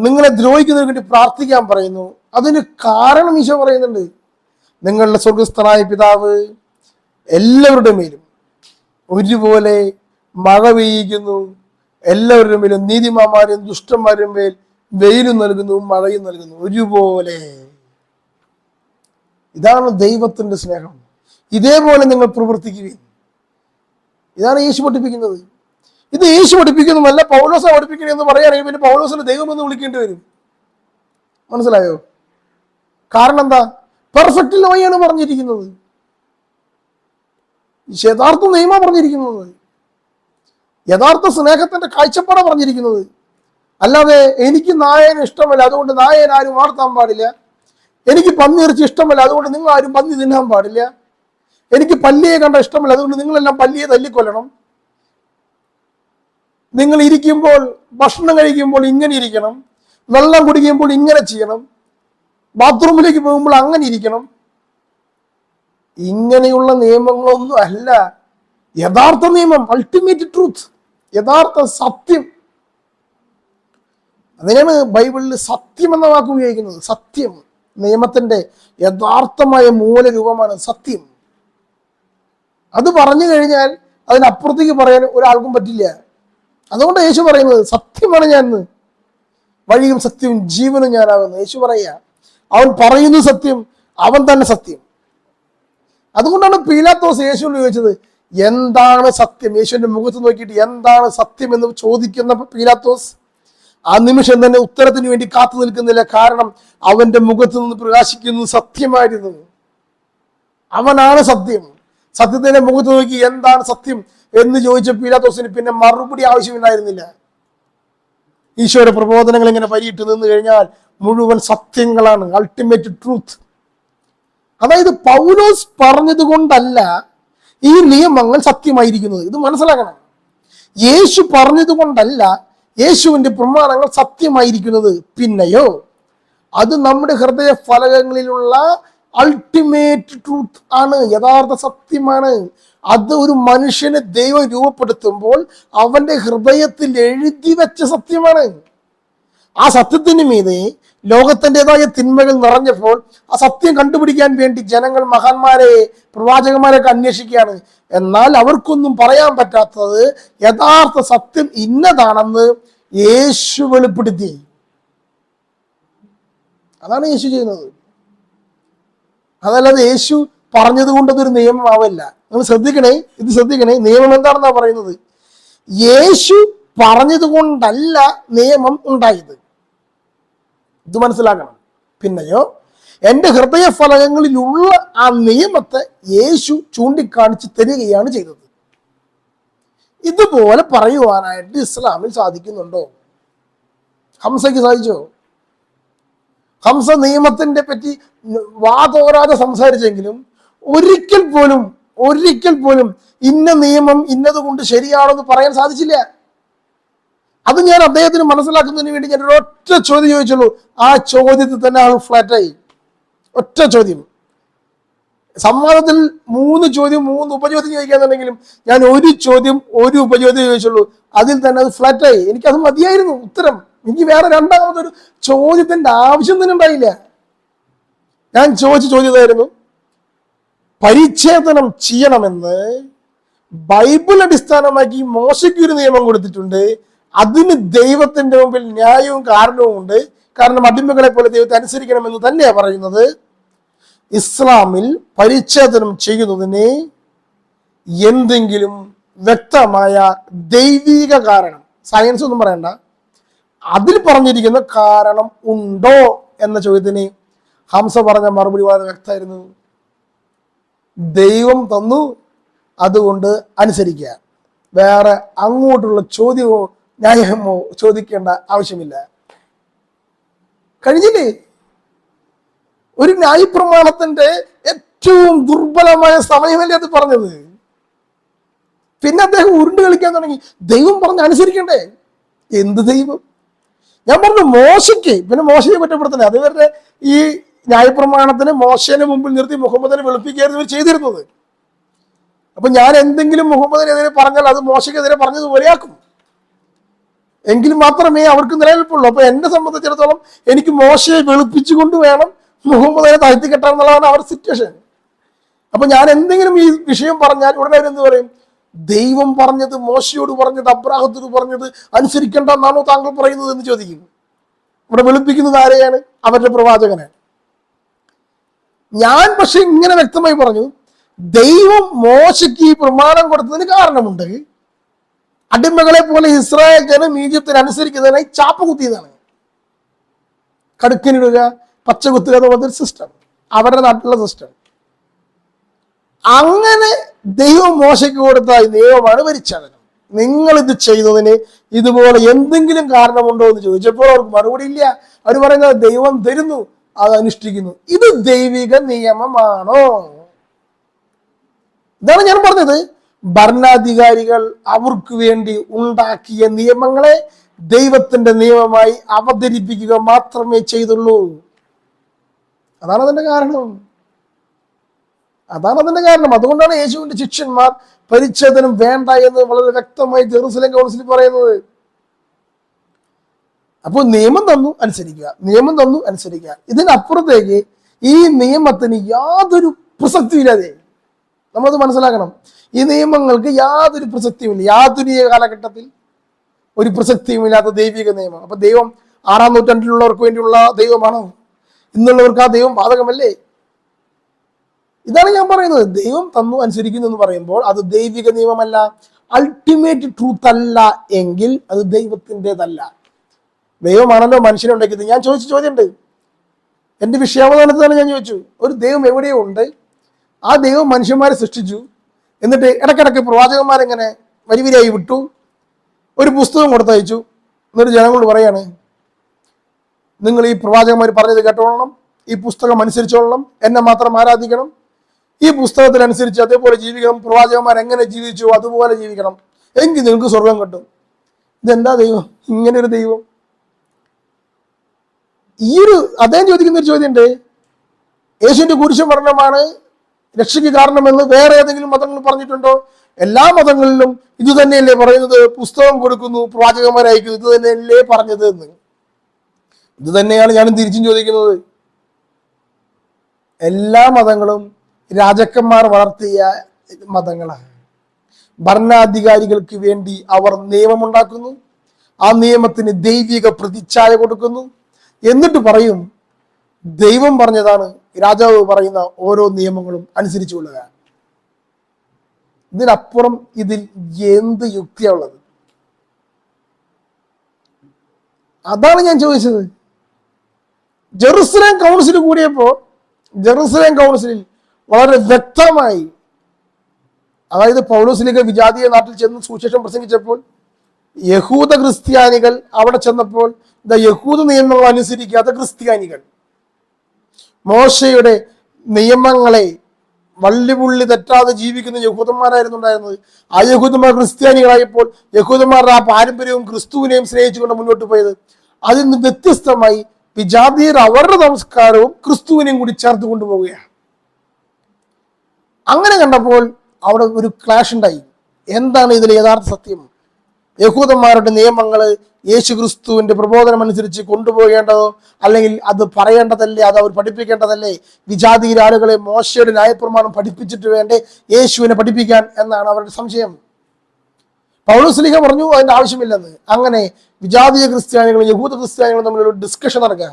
നിങ്ങളെ ദ്രോഹിക്കുന്നതിന് വേണ്ടി പ്രാർത്ഥിക്കാൻ പറയുന്നു. അതിന് കാരണം ഈശോ പറയുന്നുണ്ട്, നിങ്ങളുടെ സ്വർഗസ്ഥനായ പിതാവ് എല്ലാവരുടെ മേലും ഒരുപോലെ മഴ പെയ്യിക്കുന്നു, എല്ലാവരുടെ മേലും നീതിമാന്മാരും ദുഷ്ടന്മാരും മേൽ വെയിലും നൽകുന്നു, മഴയും നൽകുന്നു ഒരുപോലെ. ഇതാണ് ദൈവത്തിന്റെ സ്നേഹം. ഇതേപോലെ നിങ്ങൾ പ്രവർത്തിക്കുകയും. ഇതാണ് യേശു പഠിപ്പിക്കുന്നത്. ഇത് യേശു പഠിപ്പിക്കുന്നതല്ല, പൗലോസ പഠിപ്പിക്കണേ എന്ന് പറയുകയാണെങ്കിൽ പിന്നെ പൗലോസിനെ ദൈവം എന്ന് വിളിക്കേണ്ടി വരും. മനസ്സിലായോ? കാരണം എന്താ? പെർഫെക്റ്റ് ലോയാണ് പറഞ്ഞിരിക്കുന്നത്, യഥാർത്ഥ നിയമം പറഞ്ഞിരിക്കുന്നത്, യഥാർത്ഥ സ്നേഹത്തിന്റെ കാഴ്ചപ്പാട പറഞ്ഞിരിക്കുന്നത്. അല്ലാതെ എനിക്ക് നായന് ഇഷ്ടമല്ല അതുകൊണ്ട് നായൻ ആരും വളർത്താൻ പാടില്ല, എനിക്ക് പന്നിയിറച്ചി ഇഷ്ടമല്ല അതുകൊണ്ട് നിങ്ങൾ ആരും പന്നി തിന്നാൻ പാടില്ല, എനിക്ക് പല്ലിയെ കണ്ട ഇഷ്ടമല്ല, അതുകൊണ്ട് നിങ്ങളെല്ലാം പല്ലിയെ തല്ലിക്കൊല്ലണം. നിങ്ങൾ ഇരിക്കുമ്പോൾ, ഭക്ഷണം കഴിക്കുമ്പോൾ ഇങ്ങനെ ഇരിക്കണം, വെള്ളം കുടിക്കുമ്പോൾ ഇങ്ങനെ ചെയ്യണം, ബാത്റൂമിലേക്ക് പോകുമ്പോൾ അങ്ങനെ ഇരിക്കണം. ഇങ്ങനെയുള്ള നിയമങ്ങളൊന്നും അല്ല യഥാർത്ഥ നിയമം, അൾട്ടിമേറ്റ് ട്രൂത്ത്, യഥാർത്ഥ സത്യം. അതിനാണ് ബൈബിളിൽ സത്യം എന്ന വാക്ക് ഉപയോഗിക്കുന്നത്. സത്യം നിയമത്തിന്റെ യഥാർത്ഥമായ മൂലരൂപമാണ് സത്യം. അത് പറഞ്ഞു കഴിഞ്ഞാൽ അതിനപ്പുറത്തേക്ക് പറയാൻ ഒരാൾക്കും പറ്റില്ല. അതുകൊണ്ട് യേശു പറയുന്നത് സത്യമാണ് ഞാൻ, വഴിയും സത്യവും ജീവനും ഞാനാകുന്നു. യേശു പറയുക, അവൻ പറയുന്നു സത്യം, അവൻ തന്നെ സത്യം. അതുകൊണ്ടാണ് പീലാത്തോസ് യേശുവിനോട് ചോദിച്ചത്, എന്താണ് സത്യം? യേശുവിന്റെ മുഖത്ത് നോക്കിയിട്ട് എന്താണ് സത്യം എന്ന് ചോദിക്കുന്ന പീലാത്തോസ് ആ നിമിഷം തന്നെ ഉത്തരത്തിന് വേണ്ടി കാത്തു നിൽക്കുന്നില്ല. കാരണം അവന്റെ മുഖത്ത് നിന്ന് പ്രകാശിക്കുന്നത് സത്യമായിരുന്നു. അവനാണ് സത്യം. സത്യത്തിന്റെ മുഖത്ത് നോക്കി എന്താണ് സത്യം എന്ന് ചോദിച്ച പീലാത്തോസിന് പിന്നെ മറുപടി ആവശ്യമില്ലായിരുന്നില്ല. ഈശോയുടെ പ്രബോധനങ്ങൾ ഇങ്ങനെ വരിയിട്ട് നിന്ന് കഴിഞ്ഞാൽ മുഴുവൻ സത്യങ്ങളാണ്, അൾട്ടിമേറ്റ് ട്രൂത്ത്. അതായത് പൗലോസ് പറഞ്ഞത് കൊണ്ടല്ല ഈ നിയമങ്ങൾ സത്യമായിരിക്കുന്നത്. ഇത് മനസ്സിലാക്കണം. യേശു പറഞ്ഞത് കൊണ്ടല്ല യേശുവിന്റെ പ്രമാണങ്ങൾ സത്യമായിരിക്കുന്നത്. പിന്നെയോ അത് നമ്മുടെ ഹൃദയ ഫലകങ്ങളിലുള്ള അൾട്ടിമേറ്റ് ട്രൂത്ത് ആണ്, യഥാർത്ഥ സത്യമാണ്. അത് ഒരു മനുഷ്യനെ ദൈവം രൂപപ്പെടുത്തുമ്പോൾ അവന്റെ ഹൃദയത്തിൽ എഴുതി വെച്ച സത്യമാണ്. ആ സത്യത്തിന് മീതെ ലോകത്തിൻ്റെതായ തിന്മകൾ നിറഞ്ഞപ്പോൾ ആ സത്യം കണ്ടുപിടിക്കാൻ വേണ്ടി ജനങ്ങൾ മഹാന്മാരെ, പ്രവാചകന്മാരെയൊക്കെ അന്വേഷിക്കുകയാണ്. എന്നാൽ അവർക്കൊന്നും പറയാൻ പറ്റാത്തത് യഥാർത്ഥ സത്യം ഇന്നതാണെന്ന് യേശു വെളിപ്പെടുത്തി. അതാണ് യേശു ചെയ്യുന്നത്. അതല്ലാതെ യേശു പറഞ്ഞത് കൊണ്ട് അതൊരു നിയമമാവില്ല. നിങ്ങൾ ശ്രദ്ധിക്കണേ, ഇത് ശ്രദ്ധിക്കണേ. നിയമം എന്താണെന്നാ പറയുന്നത്? യേശു പറഞ്ഞത് കൊണ്ടല്ല നിയമം ഉണ്ടായത്. ഇത് മനസ്സിലാക്കണം. പിന്നെയോ എൻ്റെ ഹൃദയ ഫലകങ്ങളിലുള്ള ആ നിയമത്തെ യേശു ചൂണ്ടിക്കാണിച്ച് തരികയാണ് ചെയ്തത്. ഇതുപോലെ പറയുവാനായിട്ട് ഇസ്ലാമിൽ സാധിക്കുന്നുണ്ടോ? ഹംസയ്ക്ക് സാധിച്ചോ? ഹംസ നിയമത്തിന്റെ പറ്റി വാതോരാതെ സംസാരിച്ചെങ്കിലും ഒരിക്കൽ പോലും ഇന്ന നിയമം ഇന്നതുകൊണ്ട് ശരിയാണെന്ന് പറയാൻ സാധിച്ചില്ല. അത് ഞാൻ അദ്ദേഹത്തിന് മനസ്സിലാക്കുന്നതിന് വേണ്ടി ഞാൻ ഒരൊറ്റ ചോദ്യം ചോദിച്ചുള്ളൂ. ആ ചോദ്യത്തിൽ തന്നെ ആൾ ഫ്ലാറ്റായി. ഒറ്റ ചോദ്യം. സംവാദത്തിൽ 3 ചോദ്യം 3 ഉപചോദ്യം ചോദിക്കാന്നുണ്ടെങ്കിലും ഞാൻ ഒരു ചോദ്യം ഒരു ഉപചോദ്യം ചോദിച്ചുള്ളൂ. അതിൽ തന്നെ അത് ഫ്ലാറ്റായി. എനിക്കത് മതിയായിരുന്നു ഉത്തരം. എനിക്ക് വേറെ രണ്ടാമതൊരു ചോദ്യത്തിന്റെ ആവശ്യം തന്നെ ഉണ്ടായില്ല. ഞാൻ ചോദിച്ച ചോദ്യമായിരുന്നു, പരിച്ഛേദനം ചെയ്യണമെന്ന് ബൈബിൾ അടിസ്ഥാനമാക്കി മോശയ്ക്ക് ഒരു നിയമം കൊടുത്തിട്ടുണ്ട്. അതിന് ദൈവത്തിന്റെ മുമ്പിൽ ന്യായവും കാരണവും ഉണ്ട്. കാരണം അടിമകളെ പോലെ ദൈവത്തെ അനുസരിക്കണമെന്ന് തന്നെയാണ് പറയുന്നത്. ഇസ്ലാമിൽ പരിച്ഛേദനം ചെയ്യുന്നതിന് എന്തെങ്കിലും വ്യക്തമായ ദൈവിക കാരണം, സയൻസ് ഒന്നും പറയണ്ട, അതിൽ പറഞ്ഞിരിക്കുന്ന കാരണം ഉണ്ടോ എന്ന ചോദ്യത്തിന് ഹംസ പറഞ്ഞ മറുപടി വളരെ വ്യക്തമായിരുന്നു. ദൈവം തന്നു, അതുകൊണ്ട് അനുസരിക്കുക. വേറെ അങ്ങോട്ടുള്ള ചോദ്യമോ ന്യായമോ ചോദിക്കേണ്ട ആവശ്യമില്ല. കഴിഞ്ഞില്ലേ? ഒരു ന്യായപ്രമാണത്തിന്റെ ഏറ്റവും ദുർബലമായ സമയമല്ലേ അത് പറഞ്ഞത്. പിന്നെ അദ്ദേഹം ഉരുണ്ട് കളിക്കാൻ തുടങ്ങി. ദൈവം പറഞ്ഞ് അനുസരിക്കണ്ടേ? എന്ത് ദൈവം? ഞാൻ പറഞ്ഞു മോശയ്ക്ക്, പിന്നെ മോശയെ കുറ്റപ്പെടുത്തണേ. അതുവരെ ഈ ന്യായപ്രമാണത്തിന് മോശേനെ മുമ്പിൽ നിർത്തി മുഹമ്മദിനെ വെളുപ്പിക്കുകയായിരുന്നു ഇവർ ചെയ്തിരുന്നത്. അപ്പൊ ഞാൻ എന്തെങ്കിലും മുഹമ്മദിനെതിരെ പറഞ്ഞാൽ അത് മോശയ്ക്കെതിരെ പറഞ്ഞതുപോലെയാക്കും. എങ്കിൽ മാത്രമേ അവർക്ക് നിലനിൽപ്പുള്ളൂ. അപ്പൊ എന്നെ സംബന്ധിച്ചിടത്തോളം എനിക്ക് മോശയെ വെളുപ്പിച്ചുകൊണ്ട് വേണം മുഹമ്മദിനെ താഴ്ത്തി കെട്ടാന്നുള്ളതാണ് അവരുടെ സിറ്റുവേഷൻ. അപ്പൊ ഞാൻ എന്തെങ്കിലും ഈ വിഷയം പറഞ്ഞാൽ ഉടനെ എന്ത് പറയും? ദൈവം പറഞ്ഞത്, മോശയോട് പറഞ്ഞത്, അബ്രാഹത്തോട് പറഞ്ഞത് അനുസരിക്കേണ്ടെന്നാണോ താങ്കൾ പറയുന്നത് എന്ന് ചോദിക്കും. ഇവിടെ വെളുപ്പിക്കുന്നത് ആരെയാണ്? അവരുടെ പ്രവാചകനെ. ഞാൻ പക്ഷെ ഇങ്ങനെ വ്യക്തമായി പറഞ്ഞു, ദൈവം മോശയ്ക്ക് ഈ പ്രമാണം കൊടുത്തതിന് കാരണമുണ്ട്. അടിമകളെ പോലെ ഇസ്രായേൽ ജനം ഈജിപ്തിനെ അനുസരിക്കുന്നതിനായി ചാപ്പ കുത്തിയതാണ്. കടുക്കിനിടുക, പച്ച കുത്തുക എന്ന് പറഞ്ഞൊരു സിസ്റ്റം, അവരുടെ നാട്ടിലുള്ള സിസ്റ്റം. അങ്ങനെ ദൈവം മോശയ്ക്ക് കൊടുത്ത നിയമമാണ് പരിച്ഛേദനം. നിങ്ങൾ ഇത് ചെയ്തതിന് ഇതുപോലെ എന്തെങ്കിലും കാരണമുണ്ടോ എന്ന് ചോദിച്ചപ്പോൾ അവർക്ക് മറുപടി ഇല്ല. അവർ പറയുന്നത് ദൈവം തരുന്നു, അത് അനുഷ്ഠിക്കുന്നു. ഇത് ദൈവിക നിയമമാണോ? ഇതാണ് ഞാൻ പറഞ്ഞത്. ഭരണാധികാരികൾ അവർക്ക് വേണ്ടി ഉണ്ടാക്കിയ നിയമങ്ങളെ ദൈവത്തിന്റെ നിയമമായി അവതരിപ്പിക്കുക മാത്രമേ ചെയ്തുള്ളൂ. അതാണ് അതിന്റെ കാരണം. അതുകൊണ്ടാണ് യേശുവിന്റെ ശിഷ്യന്മാർ പരിച്ഛേദനം വേണ്ട എന്ന് വളരെ വ്യക്തമായി ജെറുസലേം കൗൺസിൽ പറയുന്നത്. അപ്പോൾ നിയമം തന്നു അനുസരിക്കുക. ഇതിനപ്പുറത്തേക്ക് ഈ നിയമത്തിന് യാതൊരു പ്രസക്തിയില്ലാതെ നമ്മളത് മനസ്സിലാക്കണം. ഈ നിയമങ്ങൾക്ക് യാതൊരു പ്രസക്തിയുമില്ല. ആധുനിക കാലഘട്ടത്തിൽ ഒരു പ്രസക്തിയുമില്ലാത്ത ദൈവിക നിയമം. അപ്പൊ ദൈവം 6-ാം നൂറ്റാണ്ടിലുള്ളവർക്ക് വേണ്ടിയുള്ള ദൈവമാണോ? ഇന്നുള്ളവർക്ക് ആ ദൈവം ബാധകമല്ലേ? ഇതാണ് ഞാൻ പറയുന്നത്. ദൈവം തന്നു അനുസരിക്കുന്നു എന്ന് പറയുമ്പോൾ അത് ദൈവിക നിയമമല്ല, അൾട്ടിമേറ്റ് ട്രൂത്ത് അല്ല എങ്കിൽ അത് ദൈവത്തിൻ്റെതല്ല. ദൈവമാണല്ലോ മനുഷ്യനെ ഉണ്ടാക്കിയത്. ഞാൻ ചോദിച്ച ചോദ്യമുണ്ട്, എൻ്റെ വിഷയാവധാനത്താണ് ഞാൻ ചോദിച്ചു. ഒരു ദൈവം എവിടെയോ ഉണ്ട്, ആ ദൈവം മനുഷ്യന്മാരെ സൃഷ്ടിച്ചു, എന്നിട്ട് ഇടയ്ക്കിടയ്ക്ക് പ്രവാചകന്മാരെങ്ങനെ വരിവരിയായി വിട്ടു, ഒരു പുസ്തകം കൊടുത്തയച്ചു, എന്നിട്ട് ജനങ്ങളോട് പറയാണ്, നിങ്ങൾ ഈ പ്രവാചകന്മാർ പറഞ്ഞത് കേട്ടോളണം, ഈ പുസ്തകം അനുസരിച്ചോളണം, എന്നെ മാത്രം ആരാധിക്കണം, ഈ പുസ്തകത്തിനനുസരിച്ച് അതേപോലെ ജീവിക്കണം, പ്രവാചകന്മാർ എങ്ങനെ ജീവിച്ചു അതുപോലെ ജീവിക്കണം, എങ്കിൽ നിങ്ങൾക്ക് സ്വർഗം കിട്ടും. ഇതെന്താ ദൈവം? ഇങ്ങനെ ഒരു ദൈവം? അദ്ദേഹം ചോദിക്കുന്ന ഒരു ചോദ്യമുണ്ട്, യേശുവിന്റെ കുരിശുമരണമാണ് രക്ഷയ്ക്ക് കാരണമെന്ന് വേറെ ഏതെങ്കിലും മതങ്ങൾ പറഞ്ഞിട്ടുണ്ടോ? എല്ലാ മതങ്ങളിലും ഇത് തന്നെയല്ലേ പറയുന്നത്? പുസ്തകം കൊടുക്കുന്നു, പ്രവാചകന്മാരെ അയക്കുന്നു, ഇത് തന്നെയല്ലേ പറഞ്ഞത് എന്ന്. ഇത് തന്നെയാണ് ഞാനും തിരിച്ചും ചോദിക്കുന്നത്. എല്ലാ മതങ്ങളും രാജാക്കന്മാർ വളർത്തിയ മതങ്ങളാണ്. ഭരണാധികാരികൾക്ക് വേണ്ടി അവർ നിയമമുണ്ടാക്കുന്നു, ആ നിയമത്തിന് ദൈവിക പ്രതിച്ഛായ കൊടുക്കുന്നു, എന്നിട്ട് പറയും ദൈവം പറഞ്ഞതാണ്, രാജാവ് പറയുന്ന ഓരോ നിയമങ്ങളും അനുസരിച്ചു കൊള്ളുക. ഇതിനപ്പുറം ഇതിൽ എന്ത് യുക്തിയുള്ളത്? അതാണ് ഞാൻ ചോദിച്ചത്. ജെറുസലേം കൗൺസിൽ കൂടിയപ്പോൾ ജെറുസലേം കൗൺസിലിൽ വളരെ വ്യക്തമായി, അതായത് പൗലോസ്ലീഹ വിജാതീയ നാട്ടിൽ ചെന്ന് സുവിശേഷം പ്രസംഗിച്ചപ്പോൾ യഹൂദ ക്രിസ്ത്യാനികൾ അവിടെ ചെന്നപ്പോൾ യഹൂദ നിയമങ്ങൾ അനുസരിക്കാത്ത ക്രിസ്ത്യാനികൾ, മോശയുടെ നിയമങ്ങളെ വള്ളിപുള്ളി തെറ്റാതെ ജീവിക്കുന്ന യഹൂദന്മാരായിരുന്നു ഉണ്ടായിരുന്നത്. ആ യഹൂദന്മാർ ക്രിസ്ത്യാനികളായപ്പോൾ യഹൂദന്മാരുടെ ആ പാരമ്പര്യവും ക്രിസ്തുവിനെയും സ്നേഹിച്ചുകൊണ്ട് മുന്നോട്ട് പോയത്. അതിൽ നിന്ന് വ്യത്യസ്തമായി വിജാതീയർ അവരുടെ സംസ്കാരവും ക്രിസ്തുവിനെയും കൂടി ചേർത്ത് കൊണ്ടുപോവുകയാണ്. അങ്ങനെ കണ്ടപ്പോൾ അവിടെ ഒരു ക്ലാഷ് ഉണ്ടായി. എന്താണ് ഇതിൽ യഥാർത്ഥ സത്യം? യഹൂദന്മാരുടെ നിയമങ്ങൾ യേശു ക്രിസ്തുവിന്റെ പ്രബോധനം അനുസരിച്ച് കൊണ്ടുപോകേണ്ടതോ അല്ലെങ്കിൽ അത് പറയേണ്ടതല്ലേ, അത് അവർ പഠിപ്പിക്കേണ്ടതല്ലേ? വിജാതീയ ആളുകളെ മോശയുടെ ന്യായപ്രമാണം പഠിപ്പിച്ചിട്ട് വേണ്ടേ യേശുവിനെ പഠിപ്പിക്കാൻ എന്നാണ് അവരുടെ സംശയം. പൗലോസ്ലീഹ പറഞ്ഞു അതിന്റെ ആവശ്യമില്ലെന്ന്. അങ്ങനെ വിജാതീയ ക്രിസ്ത്യാനികളും യഹൂദ ക്രിസ്ത്യാനികളും തമ്മിലൊരു ഡിസ്കഷൻ നടക്കുക,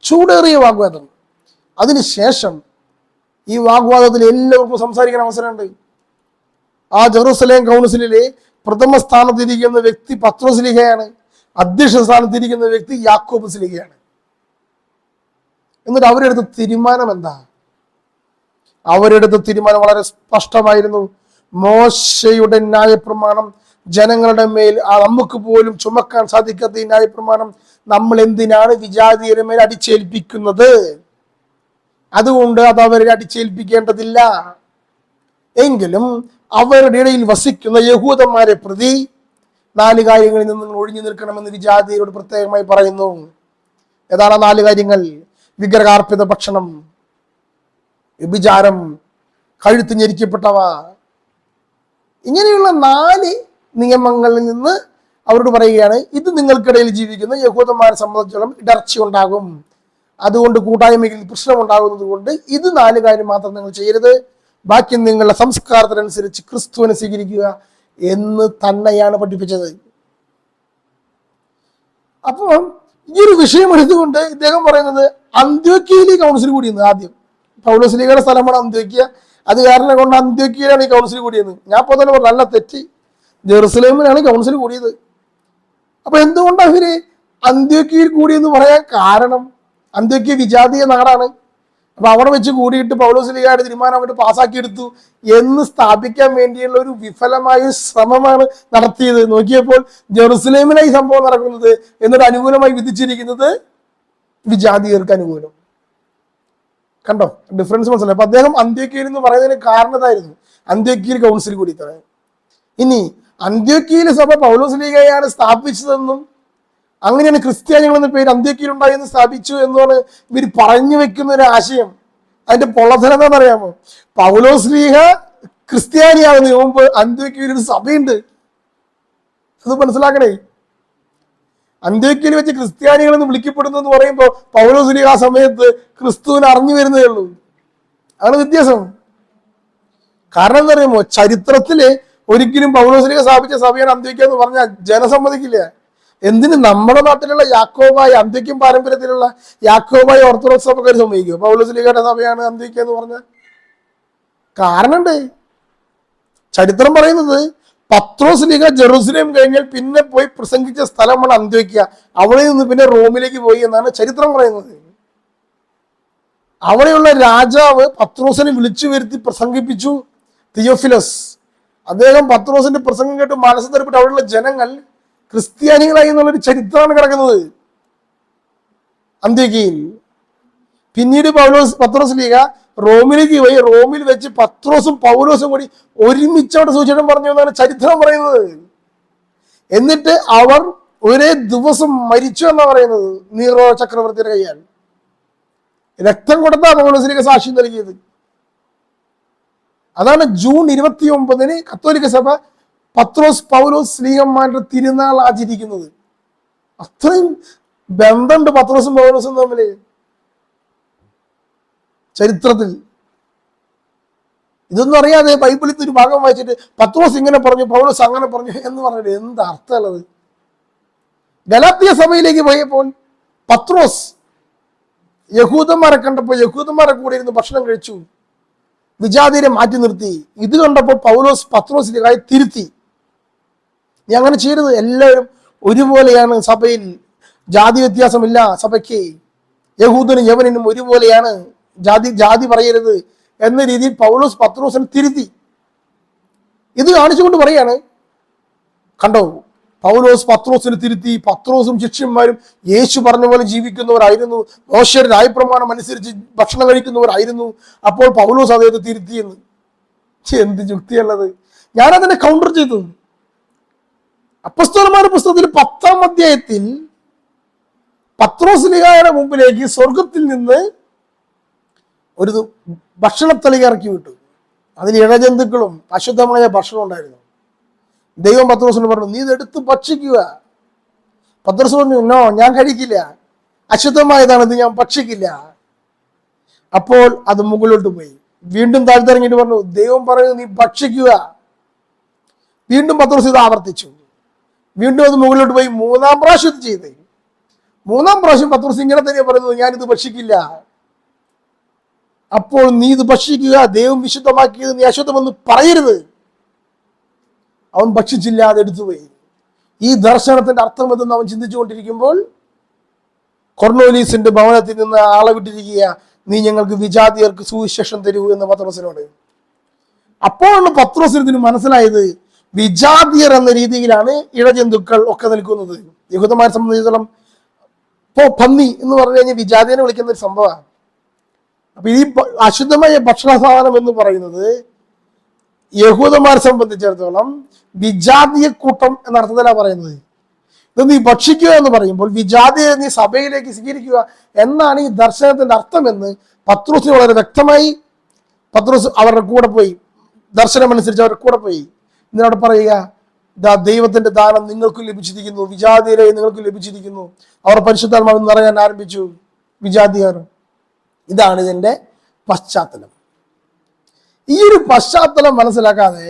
ചൂടേറിയ വാഗ്വാദം. അതിനുശേഷം ഈ വാഗ്വാദത്തിൽ എല്ലാവർക്കും സംസാരിക്കാൻ അവസരമുണ്ട്. ആ ജെറുസലേം കൗൺസിലിലെ പ്രഥമ സ്ഥാനത്തിരിക്കുന്ന വ്യക്തി പത്രോസ്ലീഹയാണ്, അധ്യക്ഷ സ്ഥാനത്തിരിക്കുന്ന വ്യക്തി യാക്കോബ് സ്ലീഹയാണ്. എന്നിട്ട് അവരെടുത്ത തീരുമാനം എന്താ? അവരെടുത്ത തീരുമാനം വളരെ സ്പഷ്ടമായിരുന്നു. മോശയുടെ ന്യായപ്രമാണം ജനങ്ങളുടെ മേൽ, നമുക്ക് പോലും ചുമക്കാൻ സാധിക്കാത്ത ഈ ന്യായപ്രമാണം നമ്മൾ എന്തിനാണ് വിജാതീയരുടെ മേൽ അടിച്ചേൽപ്പിക്കുന്നത്? അതുകൊണ്ട് അത് അവരെ അടിച്ചേൽപ്പിക്കേണ്ടതില്ല. എങ്കിലും അവരുടെ ഇടയിൽ വസിക്കുന്ന യഹൂദന്മാരെ പ്രതി 4 കാര്യങ്ങളിൽ നിന്ന് നിങ്ങൾ ഒഴിഞ്ഞു നിൽക്കണമെന്ന് വിജാതീയരോട് പ്രത്യേകമായി പറയുന്നു. ഏതാണ് 4 കാര്യങ്ങൾ? വിഗ്രഹാർപ്പിത ഭക്ഷണം, വ്യഭിചാരം, കഴുത്ത് ഞെരിക്കപ്പെട്ടവ. ഇങ്ങനെയുള്ള 4 നിയമങ്ങളിൽ നിന്ന് അവരോട് പറയുകയാണ്, ഇത് നിങ്ങൾക്കിടയിൽ ജീവിക്കുന്ന യഹൂദന്മാരെ സംബന്ധിച്ചിടത്തോളം ഇടർച്ച ഉണ്ടാകും, അതുകൊണ്ട് കൂട്ടായ്മയിൽ പ്രശ്നമുണ്ടാകുന്നത് കൊണ്ട് ഇത് 4 കാര്യം മാത്രം നിങ്ങൾ ചെയ്യരുത്, ബാക്കി നിങ്ങളുടെ സംസ്കാരത്തിനനുസരിച്ച് ക്രിസ്തുവിനെ സ്വീകരിക്കുക എന്ന് തന്നെയാണ് പഠിപ്പിച്ചത്. അപ്പോൾ ഈ ഒരു വിഷയം എടുത്തുകൊണ്ട് ഇദ്ദേഹം പറയുന്നത് അന്ത്യോക്യയിലെ കൗൺസിൽ കൂടിയെന്ന്. ആദ്യം പൗലോസ്ലീഹയുടെ സ്ഥലമാണ് അന്ത്യോക്യ, അത് കാരണം കൊണ്ട് അന്ത്യോക്യയിലാണ് ഈ കൗൺസിൽ കൂടിയെന്ന്. ഞാൻ ഇപ്പോൾ തന്നെ പറഞ്ഞു, നല്ല തെറ്റി, ജെറുസലേമിലാണ് കൗൺസിൽ കൂടിയത്. അപ്പൊ എന്തുകൊണ്ടാണ് അവര് അന്ത്യോക്യയിൽ കൂടിയെന്ന് പറയാൻ കാരണം? അന്ത്യോക്യ വിജാതീയ നാടാണ്. അപ്പൊ അവിടെ വെച്ച് കൂടിയിട്ട് പൗലോസ്ലീഹയുടെ തീരുമാനം അങ്ങോട്ട് പാസ്സാക്കിയെടുത്തു എന്ന് സ്ഥാപിക്കാൻ വേണ്ടിയുള്ള ഒരു വിഫലമായ ശ്രമമാണ് നടത്തിയത്. നോക്കിയപ്പോൾ ജെറുസലേമിലായി സംഭവം നടക്കുന്നത്, എന്നിട്ട് അനുകൂലമായി വിധിച്ചിരിക്കുന്നത് വിജാതീയർക്ക് അനുകൂലം. കണ്ടോ ഡിഫറൻസ് മനസ്സിലായി. അപ്പൊ അദ്ദേഹം അന്ത്യോക്യയിൽ എന്ന് പറയുന്നതിന് കാരണതായിരുന്നു അന്ത്യോക്യയിൽ കൗൺസിൽ കൂടി ഇത്ര. ഇനി അന്ത്യോക്യയിലെ സഭ പൗലോസ്ലീഹയാണ് സ്ഥാപിച്ചതെന്നും അങ്ങനെയാണ് ക്രിസ്ത്യാനികൾ എന്ന പേര് അന്ത്യോക്യയിൽ ഉണ്ടായെന്ന് സ്ഥാപിച്ചു എന്നാണ് ഇവർ പറഞ്ഞു വെക്കുന്ന ഒരു ആശയം. അതിന്റെ പൊള്ളത്തരം എന്താണെന്നറിയാമോ? പൗലോസ്ലീഹ ക്രിസ്ത്യാനിയാകുന്നതിന് മുമ്പ് അന്ത്യോക്യയിൽ ഒരു സഭയുണ്ട്. അത് മനസ്സിലാക്കണേ. അന്ത്യോക്യയിൽ വെച്ച് ക്രിസ്ത്യാനികൾ എന്ന് വിളിക്കപ്പെടുന്നു എന്ന് പറയുമ്പോൾ പൗലോസ്ലീഹ ആ സമയത്ത് ക്രിസ്തുവിനെ അറിഞ്ഞു വരുന്നതേ ഉള്ളൂ. അതാണ് വ്യത്യാസം. കാരണം എന്താ അറിയാമോ? ചരിത്രത്തില് ഒരിക്കലും പൗലോസ്ലീഹ സ്ഥാപിച്ച സഭയാണ് അന്ത്യോക്യ എന്ന് പറഞ്ഞാൽ ജനസമ്മതിക്കില്ല. എന്തിന്? നമ്മുടെ നാട്ടിലുള്ള യാക്കോബായ അന്ത്യോക്യൻ പാരമ്പര്യത്തിലുള്ള യാക്കോബായ ഓർത്തഡോക്സ് സഭക്കാർ സമ്മതിക്കും പൗലോസ്ലീഹയുടെ സഭയാണ് അന്ത്യോക്യ എന്ന് പറഞ്ഞ? കാരണമുണ്ട്. ചരിത്രം പറയുന്നത് പത്രോസ്ലീഹ ജെറുസലേം കഴിഞ്ഞാൽ പിന്നെ പോയി പ്രസംഗിച്ച സ്ഥലമാണ് അന്ത്യോക്യ. അവിടെ നിന്ന് പിന്നെ റോമിലേക്ക് പോയി എന്നാണ് ചരിത്രം പറയുന്നത്. അവിടെയുള്ള രാജാവ് പത്രോസിനെ വിളിച്ചു വരുത്തി പ്രസംഗിപ്പിച്ചു. തിയോഫിലസ് അദ്ദേഹം പത്രോസിന്റെ പ്രസംഗം കേട്ട് മനസ്സ് തരപ്പെട്ട് അവിടെയുള്ള ജനങ്ങൾ ക്രിസ്ത്യാനികളായി എന്നുള്ളൊരു ചരിത്രമാണ് കിടക്കുന്നത് അന്ത്യോക്യയിൽ. പിന്നീട് പത്രോസ്ലീഹ റോമിലേക്ക് പോയി. റോമിൽ വെച്ച് പത്രോസും പൗലോസും കൂടി ഒരുമിച്ച് അവിടെ സുവിശേഷം പറഞ്ഞു എന്നാണ് ചരിത്രം പറയുന്നത്. എന്നിട്ട് അവർ ഒരേ ദിവസം മരിച്ചു എന്നാണ് പറയുന്നത് നീറോ ചക്രവർത്തിയുടെ കയ്യാൽ. രക്തം കൊടുത്താ പൗലോസ്ലീഹ സാക്ഷ്യം നൽകിയത്. അതാണ് ജൂൺ 29 കത്തോലിക്ക സഭ പത്രോസ് പൗലോസ് സ്ലീഹന്മാരുടെ തിരുനാൾ ആചരിക്കുന്നത്. അത്രയും ബന്ധമുണ്ട് പത്രോസും പൗലോസും തമ്മില് ചരിത്രത്തിൽ. ഇതൊന്നും അറിയാതെ ബൈബിളിൽ ഒരു ഭാഗം വായിച്ചിട്ട് പത്രോസ് ഇങ്ങനെ പറഞ്ഞു പൗലോസ് അങ്ങനെ പറഞ്ഞു എന്ന് പറഞ്ഞിട്ട് എന്ത് അർത്ഥമുള്ളത്? ഗലാത്യ സഭയിലേക്ക് പോയപ്പോൾ പത്രോസ് യഹൂദന്മാരെ കണ്ടപ്പോൾ യഹൂദന്മാരെ കൂടെ ഇരുന്ന് ഭക്ഷണം കഴിച്ചു, വിജാതിരെ മാറ്റി നിർത്തി. ഇത് കണ്ടപ്പോൾ പൗലോസ് പത്രോസിലേക്കായി തിരുത്തി, നീ അങ്ങനെ ചെയ്യരുത്, എല്ലാവരും ഒരുപോലെയാണ് സഭയിൽ, ജാതി വ്യത്യാസമില്ല സഭയ്ക്ക്, യഹൂദനും യവനും ഒരുപോലെയാണ്, ജാതി പറയരുത് എന്ന രീതിയിൽ പൗലോസ് പത്രോസിനെ തിരുത്തി. ഇത് കാണിച്ചുകൊണ്ട് പറയാണ്, കണ്ടോ പൗലോസ് പത്രോസിനെ തിരുത്തി. പത്രോസും ശിഷ്യന്മാരും യേശു പറഞ്ഞ പോലെ ജീവിക്കുന്നവരായിരുന്നു, മോശയുടെ ന്യായപ്രമാണം അനുസരിച്ച് ഭക്ഷണം കഴിക്കുന്നവരായിരുന്നു. അപ്പോൾ പൗലോസ് അദ്ദേഹത്തെ തിരുത്തിയെന്ന്. എന്ത് യുക്തിയുള്ളത്! ഞാനതിനെ കൗണ്ടർ ചെയ്തു. അപ്പോസ്തലന്മാരുടെ പുസ്തകത്തിൽ 10-ാം അധ്യായത്തിൽ പത്രോസ്ലീഹയുടെ മുമ്പിലേക്ക് സ്വർഗത്തിൽ നിന്ന് ഒരു ഭക്ഷണത്തളിക ഇറക്കി വിട്ടു. അതിൽ ഇഴജന്തുക്കളും അശുദ്ധമായ ഭക്ഷണം ഉണ്ടായിരുന്നു. ദൈവം പത്രോസിന് പറഞ്ഞു, നീ ഇതെടുത്ത് ഭക്ഷിക്കുക. പത്രോസ് പറഞ്ഞു, നോ, ഞാൻ കഴിക്കില്ല, അശുദ്ധമായതാണ്, ഇത് ഞാൻ ഭക്ഷിക്കില്ല. അപ്പോൾ അത് മുകളിലോട്ട് പോയി. വീണ്ടും താഴ്ത്തിറങ്ങിയിട്ട് പറഞ്ഞു, ദൈവം പറയുന്നു നീ ഭക്ഷിക്കുക. വീണ്ടും പത്രോസ് ഇത് ആവർത്തിച്ചു. വീണ്ടും അത് മുകളിലോട്ട് പോയി. 3-ാം പ്രാവശ്യം ഇത് ചെയ്ത്. 3-ാം പ്രാവശ്യം പത്രോസ് ഇങ്ങനെ തന്നെ പറയുന്നത്, ഞാനിത് ഭക്ഷിക്കില്ല. അപ്പോൾ നീ ഇത് ഭക്ഷിക്കുക, ദൈവം വിശുദ്ധമാക്കിയത് നീ അശുദ്ധമെന്ന് പറയരുത്. അവൻ ഭക്ഷിച്ചില്ല, അത് എടുത്തുപോയി. ഈ ദർശനത്തിന്റെ അർത്ഥം എന്തെന്ന് അവൻ ചിന്തിച്ചുകൊണ്ടിരിക്കുമ്പോൾ കൊർന്നേലിയസിന്റെ ഭവനത്തിൽ നിന്ന് ആളെ വിട്ടിരിക്കുക, നീ ഞങ്ങൾക്ക് വിജാതിയർക്ക് സുവിശേഷം തരൂ എന്ന് പത്രോസിനോട്. അപ്പോഴാണ് പത്രോസിന് മനസ്സിലായത്, വിജാതിയർ എന്ന രീതിയിലാണ് ഇഴജന്തുക്കൾ ഒക്കെ നിൽക്കുന്നത്. യഹൂദന്മാരെ സംബന്ധിച്ചിടത്തോളം പന്നി എന്ന് പറഞ്ഞു കഴിഞ്ഞാൽ വിജാതിയനെ വിളിക്കുന്ന ഒരു സംഭവമാണ്. അപ്പൊ ഈ അശുദ്ധമായ ഭക്ഷണ സാധനം എന്ന് പറയുന്നത് യഹൂദന്മാരെ സംബന്ധിച്ചിടത്തോളം വിജാതീയ കൂട്ടം എന്ന അർത്ഥത്തിലാണ് പറയുന്നത്. ഇത് നീ ഭക്ഷിക്കുക എന്ന് പറയുമ്പോൾ വിജാതിയെ നീ സഭയിലേക്ക് സ്വീകരിക്കുക എന്നാണ് ഈ ദർശനത്തിന്റെ അർത്ഥമെന്ന് പത്രോസിന് വളരെ വ്യക്തമായി. പത്രോസ് അവരുടെ കൂടെ പോയി, ദർശനമനുസരിച്ച് അവരുടെ കൂടെ പോയി. ഇതിനോട് പറയുക, ദൈവത്തിന്റെ ദാനം നിങ്ങൾക്ക് ലഭിച്ചിരിക്കുന്നു, വിജാതിയരെ നിങ്ങൾക്ക് ലഭിച്ചിരിക്കുന്നു. അവർ പരിശുദ്ധാത്മാവിൽ നിറയാൻ ആരംഭിച്ചു, വിജാതിയർ. ഇതാണ് ഇതിന്റെ പശ്ചാത്തലം. ഈ ഒരു പശ്ചാത്തലം മനസ്സിലാക്കാതെ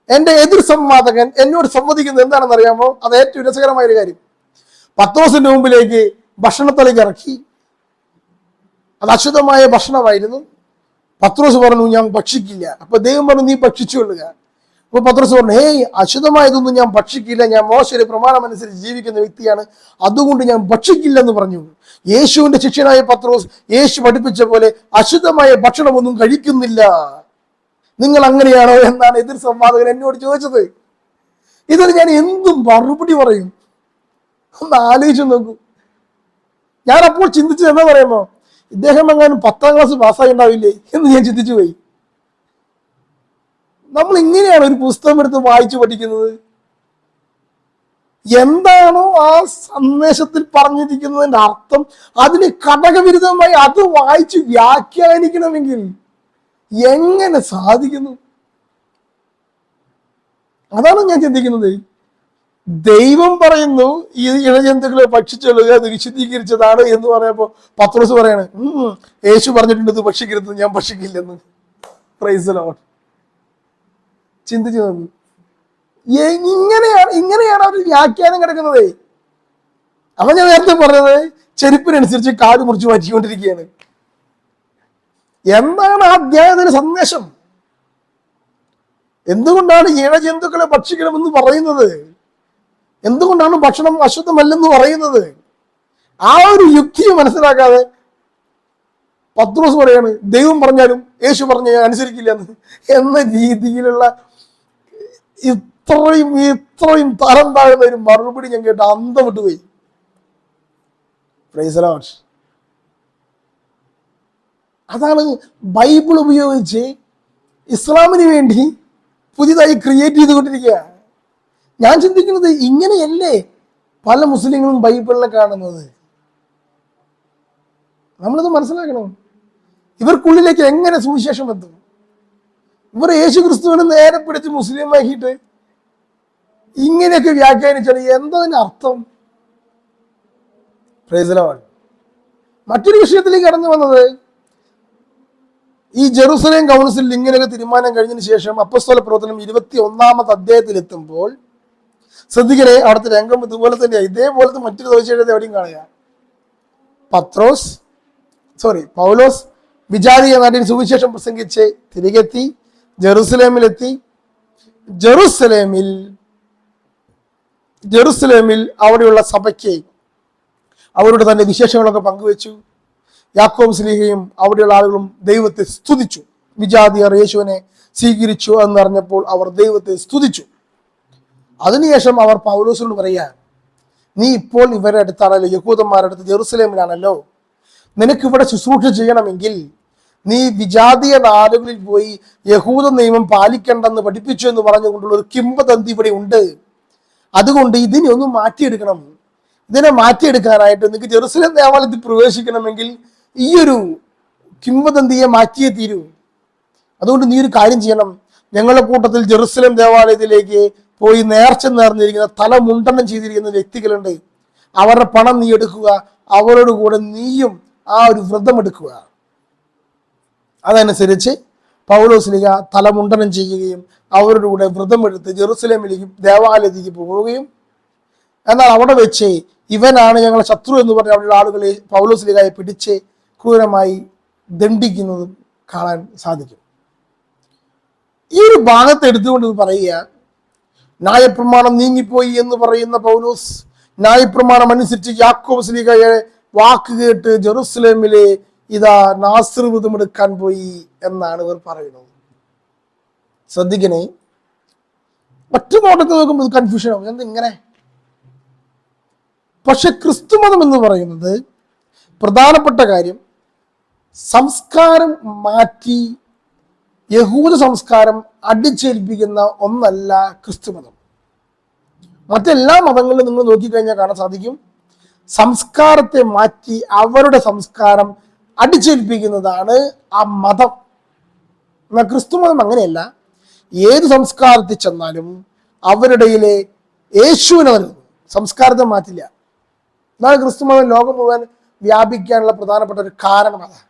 എൻ്റെ എതിർ സംവാദകൻ എന്നോട് സംവദിക്കുന്നത് എന്താണെന്ന് അറിയാമോ? അത് ഏറ്റവും രസകരമായ ഒരു കാര്യം. പത്രോസിന്റെ മുമ്പിലേക്ക് ഭക്ഷണത്തിലേക്ക് ഇറക്കി. അത് അശുദ്ധമായ ഭക്ഷണമായിരുന്നു. പത്രോസ് പറഞ്ഞു, ഞാൻ ഭക്ഷിക്കില്ല. അപ്പൊ ദൈവം പറഞ്ഞു, നീ ഭക്ഷിച്ചു കൊള്ളുക. അപ്പൊ പത്രോസ് പറഞ്ഞു, ഹേയ്, അശുദ്ധമായതൊന്നും ഞാൻ ഭക്ഷിക്കില്ല, ഞാൻ മോശയുടെ പ്രമാണം അനുസരിച്ച് ജീവിക്കുന്ന വ്യക്തിയാണ്, അതുകൊണ്ട് ഞാൻ ഭക്ഷിക്കില്ലെന്ന് പറഞ്ഞു. യേശുവിന്റെ ശിഷ്യനായ പത്രോസ് യേശു പഠിപ്പിച്ച പോലെ അശുദ്ധമായ ഭക്ഷണമൊന്നും കഴിക്കുന്നില്ല. നിങ്ങൾ അങ്ങനെയാണോ എന്നാണ് എതിർ സംവാദകൻ എന്നോട് ചോദിച്ചത്. ഇതിന് ഞാൻ എന്തും മറുപടി പറയും? ഒന്ന് ആലോചിച്ചു നോക്കൂ. ഞാൻ അപ്പോൾ ചിന്തിച്ചത് എന്താ പറയുമോ? ഇദ്ദേഹം എങ്ങാനും 10ാം ക്ലാസ് പാസ്സായി ഉണ്ടാവില്ലേ എന്ന് ഞാൻ ചിന്തിച്ചു പോയി. നമ്മൾ ഇങ്ങനെയാണ് ഒരു പുസ്തകം എടുത്ത് വായിച്ചു പഠിക്കുന്നത്. എന്താണോ ആ സന്ദേശത്തിൽ പറഞ്ഞിരിക്കുന്നതിന്റെ അർത്ഥം അതിന് ഘടകവിരുദ്ധമായി അത് വായിച്ച് വ്യാഖ്യാനിക്കണമെങ്കിൽ എങ്ങനെ സാധിക്കുന്നു? അതാണ് ഞാൻ ചിന്തിക്കുന്നത്. ദൈവം പറയുന്നു ഈ ഇഴജന്തുക്കളെ ഭക്ഷിച്ചൊള്ളുക, അത് വിശദീകരിച്ചതാണ് എന്ന് പറയുമ്പോൾ പത്രോസ് പറയാണ് യേശു പറഞ്ഞിട്ടുണ്ട് ഇത് ഭക്ഷിക്കരുത്, ഞാൻ ഭക്ഷിക്കില്ലെന്ന്. Praise the Lord. ചിന്തിച്ചു നോക്കൂ, ഇങ്ങനെയാണ് അവർ വ്യാഖ്യാനം കിടക്കുന്നത്. അപ്പൊ ഞാൻ നേരത്തെ പറഞ്ഞത് ചെരുപ്പിനനുസരിച്ച് കാല് മുറിച്ച് മാറ്റിക്കൊണ്ടിരിക്കുകയാണ്. എന്താണ് ആ അധ്യായത്തിന്റെ സന്ദേശം? എന്തുകൊണ്ടാണ് ഇഴജന്തുക്കളെ ഭക്ഷിക്കണമെന്ന് പറയുന്നത്? എന്തുകൊണ്ടാണ് ഭക്ഷണം അശുദ്ധമല്ലെന്ന് പറയുന്നത്? ആ ഒരു യുക്തി മനസ്സിലാക്കാതെ പത്രോസ് പറയാണ് ദൈവം പറഞ്ഞാലും യേശു പറഞ്ഞ അനുസരിക്കില്ല എന്ന രീതിയിലുള്ള ഇത്രയും തരം താഴ്ന്ന ഒരു മറുപടി ഞാൻ കേട്ട് അന്തം വിട്ടുപോയി. Praise the Lord. അതാണ് ബൈബിൾ ഉപയോഗിച്ച് ഇസ്ലാമിന് വേണ്ടി പുതിയതായി ക്രിയേറ്റ് ചെയ്തുകൊണ്ടിരിക്കുക. ഞാൻ ചിന്തിക്കുന്നത് ഇങ്ങനെയല്ലേ പല മുസ്ലിങ്ങളും ബൈബിളിനെ കാണുന്നത്? നമ്മളിത് മനസ്സിലാക്കണം. ഇവർക്കുള്ളിലേക്ക് എങ്ങനെ സുവിശേഷം എത്തും? ഇവർ യേശു ക്രിസ്തുവിനെ നേരെ പിടിച്ച് മുസ്ലിമാക്കിയിട്ട് ഇങ്ങനെയൊക്കെ വ്യാഖ്യാനിച്ചാൽ എന്തതിന് അർത്ഥം? Praise the Lord. മറ്റൊരു വിഷയത്തിലേക്ക് കടന്നു വന്നത് ഈ ജെറുസലേം കൗൺസിലിൽ ഇങ്ങനെയൊക്കെ തീരുമാനം കഴിഞ്ഞതിന് ശേഷം അപ്പോസ്തല പ്രവർത്തനം 21-ാമത്തെ അധ്യായത്തിൽ എത്തുമ്പോൾ ശ്രദ്ധിക്കണേ, അവിടുത്തെ രംഗം ഇതുപോലെ തന്നെയാണ്. ഇതേപോലത്തെ മറ്റൊരു ദോഷയുടെ എവിടെയും കാണുക. പൗലോസ് വിജാതീയ നാട്ടിൽ സുവിശേഷം പ്രസംഗിച്ച് തിരികെത്തി ജെറുസലേമിലെത്തി. ജെറുസലേമിൽ അവിടെയുള്ള സഭയ്ക്ക് അവരുടെ തന്നെ വിശേഷങ്ങളൊക്കെ പങ്കുവെച്ചു. യാക്കോബ് ശ്ലീഹയും അവിടെയുള്ള ആളുകളും ദൈവത്തെ സ്തുതിച്ചു. വിജാതിയർ യേശുവിനെ സ്വീകരിച്ചു എന്നറിഞ്ഞപ്പോൾ അവർ ദൈവത്തെ സ്തുതിച്ചു. അതിനുശേഷം അവർ പൗലോസിനോട് പറയുക, നീ ഇപ്പോൾ ഇവരുടെ അടുത്താണല്ലോ, യഹൂദന്മാരുടെ അടുത്ത് ജെറുസലേമിലാണല്ലോ, നിനക്ക് ഇവിടെ ശുശ്രൂഷ ചെയ്യണമെങ്കിൽ നീ വിജാതീയ നാടുകളിൽ പോയി യഹൂദ നിയമം പാലിക്കണ്ടെന്ന് പഠിപ്പിച്ചു എന്ന് പറഞ്ഞുകൊണ്ടുള്ള ഒരു കിംവദന്തി ഇവിടെ ഉണ്ട്. അതുകൊണ്ട് ഇതിനെ ഒന്ന് മാറ്റിയെടുക്കണം. ഇതിനെ മാറ്റിയെടുക്കാനായിട്ട് നിങ്ങൾക്ക് ജെറുസലേം ദേവാലയത്തിൽ പ്രവേശിക്കണമെങ്കിൽ ഈ ഒരു കിംവദന്തിയെ മാറ്റിയേ തീരൂ. അതുകൊണ്ട് നീ ഒരു കാര്യം ചെയ്യണം, ഞങ്ങളുടെ കൂട്ടത്തിൽ ജെറുസലേം ദേവാലയത്തിലേക്ക് പോയി നേർന്നിരിക്കുന്ന തല മുണ്ടനം ചെയ്തിരിക്കുന്ന വ്യക്തികളുണ്ട്. അവരുടെ പണം നീ എടുക്കുക, അവരോട് കൂടെ നീയും ആ ഒരു വ്രതം എടുക്കുക. അതനുസരിച്ച് പൗലോസ്ലീഹ തലമുണ്ടനം ചെയ്യുകയും അവരുടെ കൂടെ വ്രതമെടുത്ത് ജെറുസലേമിലേക്ക് ദേവാലയത്തിലേക്ക് പോവുകയും, എന്നാൽ അവിടെ വെച്ച് ഇവനാണ് ഞങ്ങളെ ശത്രു എന്ന് പറഞ്ഞ അവിടെയുള്ള ആളുകളെ പൗലോസ്ലീഹയെ പിടിച്ച് ക്രൂരമായി ദണ്ഡിക്കുന്നതും കാണാൻ സാധിക്കും. ഈ ഒരു ഭാഗത്ത് എടുത്തുകൊണ്ട് പറയുക, ന്യായപ്രമാണം നീങ്ങിപ്പോയി എന്ന് പറയുന്ന പൗലോസ് ന്യായപ്രമാണം അനുസരിച്ച് യാക്കോബ് ശ്ലീഹയെ വാക്ക് കേട്ട് ജെറുസലേമിലെ ഇതാ നാസർ വ്രതമെടുക്കാൻ പോയി എന്നാണ് ഇവർ പറയുന്നത്. ശ്രദ്ധിക്കണേ, ഒറ്റ നോട്ടത്തിൽ നോക്കുമ്പോൾ കൺഫ്യൂഷൻ ആവും, എന്തിങ്ങനെ? പക്ഷെ ക്രിസ്തുമതം എന്ന് പറയുന്നത് പ്രധാനപ്പെട്ട കാര്യം സംസ്കാരം മാറ്റി യഹൂദ സംസ്കാരം അടിച്ചേൽപ്പിക്കുന്ന ഒന്നല്ല ക്രിസ്തുമതം. മറ്റെല്ലാ മതങ്ങളിലും നിങ്ങൾ നോക്കിക്കഴിഞ്ഞാൽ കാണാൻ സാധിക്കും, സംസ്കാരത്തെ മാറ്റി അവരുടെ സംസ്കാരം അടിച്ചേൽപ്പിക്കുന്നതാണ് ആ മതം. എന്നാൽ ക്രിസ്തുമതം അങ്ങനെയല്ല. ഏത് സംസ്കാരത്തിൽ ചെന്നാലും അവരുടെ യേശുവിനെ നൽകും, സംസ്കാരത്തെ മാറ്റില്ല. എന്നാൽ ക്രിസ്തുമതം ലോകം മുഴുവൻ വ്യാപിക്കാനുള്ള പ്രധാനപ്പെട്ട ഒരു കാരണം അതാണ്.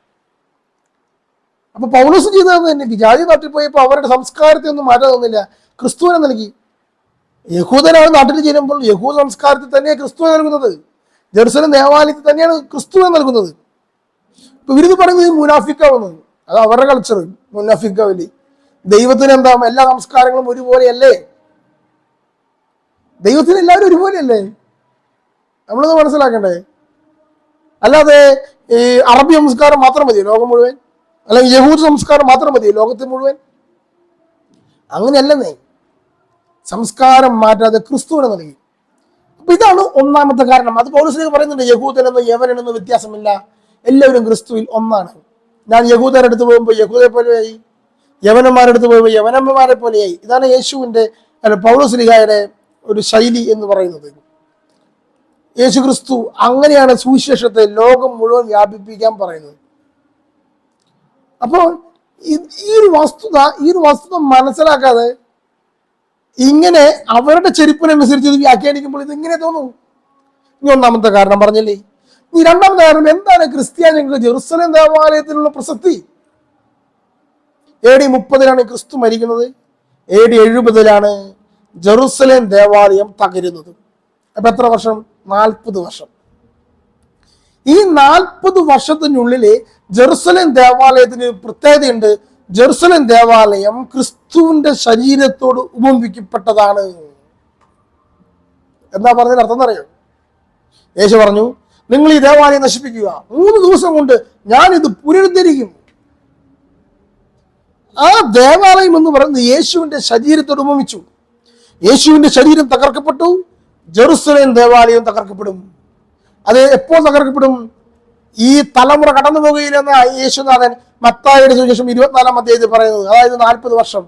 അപ്പൊ പൗലോസ് ചെയ്തത് തന്നെ, വിജാതി നാട്ടിൽ പോയപ്പോൾ അവരുടെ സംസ്കാരത്തെ ഒന്നും മാറ്റാൻ തോന്നില്ല, ക്രിസ്തുവിനെ നൽകി. യഹൂദനാണ് നാട്ടിൽ ചേരുമ്പോൾ യഹൂദ സംസ്കാരത്തിൽ തന്നെയാണ് ക്രിസ്തുവിനെ നൽകുന്നത്. ജെറുസലേം ദേവാലയത്തിൽ തന്നെയാണ് ക്രിസ്തുവിനെ നൽകുന്നത്. ഇപ്പൊ ഇവരിത് പറയുന്നത് മുനാഫിക്കാവുന്നത്, അത് അവരുടെ കൾച്ചർ. മുനാഫിക്കാവില്ലേ? ദൈവത്തിന് എന്താ എല്ലാ സംസ്കാരങ്ങളും ഒരുപോലെയല്ലേ? ദൈവത്തിന് എല്ലാവരും ഒരുപോലെയല്ലേ? നമ്മളത് മനസ്സിലാക്കണ്ടേ. അല്ലാതെ ഈ അറബി സംസ്കാരം മാത്രം മതിയോ ലോകം മുഴുവൻ? അല്ലെങ്കിൽ യഹൂദ സംസ്കാരം മാത്രം മതിയോ ലോകത്തിൽ മുഴുവൻ? അങ്ങനെയല്ലെന്നേ. സംസ്കാരം മാറ്റാതെ ക്രിസ്തുവിനെ നൽകി. അപ്പൊ ഇതാണ് ഒന്നാമത്തെ കാരണം. അത് പൗലോസ് പറയുന്നുണ്ട്, യഹൂദനെന്നോ യവനെന്നോ വ്യത്യാസമില്ല, എല്ലാവരും ക്രിസ്തുവിൽ ഒന്നാണ്. ഞാൻ യഹൂദരുടെ അടുത്ത് പോകുമ്പോൾ യഹൂദരെ പോലെയായി, യവനന്മാരുടെ അടുത്ത് പോകുമ്പോൾ യവനന്മാരെ പോലെയായി. ഇതാണ് യേശുവിൻ്റെ പൗലോസ്ലീഹായുടെ ഒരു ശൈലി എന്ന് പറയുന്നത്. യേശു ക്രിസ്തു അങ്ങനെയാണ് സുവിശേഷത്തെ ലോകം മുഴുവൻ വ്യാപിപ്പിക്കാൻ പറയുന്നത്. അപ്പോൾ ഈ ഒരു വസ്തുത മനസ്സിലാക്കാതെ ഇങ്ങനെ അവരുടെ ചെരുപ്പിനനുസരിച്ച് ഇത് വ്യാഖ്യാനിക്കുമ്പോൾ ഇത് ഇങ്ങനെ തോന്നും. ഇനി ഒന്നാമത്തെ കാരണം പറഞ്ഞില്ലേ. ഈ രണ്ടാമത്തെ കാരണം എന്താണ് ക്രിസ്ത്യാനികൾക്ക് ജെറുസലേം ദേവാലയത്തിനുള്ള പ്രസക്തി? AD 30 ക്രിസ്തു മരിക്കുന്നത്. AD 70 ജെറുസലേം ദേവാലയം തകരുന്നത്. അപ്പൊ എത്ര വർഷം? 40 വർഷം. ഈ 40 വർഷത്തിനുള്ളില് ജെറുസലേം ദേവാലയത്തിന് പ്രത്യേകതയുണ്ട്. ജെറുസലേം ദേവാലയം ക്രിസ്തുവിന്റെ ശരീരത്തോട് ഉപമിക്കപ്പെട്ടതാണ്. എന്താ പറഞ്ഞതിന് അർത്ഥം അറിയോ? യേശു പറഞ്ഞു, നിങ്ങൾ ഈ ദേവാലയം നശിപ്പിക്കുക, 3 ദിവസം കൊണ്ട് ഞാൻ ഇത് പുനരുദ്ധരിക്കും. ആ ദേവാലയം എന്ന് പറയുന്നത് യേശുവിന്റെ ശരീരത്തോട് ഉപമിച്ചു. യേശുവിന്റെ ശരീരം തകർക്കപ്പെട്ടു, ജെറുസലേം ദേവാലയം തകർക്കപ്പെടും. അത് എപ്പോൾ തകർക്കപ്പെടും? ഈ തലമുറ കടന്നു പോകുകയില്ലെന്ന യേശുനാഥൻ മത്തായിയുടെ സുവിശേഷം 24-ാം അധ്യായത്തിൽ പറയുന്നത്. അതായത് 40 വർഷം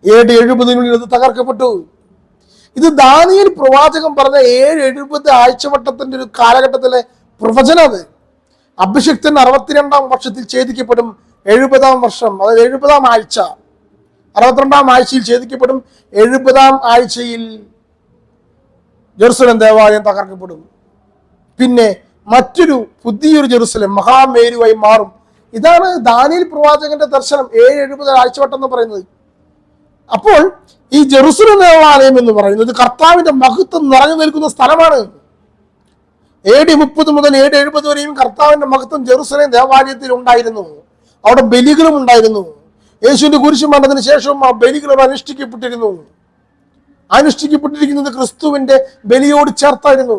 AD 70 ഇത് തകർക്കപ്പെട്ടു. ഇത് ദാനിയേൽ പ്രവാചകൻ പറഞ്ഞ 770 ആഴ്ചവട്ടത്തിന്റെ ഒരു കാലഘട്ടത്തിലെ പ്രവചനം. അത് അഭിഷിക്തൻ 62-ാം വർഷത്തിൽ ഛേദിക്കപ്പെടും. 70-ാം വർഷം, അതായത് 70-ാം ആഴ്ച, 62-ാം ആഴ്ചയിൽ ഛേദിക്കപ്പെടും. 70-ാം ആഴ്ചയിൽ ജെറുസലേം ദേവാലയം തകർക്കപ്പെടും. പിന്നെ മറ്റൊരു പുതിയൊരു ജെറുസലേം മഹാമേരുവായി മാറും. ഇതാണ് ദാനിയേൽ പ്രവാചകന്റെ ദർശനം, 770 ആഴ്ചവട്ടം എന്ന് പറയുന്നത്. അപ്പോൾ ഈ ജെറുസലേം ദേവാലയം എന്ന് പറയുന്നത് കർത്താവിന്റെ മഹത്വം നിറഞ്ഞു നിൽക്കുന്ന സ്ഥലമാണ്. AD 30 മുതൽ AD 70 വരെയും കർത്താവിന്റെ മഹത്വം ജെറുസലേം ദേവാലയത്തിൽ ഉണ്ടായിരുന്നു. അവിടെ ബലികളും ഉണ്ടായിരുന്നു. യേശുവിന്റെ കുരിശുമരണത്തിന് ശേഷവും ആ ബലികൾ അനുഷ്ഠിക്കപ്പെട്ടിരിക്കുന്നത് ക്രിസ്തുവിന്റെ ബലിയോട് ചേർത്തായിരുന്നു.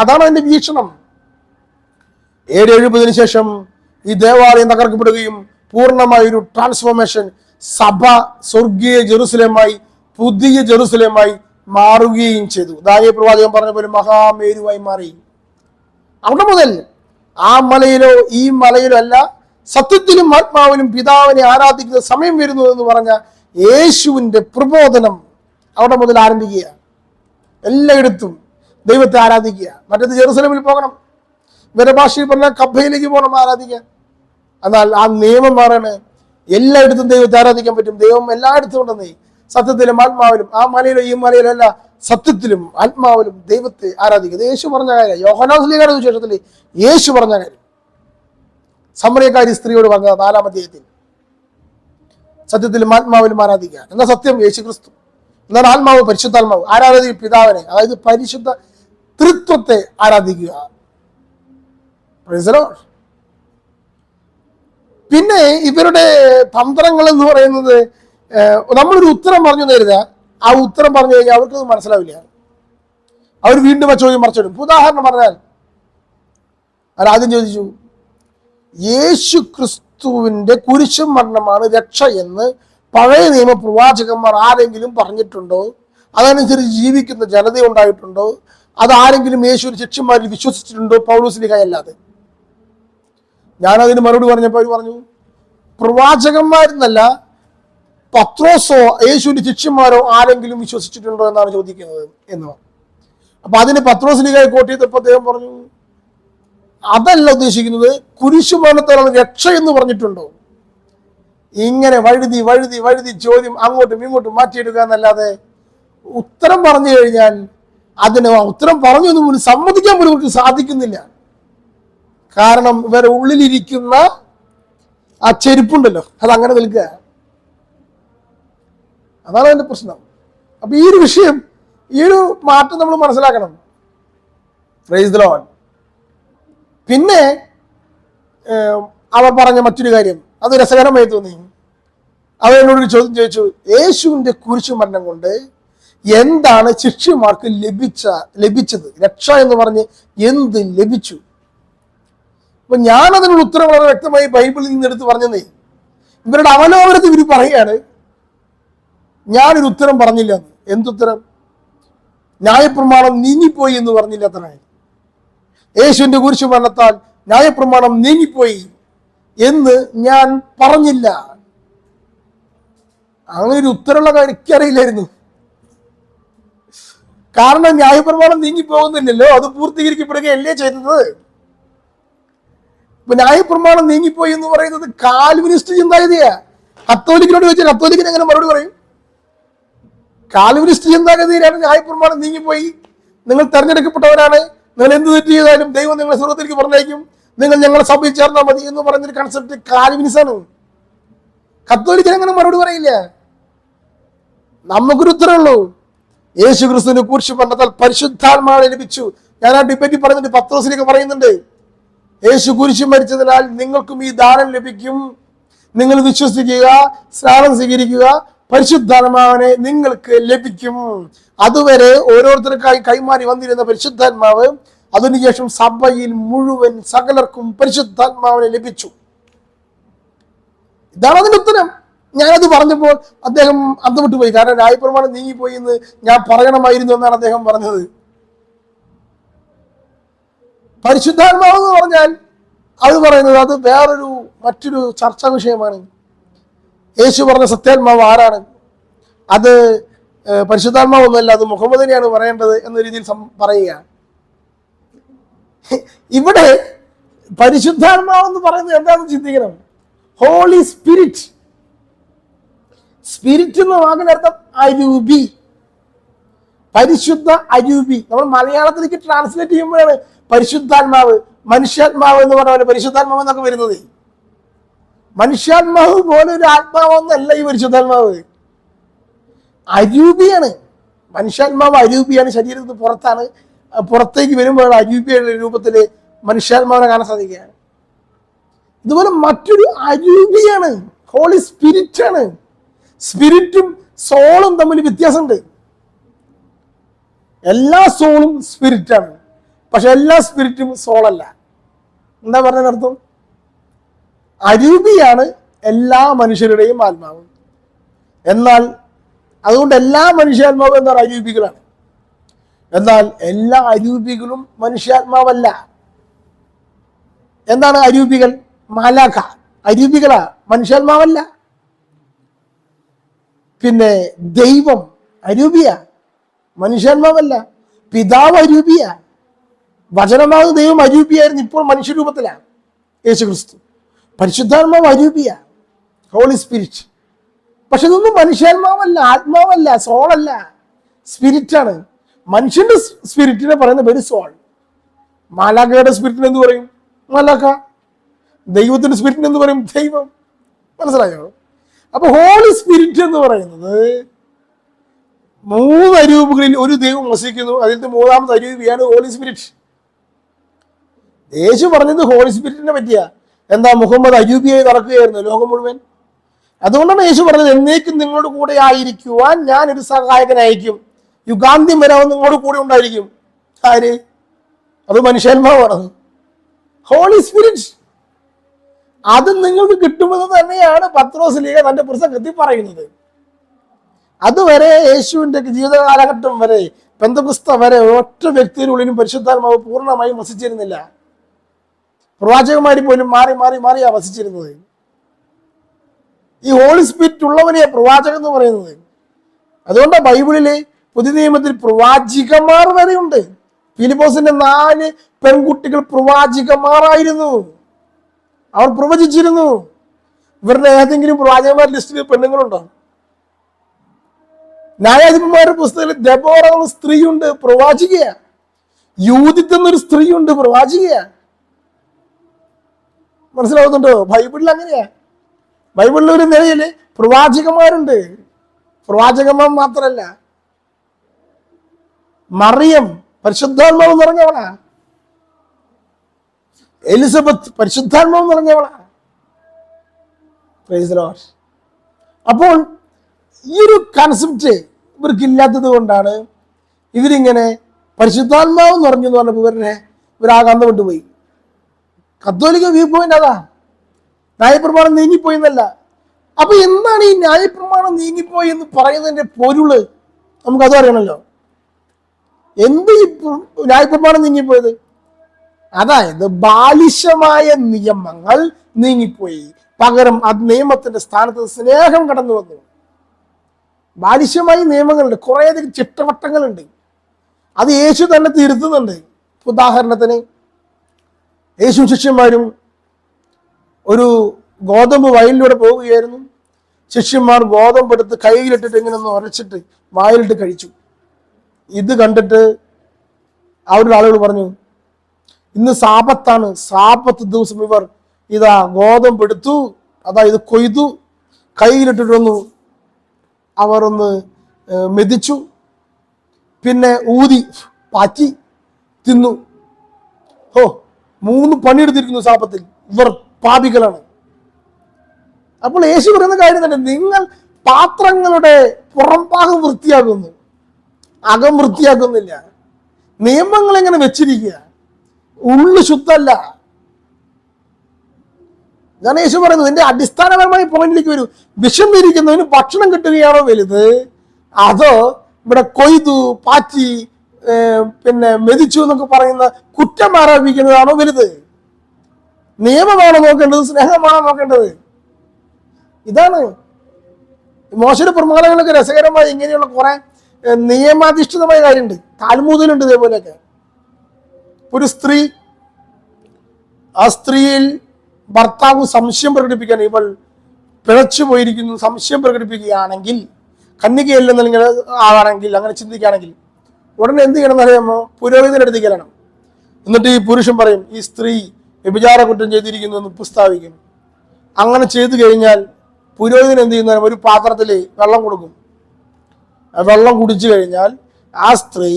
അതാണ് അതിന്റെ വീക്ഷണം. AD 70 ശേഷം ഈ ദേവാലയം തകർക്കപ്പെടുകയും പൂർണ്ണമായ ഒരു ട്രാൻസ്ഫോർമേഷൻ, സഭ സ്വർഗീയ ജെറുസലേമായി, പുതിയ ജെറുസലേമായി മാറുകയും ചെയ്തു. ദാനിയേൽ പ്രവാചകൻ പറഞ്ഞ പോലെ മഹാമേരുവായി മാറി. അവിടെ മുതൽ ആ മലയിലോ ഈ മലയിലോ അല്ല, സത്യത്തിലും ആത്മാവിലും പിതാവിനെ ആരാധിക്കുന്ന സമയം വരുന്നു എന്ന് പറഞ്ഞ യേശുവിന്റെ പ്രബോധനം അവിടെ മുതൽ ആരംഭിക്കുക. എല്ലായിടത്തും ദൈവത്തെ ആരാധിക്കുക. മറ്റേത് ജെറുസലേമിൽ പോകണം, ഇവരുടെ ഭാഷയിൽ പറഞ്ഞാൽ കബ്ബയിലേക്ക് പോകണം ആരാധിക്കാൻ. എന്നാൽ ആ നിയമം മാറാണ്. എല്ലായിടത്തും ദൈവത്തെ ആരാധിക്കാൻ പറ്റും. ദൈവം എല്ലായിടത്തും ഉണ്ടെന്നേ, സത്യത്തിലും ആത്മാവിലും. ആ മലയിലോ ഈ മലയിലോ അല്ല, സത്യത്തിലും ആത്മാവിലും ദൈവത്തെ ആരാധിക്കുക. യേശു പറഞ്ഞ കാര്യം, യോഹന്നാൻ ശ്ലീഹായുടെ സുവിശേഷത്തിൽ യേശു പറഞ്ഞ കാര്യം സമറിയക്കാരി സ്ത്രീയോട് പറഞ്ഞ 4-ാം അധ്യായത്തിൽ, സത്യത്തിലും ആത്മാവിലും ആരാധിക്കുക. എന്നാൽ സത്യം യേശു ക്രിസ്തു, എന്നാൽ ആത്മാവ് പരിശുദ്ധാത്മാവ്. ആരാധിക്കുക പിതാവിനെ, അതായത് പരിശുദ്ധ തൃത്വത്തെ ആരാധിക്കുക. പിന്നെ ഇവരുടെ തന്ത്രങ്ങൾ എന്ന് പറയുന്നത്, നമ്മളൊരു ഉത്തരം പറഞ്ഞു തരുക, ആ ഉത്തരം പറഞ്ഞു കഴിഞ്ഞാൽ അവർക്കത് മനസ്സിലാവില്ല. അവർ വീണ്ടും ആ ചോദ്യം മറിച്ചിടും. ഉദാഹരണം പറഞ്ഞാൽ, ആദ്യം ചോദിച്ചു, യേശു ക്രിസ്തുവിന്റെ കുരിശും മരണമാണ് രക്ഷ എന്ന് പഴയ നിയമ പ്രവാചകന്മാർ ആരെങ്കിലും പറഞ്ഞിട്ടുണ്ടോ? അതനുസരിച്ച് ജീവിക്കുന്ന ജനത ഉണ്ടായിട്ടുണ്ടോ? അതാരെങ്കിലും യേശുവിന്റെ ശിഷ്യന്മാരിൽ വിശ്വസിച്ചിട്ടുണ്ടോ? പൗലോസ്ലീഹ അല്ലാതെ. ഞാനതിന് മറുപടി പറഞ്ഞപ്പോൾ അവർ പറഞ്ഞു, പ്രവാചകന്മാരെന്നല്ല, പത്രോസോ യേശുവിന്റെ ശിഷ്യന്മാരോ ആരെങ്കിലും വിശ്വസിച്ചിട്ടുണ്ടോ എന്നാണ് ചോദിക്കുന്നത് എന്ന് പറഞ്ഞു. അപ്പൊ അതിന് പത്രോസ്ലീഹയെ കോട്ട് ചെയ്തപ്പോൾ അദ്ദേഹം പറഞ്ഞു, അതല്ല ഉദ്ദേശിക്കുന്നത്, കുരിശുമരണത്താലാണ് രക്ഷ എന്ന് പറഞ്ഞിട്ടുണ്ടോ? ഇങ്ങനെ വഴുതി വഴുതി വഴുതി ചോദ്യം അങ്ങോട്ടും ഇങ്ങോട്ടും മാറ്റിയെടുക്കുക എന്നല്ലാതെ ഉത്തരം പറഞ്ഞു കഴിഞ്ഞാൽ അതിന് ഉത്തരം പറഞ്ഞു എന്ന് പോലും സമ്മതിക്കാൻ പോലും ഇവർക്ക് സാധിക്കുന്നില്ല. കാരണം ഇവരുടെ ഉള്ളിലിരിക്കുന്ന ആ ചെരുപ്പുണ്ടല്ലോ, അതങ്ങനെ നിൽക്കുക. അതാണ് അതിന്റെ പ്രശ്നം. അപ്പൊ ഈ ഒരു വിഷയം, ഈ ഒരു മാറ്റം നമ്മൾ മനസ്സിലാക്കണം. Praise the Lord. പിന്നെ അവർ പറഞ്ഞ മറ്റൊരു കാര്യം, അത് രസകരമായി തോന്നി. അവർ എന്നോടൊരു ചോദ്യം ചോദിച്ചു, യേശുവിന്റെ കുരിശുമരണം കൊണ്ട് എന്താണ് ശിഷ്യന്മാർക്ക് ലഭിച്ചത്? രക്ഷ എന്ന് പറഞ്ഞ് എന്ത് ലഭിച്ചു? അപ്പൊ ഞാൻ അതിനുള്ള ഉത്തരം വളരെ വ്യക്തമായി ബൈബിളിൽ നിന്ന് എടുത്ത് പറഞ്ഞതേ, ഇവരുടെ അവലോകനത്തിൽ ഇവർ പറയുകയാണ്, ഞാനൊരു ഉത്തരം പറഞ്ഞില്ല. എന്തുത്തരം? ന്യായപ്രമാണം നീങ്ങിപ്പോയി എന്ന് പറഞ്ഞില്ല. അത്ര യേശുവിന്റെ കുരിശുമരണത്താൽ ന്യായപ്രമാണം നീങ്ങിപ്പോയി എന്ന് ഞാൻ പറഞ്ഞില്ല. അങ്ങനെ ഒരു ഉത്തരമുള്ള കാര്യം എനിക്കറിയില്ലായിരുന്നു. കാരണം ന്യായപ്രമാണം നീങ്ങിപ്പോകുന്നില്ലല്ലോ, അത് പൂർത്തീകരിക്കപ്പെടുകയല്ലേ ചെയ്തത്. ഇപ്പൊ ന്യായപ്രമാണം നീങ്ങിപ്പോയി എന്ന് പറയുന്നത് കാൽവിനിസ്റ്റ് ചിന്താഗതിയാ. കത്തോലിക്കിനോട് ചോദിച്ചാൽ കത്തോലിക്കിന് എങ്ങനെ മറുപടി പറയും? കാൽവിനിസ്റ്റ് ചിന്താഗതിയിലാണ് ന്യായപ്രമാണം നീങ്ങിപ്പോയി, നിങ്ങൾ തെരഞ്ഞെടുക്കപ്പെട്ടവരാണ്, നിങ്ങൾ എന്ത് തെറ്റ് ചെയ്താലും ദൈവം നിങ്ങളെ സ്വർഗ്ഗത്തിലേക്ക് പറഞ്ഞേക്കും, നിങ്ങൾ ഞങ്ങളെ സഭയിൽ ചേർന്നാൽ മതി എന്ന് പറയുന്നൊരു കൺസെപ്റ്റ് കാൽവിനിസാണ്. കത്തോലിക്കൻ അങ്ങനെ മറുപടി പറയില്ല. നമുക്കൊരു ഉത്തരവുള്ളൂ, യേശു ക്രിസ്തുവിന് കുരിശ് മരണത്താൽ പരിശുദ്ധാത്മാവിനെ ലഭിച്ചു. ഞാൻ ആ ഡിബേറ്റിൽ പറയുന്നുണ്ട്, പത്രോസിലേക്ക് പറയുന്നുണ്ട്, യേശു കുരിശ് മരിച്ചതിനാൽ നിങ്ങൾക്കും ഈ ദാനം ലഭിക്കും, നിങ്ങൾ വിശ്വസിക്കുക, സ്നാനം സ്വീകരിക്കുക, പരിശുദ്ധാത്മാവിനെ നിങ്ങൾക്ക് ലഭിക്കും. അതുവരെ ഓരോരുത്തർക്കായി കൈമാറി വന്നിരുന്ന പരിശുദ്ധാത്മാവ് അതിനുശേഷം സഭയിൽ മുഴുവൻ സകലർക്കും പരിശുദ്ധാത്മാവിനെ ലഭിച്ചു. ഇതാണ് അതിന്റെ ഉത്തരം. ഞാനത് പറഞ്ഞപ്പോൾ അദ്ദേഹം അന്തം വിട്ടുപോയി. കാരണം ന്യായപ്രമാണം നീങ്ങിപ്പോയി എന്ന് ഞാൻ പറയണമായിരുന്നു എന്നാണ് അദ്ദേഹം പറഞ്ഞത്. പരിശുദ്ധാത്മാവ് എന്ന് പറഞ്ഞാൽ അത് പറയുന്നത് അത് മറ്റൊരു ചർച്ചാ വിഷയമാണ്. യേശു പറഞ്ഞ സത്യാത്മാവ് ആരാണ്? അത് പരിശുദ്ധാത്മാവൊന്നുമല്ല, അത് മുഹമ്മദിനെയാണ് പറയേണ്ടത് എന്ന രീതിയിൽ പറയുക. ഇവിടെ പരിശുദ്ധാത്മാവ് എന്ന് പറയുന്നത് എന്താണെന്ന് ചിന്തിക്കണം. Holy spirit. സ്പിരിറ്റ് എന്ന വാക്കിന്റെ അർത്ഥം അരൂപി, പരിശുദ്ധ അരൂപി. നമ്മൾ മലയാളത്തിലേക്ക് ട്രാൻസ്ലേറ്റ് ചെയ്യുമ്പോഴാണ് പരിശുദ്ധാത്മാവ്, മനുഷ്യാത്മാവ് എന്ന് പറഞ്ഞ പോലെ പരിശുദ്ധാത്മാവ് എന്നൊക്കെ വരുന്നത്. മനുഷ്യാത്മാവ് പോലെ ഒരു ആത്മാവൊന്നല്ല ഈ പരിശുദ്ധാത്മാവ്, അരൂപിയാണ്. മനുഷ്യാത്മാവ് അരൂപിയാണ്, ശരീരത്തിന് പുറത്താണ്. പുറത്തേക്ക് വരുമ്പോഴാണ് അരൂപിയുടെ രൂപത്തില് മനുഷ്യാത്മാവിനെ കാണാൻ സാധിക്കുക. ഇതുപോലെ മറ്റൊരു അരൂപിയാണ് ഹോളി സ്പിരിറ്റ് ആണ്. സ്പിരിറ്റും സോളും തമ്മിൽ വ്യത്യാസമുണ്ട്. എല്ലാ സോളും സ്പിരിറ്റ് ആണ്, പക്ഷെ എല്ലാ സ്പിരിറ്റും സോളല്ല. എന്താ പറഞ്ഞതിനർത്ഥം? അരൂപിയാണ് എല്ലാ മനുഷ്യരുടെയും ആത്മാവ്. എന്നാൽ അതുകൊണ്ട് എല്ലാ മനുഷ്യാത്മാവും എന്താണ് അരൂപികളാണ്. എന്നാൽ എല്ലാ അരൂപികളും മനുഷ്യാത്മാവല്ല. എന്താണ് അരൂപികൾ? മാലാഖ അരൂപികളാ, മനുഷ്യാത്മാവല്ല. പിന്നെ ദൈവം അരൂപിയ, മനുഷ്യാത്മാവല്ല. പിതാവ് അരൂപിയ, വചനമാകുന്ന ദൈവം അരൂപിയായിരുന്നു, ഇപ്പോൾ മനുഷ്യരൂപത്തിലാണ് യേശു ക്രിസ്തു. പരിശുദ്ധാത്മാവ് അരൂപിയ, ഹോളി സ്പിരിറ്റ്. പക്ഷെ ഇതൊന്നും മനുഷ്യാത്മാവല്ല, ആത്മാവല്ല, സോളല്ല, സ്പിരിറ്റാണ്. മനുഷ്യന്റെ സ്പിരിറ്റിനെ പറയുന്ന പേര് സോൾ. മാലാഖയുടെ സ്പിരിറ്റിന് എന്ത് പറയും? മാലാഖ. ദൈവത്തിന്റെ സ്പിരിറ്റിന് എന്ത് പറയും? ദൈവം. മനസ്സിലായോ? അപ്പൊ ഹോളി സ്പിരിറ്റ് എന്ന് പറയുന്നത് 3 അരൂപികളിൽ ഒരു ദൈവം വസിക്കുന്നു. അതിൽ മൂന്നാമത്തെ അരൂപിയാണ് ഹോളി സ്പിരിറ്റ്. യേശു പറഞ്ഞത് ഹോളി സ്പിരിറ്റിനെ പറ്റിയാ. എന്താ? മുഹമ്മദ് അരൂപിയായി നടക്കുകയായിരുന്നു ലോകം മുഴുവൻ. അതുകൊണ്ടാണ് യേശു പറഞ്ഞത്, എന്നേക്കും നിങ്ങളുടെ കൂടെ ആയിരിക്കുവാൻ ഞാൻ ഒരു സഹായകനെ അയക്കും, യുഗാന്ത്യം വരെ അവൻ നിങ്ങളുടെ കൂടെ ഉണ്ടായിരിക്കും. ആര്? അത് മനുഷ്യാത്മാവാണ്, ഹോളി സ്പിരിറ്റ്. അത് നിങ്ങൾക്ക് കിട്ടുമെന്ന് തന്നെയാണ് പത്രോസ്ലീഹ തന്റെ പുസ്തകത്തിൽ പറയുന്നത്. അതുവരെ യേശുവിന്റെ ജീവിത കാലഘട്ടം വരെ, പെന്തക്കോസ്ത് വരെ ഒറ്റ വ്യക്തിയുടെ ഉള്ളിലും പരിശുദ്ധാത്മാവ് പൂർണ്ണമായും വസിച്ചിരുന്നില്ല. പ്രവാചകന്മാരിൽ പോലും മാറി മാറി മാറിയാ വസിച്ചിരുന്നത്. ഈ ഹോളി സ്പിരിറ്റ് ഉള്ളവനെയാ പ്രവാചകൻ എന്ന് പറയുന്നത്. അതുകൊണ്ടാണ് ബൈബിളിലെ പുതിയ നിയമത്തിൽ പ്രവാചികന്മാർ വരെയുണ്ട്. ഫിലിപ്പോസിന്റെ 4 പെൺകുട്ടികൾ പ്രവാചികന്മാരായിരുന്നു, അവർ പ്രവചിച്ചിരുന്നു. ഇവരുടെ ഏതെങ്കിലും പ്രവാചകന്മാരുടെ ലിസ്റ്റിൽ പെണ്ണുങ്ങളുണ്ടോ? ന്യായാധിപന്മാരുടെ പുസ്തകത്തിൽ ദെബോറ എന്ന സ്ത്രീയുണ്ട്, പ്രവാചികയ. യൂദിത്ത് എന്നൊരു സ്ത്രീയുണ്ട്, പ്രവാചികയ. മനസ്സിലാവുന്നുണ്ടോ? ബൈബിളിൽ അങ്ങനെയാ. ബൈബിളിൽ ഒരു നിലയിൽ പ്രവാചകന്മാരുണ്ട്. പ്രവാചകന്മാർ മാത്രല്ല, മറിയം പരിശുദ്ധാത്മാവ് നിറഞ്ഞവളാ. എലിസബത്ത് പരിശുദ്ധാത്മാവ് നിറഞ്ഞവളാ. Praise the Lord. അപ്പോൾ ഈ ഒരു കൺസെപ്റ്റ് ഇവർക്ക് ഇല്ലാത്തത് കൊണ്ടാണ് ഇവരിങ്ങനെ പരിശുദ്ധാത്മാവ് നിറഞ്ഞു എന്ന് പറഞ്ഞപ്പോൾ ഇവരാകാന്തം കൊണ്ടുപോയി. കത്തോലിക്ക വ്യൂ പോയിന്റ് അതാ, ന്യായപ്രമാണം നീങ്ങിപ്പോയി എന്നല്ല. അപ്പൊ എന്താണ് ഈ ന്യായപ്രമാണം നീങ്ങിപ്പോയി എന്ന് പറയുന്നതിന്റെ പൊരുള്? നമുക്കത് അറിയണമല്ലോ. എന്ത് ഈ ന്യായപ്രമാണം നീങ്ങിപ്പോയത്? അതായത് ബാലിശമായ നിയമങ്ങൾ നീങ്ങിപ്പോയി, പകരം അത് നിയമത്തിന്റെ സ്ഥാനത്ത് സ്നേഹം കടന്നു വന്നു. ബാലിശമായ നിയമങ്ങളുണ്ട്, കുറേയധികം ചിട്ടവട്ടങ്ങളുണ്ട്. അത് യേശു തന്നെ തിരുത്തുന്നുണ്ട്. ഉദാഹരണത്തിന് യേശു ശിഷ്യന്മാരും ഒരു ഗോതമ്പ് വയലിലൂടെ പോവുകയായിരുന്നു. ശിഷ്യന്മാർ ഗോതമ്പെടുത്ത് കയ്യിലിട്ടിട്ട് ഇങ്ങനെ ഒന്ന് ഉരച്ചിട്ട് വായിലിട്ട് കഴിച്ചു. ഇത് കണ്ടിട്ട് അവരുടെ ആളുകൾ പറഞ്ഞു, ഇന്ന് സാപത്താണ്, സാപത്ത് ദിവസം ഇവർ ഇതാ ഗോതമ്പെടുത്തു, ഇത് കൊയ്തു, കയ്യിലിട്ടിട്ട് അവർ ഒന്ന് മെതിച്ചു, പിന്നെ ഊതി പാറ്റി തിന്നു. 3 പണിയെടുത്തിരിക്കുന്നു സാപത്തിൽ, ഇവർ പാപികളാണ്. അപ്പോൾ യേശു പറയുന്ന കാര്യം തന്നെ, നിങ്ങൾ പാത്രങ്ങളുടെ പുറംഭാഗം വൃത്തിയാക്കുന്നു, അകം വൃത്തിയാക്കുന്നില്ല. നിയമങ്ങൾ എങ്ങനെ വെച്ചിരിക്കുക, ഉള്ളു ശുദ്ധല്ല. ഞാൻ യേശു പറയുന്നത്, ഇതിന്റെ അടിസ്ഥാനപരമായ പോയിന്റിലേക്ക് വരൂ. വിശന്നിരിക്കുന്നതിന് ഭക്ഷണം കിട്ടുകയാണോ വലുത്, അതോ ഇവിടെ കൊയ്തു പാറ്റി പിന്നെ മെതിച്ചു എന്നൊക്കെ പറയുന്ന കുറ്റം ആരോപിക്കുന്നതാണോ വലുത്? നിയമമാണോ നോക്കേണ്ടത്, സ്നേഹമാണോ നോക്കേണ്ടത്? ഇതാണ് മോശയുടെ പ്രമാണങ്ങളൊക്കെ രസകരമായി ഇങ്ങനെയുള്ള കുറെ നിയമാധിഷ്ഠിതമായ കാര്യമുണ്ട്. താൽമൂദിലുണ്ട് ഇതേപോലെയൊക്കെ. ഒരു സ്ത്രീ, ആ സ്ത്രീയിൽ ഭർത്താവ് സംശയം പ്രകടിപ്പിക്കാൻ, ഇവൾ പിഴച്ചു പോയിരിക്കുന്നു സംശയം പ്രകടിപ്പിക്കുകയാണെങ്കിൽ, കന്യകയല്ലെന്ന് ആണെങ്കിൽ, അങ്ങനെ ചിന്തിക്കുകയാണെങ്കിൽ ഉടനെ എന്ത് ചെയ്യണം എന്നറിയാമോ? പുരോഹിതന്റെ അടുത്തേക്ക് ചെല്ലണം. എന്നിട്ട് ഈ പുരുഷൻ പറയും, ഈ സ്ത്രീ വ്യഭിചാര കുറ്റം ചെയ്തിരിക്കുന്നു എന്ന് പ്രസ്താവിക്കും. അങ്ങനെ ചെയ്തു കഴിഞ്ഞാൽ പുരോഹിതൻ എന്ത് ചെയ്യുന്ന, ഒരു പാത്രത്തിൽ വെള്ളം കൊടുക്കും. വെള്ളം കുടിച്ചു കഴിഞ്ഞാൽ ആ സ്ത്രീ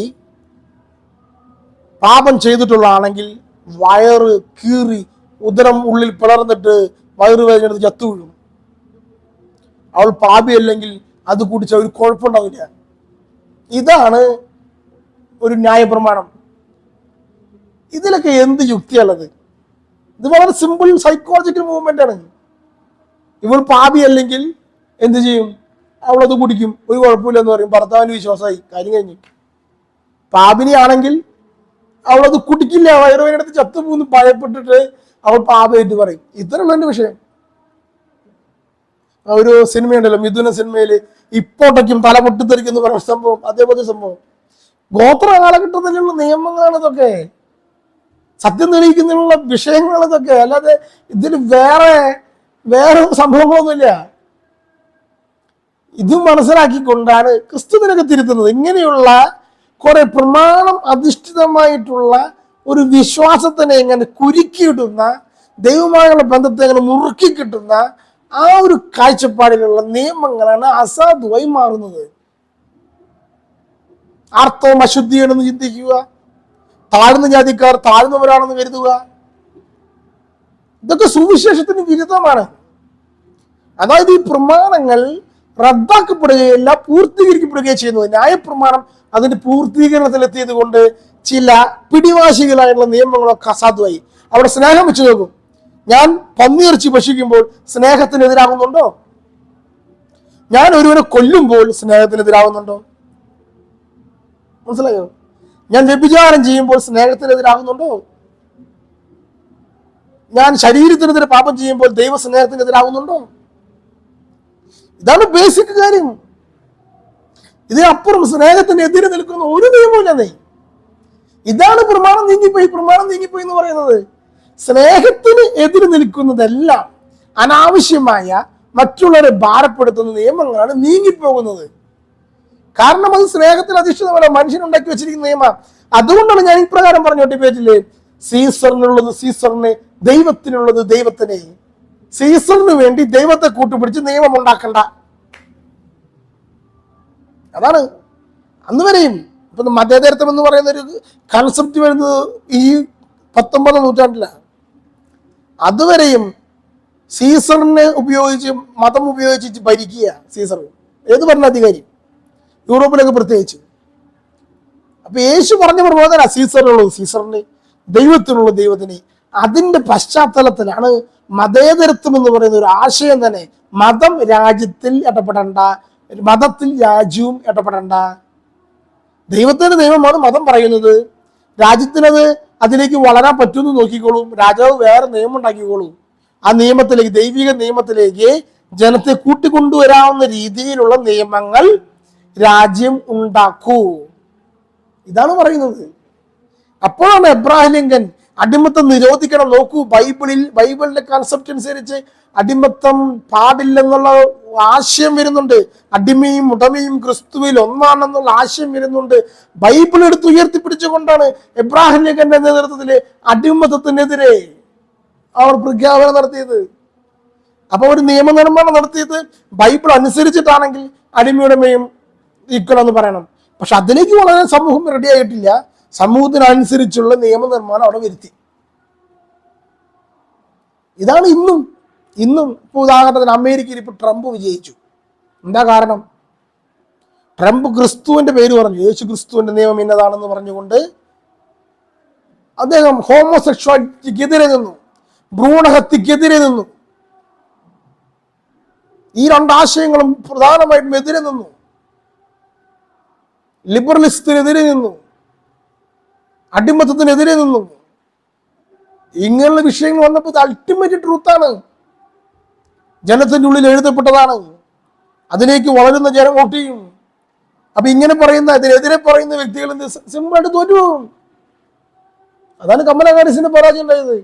പാപം ചെയ്തിട്ടുള്ളതാണെങ്കിൽ വയറ് കീറി ഉദരം ഉള്ളിൽ പിളർന്നിട്ട് വയറുവേദന ചത്തു വീഴും. അവൾ പാപിയല്ലെങ്കിൽ അത് കുടിച്ച ഒരു കുഴപ്പമുണ്ടാവില്ല. ഇതാണ് ഒരു ന്യായപ്രമാണം. ഇതിലൊക്കെ എന്ത് യുക്തിയുള്ളത്? ഇത് വളരെ സിമ്പിൾ സൈക്കോളജിക്കൽ മൂവ്മെന്റ് ആണ്. ഇവൾ പാപി അല്ലെങ്കിൽ എന്ത് ചെയ്യും? അവളത് കുടിക്കും, ഒരു കുഴപ്പമില്ലെന്ന് പറയും, ഭർത്താവിന് വിശ്വാസമായി, കാര്യം കഴിഞ്ഞു. പാപിനിയാണെങ്കിൽ അവളത് കുടിക്കില്ല, വയറുവേദനടുത്ത് ചത്തുപോകുന്നു ഭയപ്പെട്ടിട്ട് അവൾ പാപമായിട്ട് പറയും. ഇത്രയുള്ള എന്റെ വിഷയം. ഒരു സിനിമയുണ്ടല്ലോ, മിഥുന സിനിമയില് ഇപ്പോട്ടയ്ക്കും തല പൊട്ടിത്തെറിക്കുന്നു പറയുന്ന സംഭവം, അതേപോലെ സംഭവം. ഗോത്ര കാലഘട്ടത്തിലുള്ള നിയമങ്ങളാണ് ഇതൊക്കെ, സത്യം തെളിയിക്കുന്നതിനുള്ള വിഷയങ്ങൾ ഇതൊക്കെ. അല്ലാതെ ഇതിൽ വേറെ സംഭവങ്ങളൊന്നുമില്ല. ഇത് മനസ്സിലാക്കിക്കൊണ്ടാണ് ക്രിസ്തു നിനക്ക് തിരുത്തുന്നത്. ഇങ്ങനെയുള്ള കുറെ പ്രമാണം അധിഷ്ഠിതമായിട്ടുള്ള ഒരു വിശ്വാസത്തിനെ എങ്ങനെ കുരുക്കിയിടുന്ന, ദൈവമായുള്ള ബന്ധത്തെ എങ്ങനെ മുറുക്കി കിട്ടുന്ന ആ ഒരു കാഴ്ചപ്പാടിലുള്ള നിയമങ്ങളാണ് അസാധുവായി മാറുന്നത്. ആർത്തവം അശുദ്ധിയാണെന്ന് ചിന്തിക്കുക, താഴ്ന്ന ജാതിക്കാർ താഴ്ന്നവരാണെന്ന് കരുതുക, ഇതൊക്കെ സുവിശേഷത്തിന് വിരുദ്ധമാണ്. അതായത് ഈ പ്രമാണങ്ങൾ റദ്ദാക്കപ്പെടുകയല്ല, പൂർത്തീകരിക്കപ്പെടുകയും ചെയ്യുന്നത്. ന്യായപ്രമാണം അതിന്റെ പൂർത്തീകരണത്തിലെത്തിയത് കൊണ്ട് ചില പിടിവാശികളായിട്ടുള്ള നിയമങ്ങളൊക്കെ അസാധുവായി. അവിടെ സ്നേഹം വെച്ച് നോക്കും. ഞാൻ പന്നിയിറച്ചി ഭക്ഷിക്കുമ്പോൾ സ്നേഹത്തിനെതിരാകുന്നുണ്ടോ? ഞാൻ ഒരുവനെ കൊല്ലുമ്പോൾ സ്നേഹത്തിനെതിരാകുന്നുണ്ടോ? മനസ്സിലായോ? ഞാൻ വ്യഭിചാരം ചെയ്യുമ്പോൾ സ്നേഹത്തിനെതിരാകുന്നുണ്ടോ? ഞാൻ ശരീരത്തിനെതിരെ പാപം ചെയ്യുമ്പോൾ ദൈവ സ്നേഹത്തിനെതിരാകുന്നുണ്ടോ? ഇതാണ് ബേസിക് കാര്യം. ഇതിനപ്പുറം സ്നേഹത്തിനെതിരെ നിൽക്കുന്ന ഒരു നിയമമില്ലെന്നേ. ഇതാണ് പ്രമാണം നീങ്ങിപ്പോയി എന്ന് പറയുന്നത്. സ്നേഹത്തിന് എതിര് നിൽക്കുന്നതെല്ലാം അനാവശ്യമായ മറ്റുള്ളവരെ ഭാരപ്പെടുത്തുന്ന നിയമങ്ങളാണ് നീങ്ങിപ്പോകുന്നത്. കാരണം അത് സ്നേഹത്തിൽ അധിഷ്ഠിതമല്ല, മനുഷ്യനുണ്ടാക്കി വെച്ചിരിക്കുന്ന നിയമം. അതുകൊണ്ടാണ് ഞാൻ ഇപ്രകാരം പറഞ്ഞു ഡിബേറ്റില്, സീസറിനുള്ളത് സീസറിന്, ദൈവത്തിനുള്ളത് ദൈവത്തിന്. സീസറിന് വേണ്ടി ദൈവത്തെ കൂട്ടുപിടിച്ച് നിയമം ഉണ്ടാക്കണ്ട. അതാണ് അന്ന് വരെയും. ഇപ്പൊ മതേതരത്വം എന്ന് പറയുന്ന ഒരു കൺസെപ്റ്റ് വരുന്നത് ഈ 19ാം നൂറ്റാണ്ടിലാണ്. അതുവരെയും സീസറിനെ ഉപയോഗിച്ച്, മതം ഉപയോഗിച്ച് ഭരിക്കുക സീസർ, ഏത് ഭരണാധികാരി, യൂറോപ്പിലൊക്കെ പ്രത്യേകിച്ച്. അപ്പൊ യേശു പറഞ്ഞ പ്രബോധന സീസറിനുള്ളത് സീസറിന്, ദൈവത്തിനുള്ളത് ദൈവത്തിന്. അതിന്റെ പശ്ചാത്തലത്തിലാണ് മതേതരത്വം എന്ന് പറയുന്ന ഒരു ആശയം തന്നെ. മതം രാജ്യത്തിൽ ഇടപെടണ്ട, മതത്തിൽ രാജ്യവും ഇടപെടണ്ട. ദൈവത്തിന്റെ നിയമമാണ് മതം പറയുന്നത്, രാജ്യത്തിനത് അതിലേക്ക് വളരാൻ പറ്റുമെന്ന് നോക്കിക്കോളൂ. രാജാവ് വേറെ നിയമം ഉണ്ടാക്കിക്കോളൂ. ആ നിയമത്തിലേക്ക്, ദൈവിക നിയമത്തിലേക്ക് ജനത്തെ കൂട്ടിക്കൊണ്ടുവരാവുന്ന രീതിയിലുള്ള നിയമങ്ങൾ രാജ്യം ഉണ്ടാക്കൂ. ഇതാണ് പറയുന്നത്. അപ്പോഴാണ് എബ്രഹാം ലിങ്കൻ അടിമത്തം നിരോധിക്കണം. നോക്കൂ, ബൈബിളിന്റെ കൺസെപ്റ്റ് അനുസരിച്ച് അടിമത്തം പാടില്ലെന്നുള്ള ആശയം വരുന്നുണ്ട്. അടിമയും ഉടമയും ക്രിസ്തുവിൽ ഒന്നാണെന്നുള്ള ആശയം വരുന്നുണ്ട്. ബൈബിൾ എടുത്ത് ഉയർത്തിപ്പിടിച്ചുകൊണ്ടാണ് എബ്രഹാം ലിങ്കന്റെ നേതൃത്വത്തില് അടിമത്തത്തിനെതിരെ അവർ പ്രഖ്യാപനം നടത്തിയത്. അപ്പൊ ഒരു നിയമനിർമ്മാണം നടത്തിയത് ബൈബിൾ അനുസരിച്ചിട്ടാണെങ്കിൽ അടിമയുടമയും ഈക്വൽ എന്ന് പറയണം. പക്ഷെ അതിലേക്ക് വളരെ സമൂഹം റെഡി ആയിട്ടില്ല. സമൂഹത്തിനനുസരിച്ചുള്ള നിയമനിർമ്മാണം അവിടെ വരുത്തി. ഇതാണ് ഇന്നും ഇപ്പൊ ഉദാഹരണത്തിന് അമേരിക്കയിൽ ഇപ്പൊ ട്രംപ് വിജയിച്ചു. എന്താ കാരണം? ട്രംപ് ക്രിസ്തുവിന്റെ പേര് പറഞ്ഞു, യേശു ക്രിസ്തുവിന്റെ നിയമം ഇന്നതാണെന്ന് പറഞ്ഞുകൊണ്ട് അദ്ദേഹം ഹോമോസെക്ഷുവാലിറ്റിക്കെതിരെ നിന്നു, ഭ്രൂണഹത്യക്കെതിരെ നിന്നു. ഈ രണ്ടാശയങ്ങളും പ്രധാനമായിട്ടും എതിരെ നിന്നു. ലിബറലിസത്തിനെതിരെ നിന്നു, അടിമത്തത്തിനെതിരെ നിന്നു. ഇങ്ങനെയുള്ള വിഷയങ്ങൾ വന്നപ്പോൾ ഇത് അൾട്ടിമേറ്റ് ട്രൂത്താണ്, ജനത്തിന്റെ ഉള്ളിൽ എഴുതപ്പെട്ടതാണ്. അതിലേക്ക് വളരുന്ന ജനം വോട്ട് ചെയ്യും. അപ്പൊ ഇങ്ങനെ പറയുന്ന, ഇതിനെതിരെ പറയുന്ന വ്യക്തികൾ സിമ്പിളായിട്ട് തോറ്റുപോകും. അതാണ് കമലാ ഹാരിസിന്റെ പരാജയം ഉണ്ടായത്.